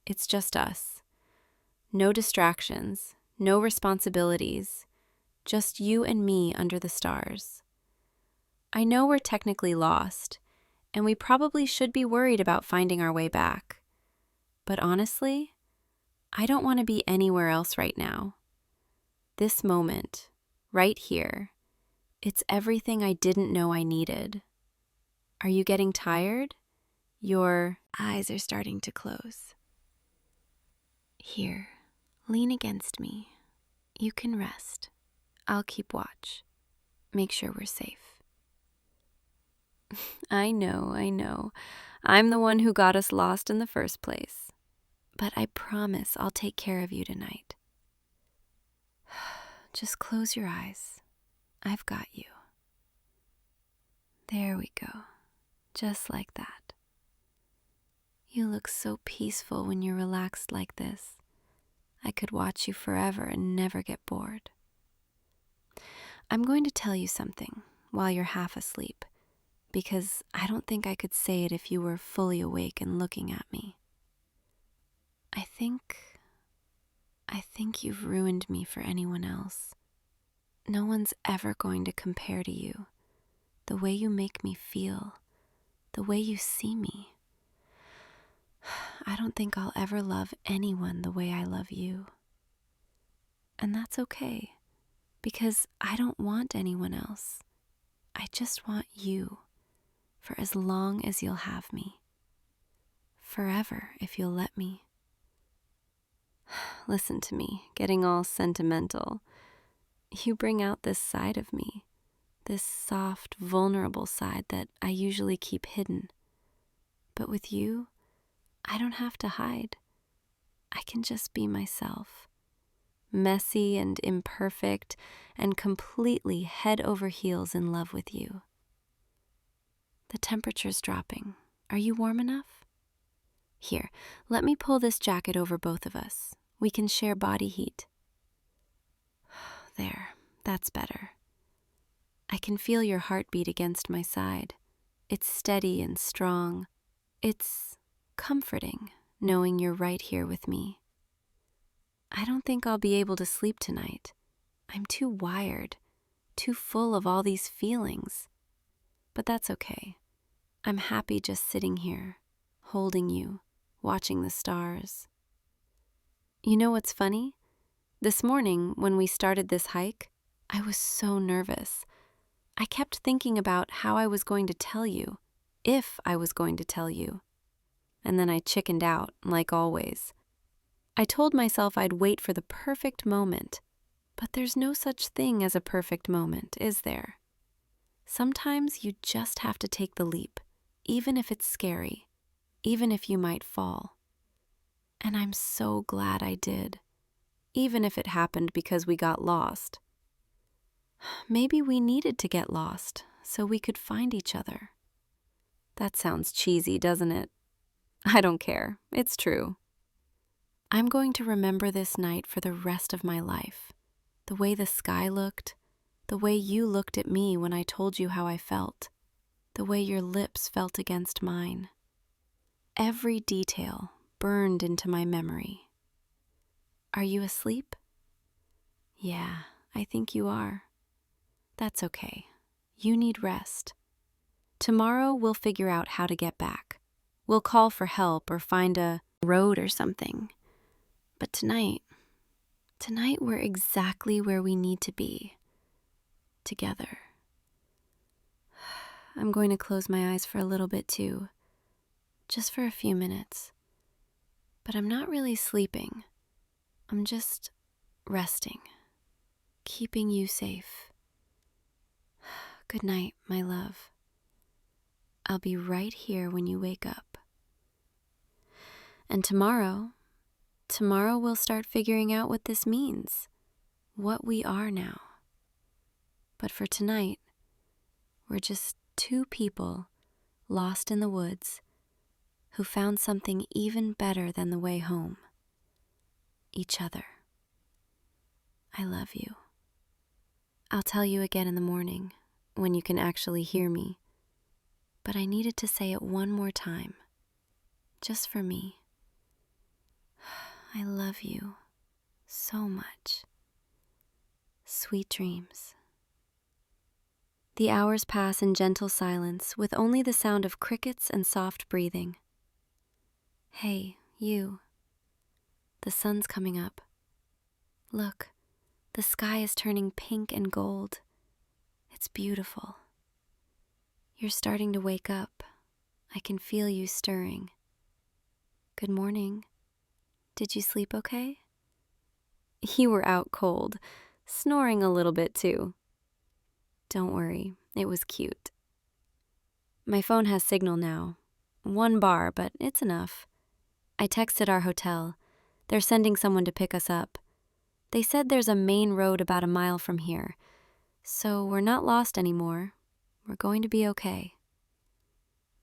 it's just us. No distractions, no responsibilities, just you and me under the stars. I know we're technically lost, and we probably should be worried about finding our way back. But honestly, I don't want to be anywhere else right now. This moment, right here, it's everything I didn't know I needed. Are you getting tired? Your eyes are starting to close. Here, lean against me. You can rest. I'll keep watch. Make sure we're safe. I know. I'm the one who got us lost in the first place. But I promise I'll take care of you tonight. Just close your eyes. I've got you. There we go. Just like that. You look so peaceful when you're relaxed like this. I could watch you forever and never get bored. I'm going to tell you something while you're half asleep, because I don't think I could say it if you were fully awake and looking at me. I think you've ruined me for anyone else. No one's ever going to compare to you. The way you make me feel, the way you see me. I don't think I'll ever love anyone the way I love you. And that's okay, because I don't want anyone else. I just want you, for as long as you'll have me. Forever, if you'll let me. Listen to me, getting all sentimental. You bring out this side of me, this soft, vulnerable side that I usually keep hidden. But with you, I don't have to hide. I can just be myself. Messy and imperfect, and completely head over heels in love with you. The temperature's dropping. Are you warm enough? Here, let me pull this jacket over both of us. We can share body heat. There, that's better. I can feel your heartbeat against my side. It's steady and strong. It's comforting knowing you're right here with me. I don't think I'll be able to sleep tonight. I'm too wired, too full of all these feelings. But that's okay. I'm happy just sitting here, holding you, watching the stars. You know what's funny? This morning, when we started this hike, I was so nervous. I kept thinking about how I was going to tell you, if I was going to tell you. And then I chickened out, like always. I told myself I'd wait for the perfect moment, but there's no such thing as a perfect moment, is there? Sometimes you just have to take the leap, even if it's scary, even if you might fall. And I'm so glad I did, even if it happened because we got lost. Maybe we needed to get lost so we could find each other. That sounds cheesy, doesn't it? I don't care. It's true. I'm going to remember this night for the rest of my life. The way the sky looked, the way you looked at me when I told you how I felt, the way your lips felt against mine. Every detail burned into my memory. Are you asleep? Yeah, I think you are. That's okay. You need rest. Tomorrow we'll figure out how to get back. We'll call for help or find a road or something. But tonight we're exactly where we need to be. Together. I'm going to close my eyes for a little bit too. Just for a few minutes. But I'm not really sleeping. I'm just resting. Keeping you safe. Good night, my love. I'll be right here when you wake up. And tomorrow we'll start figuring out what this means, what we are now. But for tonight, we're just two people lost in the woods who found something even better than the way home. Each other. I love you. I'll tell you again in the morning, when you can actually hear me, but I needed to say it one more time, just for me. I love you so much. Sweet dreams. The hours pass in gentle silence with only the sound of crickets and soft breathing. Hey, you. The sun's coming up. Look, the sky is turning pink and gold. It's beautiful. You're starting to wake up. I can feel you stirring. Good morning. Did you sleep okay? You were out cold, snoring a little bit too. Don't worry, it was cute. My phone has signal now. 1 bar, but it's enough. I texted our hotel. They're sending someone to pick us up. They said there's a main road about a mile from here, so we're not lost anymore. We're going to be okay.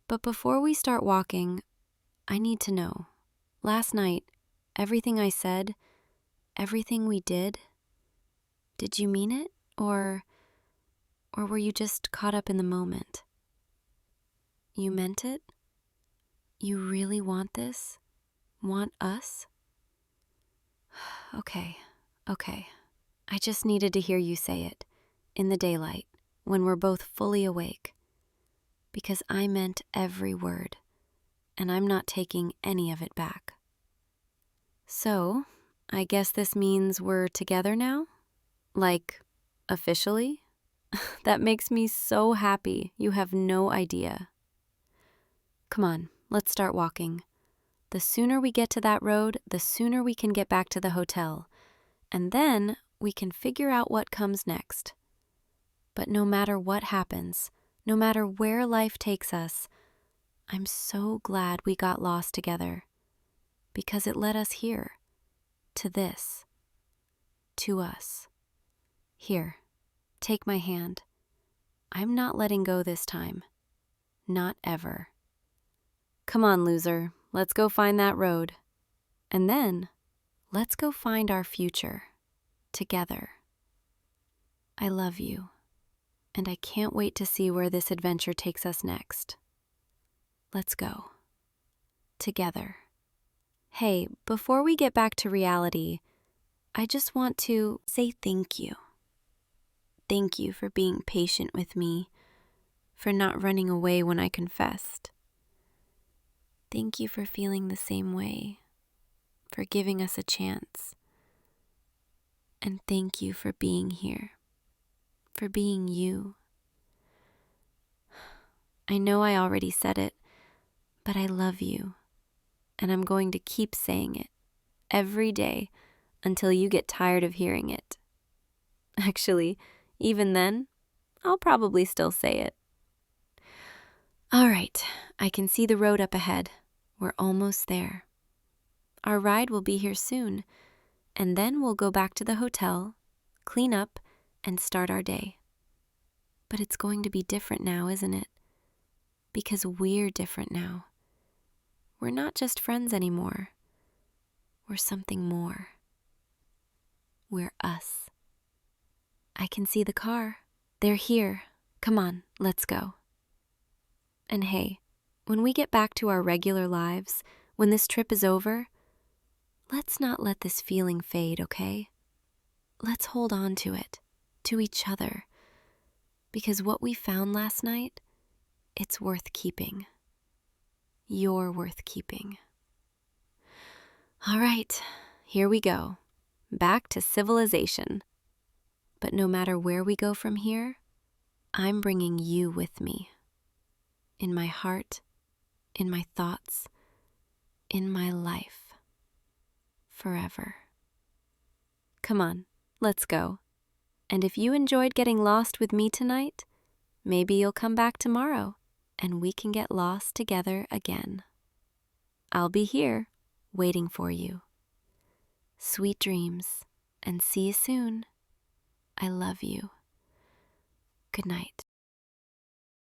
But before we start walking, I need to know. Last night, everything I said, everything we did you mean it? Or were you just caught up in the moment? You meant it? You really want this? Want us? Okay. I just needed to hear you say it, in the daylight, when we're both fully awake. Because I meant every word, and I'm not taking any of it back. So, I guess this means we're together now? Like, officially? That makes me so happy, you have no idea. Come on, let's start walking. The sooner we get to that road, the sooner we can get back to the hotel. And then we can figure out what comes next. But no matter what happens, no matter where life takes us, I'm so glad we got lost together. Because it led us here. To this. To us. Here, take my hand. I'm not letting go this time. Not ever. Come on, loser. Let's go find that road. And then, let's go find our future. Together. I love you. And I can't wait to see where this adventure takes us next. Let's go. Together. Hey, before we get back to reality, I just want to say thank you. Thank you for being patient with me, for not running away when I confessed. Thank you for feeling the same way, for giving us a chance. And thank you for being here, for being you. I know I already said it, but I love you, and I'm going to keep saying it every day until you get tired of hearing it. Actually, even then, I'll probably still say it. All right, I can see the road up ahead. We're almost there. Our ride will be here soon, and then we'll go back to the hotel, clean up, and start our day. But it's going to be different now, isn't it? Because we're different now. We're not just friends anymore. We're something more. We're us. I can see the car. They're here. Come on, let's go. And hey, when we get back to our regular lives, when this trip is over, let's not let this feeling fade, okay? Let's hold on to it, to each other. Because what we found last night, it's worth keeping. You're worth keeping. All right, here we go. Back to civilization. But no matter where we go from here, I'm bringing you with me. In my heart, in my thoughts, in my life. Forever. Come on, let's go. And if you enjoyed getting lost with me tonight, maybe you'll come back tomorrow and we can get lost together again. I'll be here, waiting for you. Sweet dreams, and see you soon. I love you. Good night.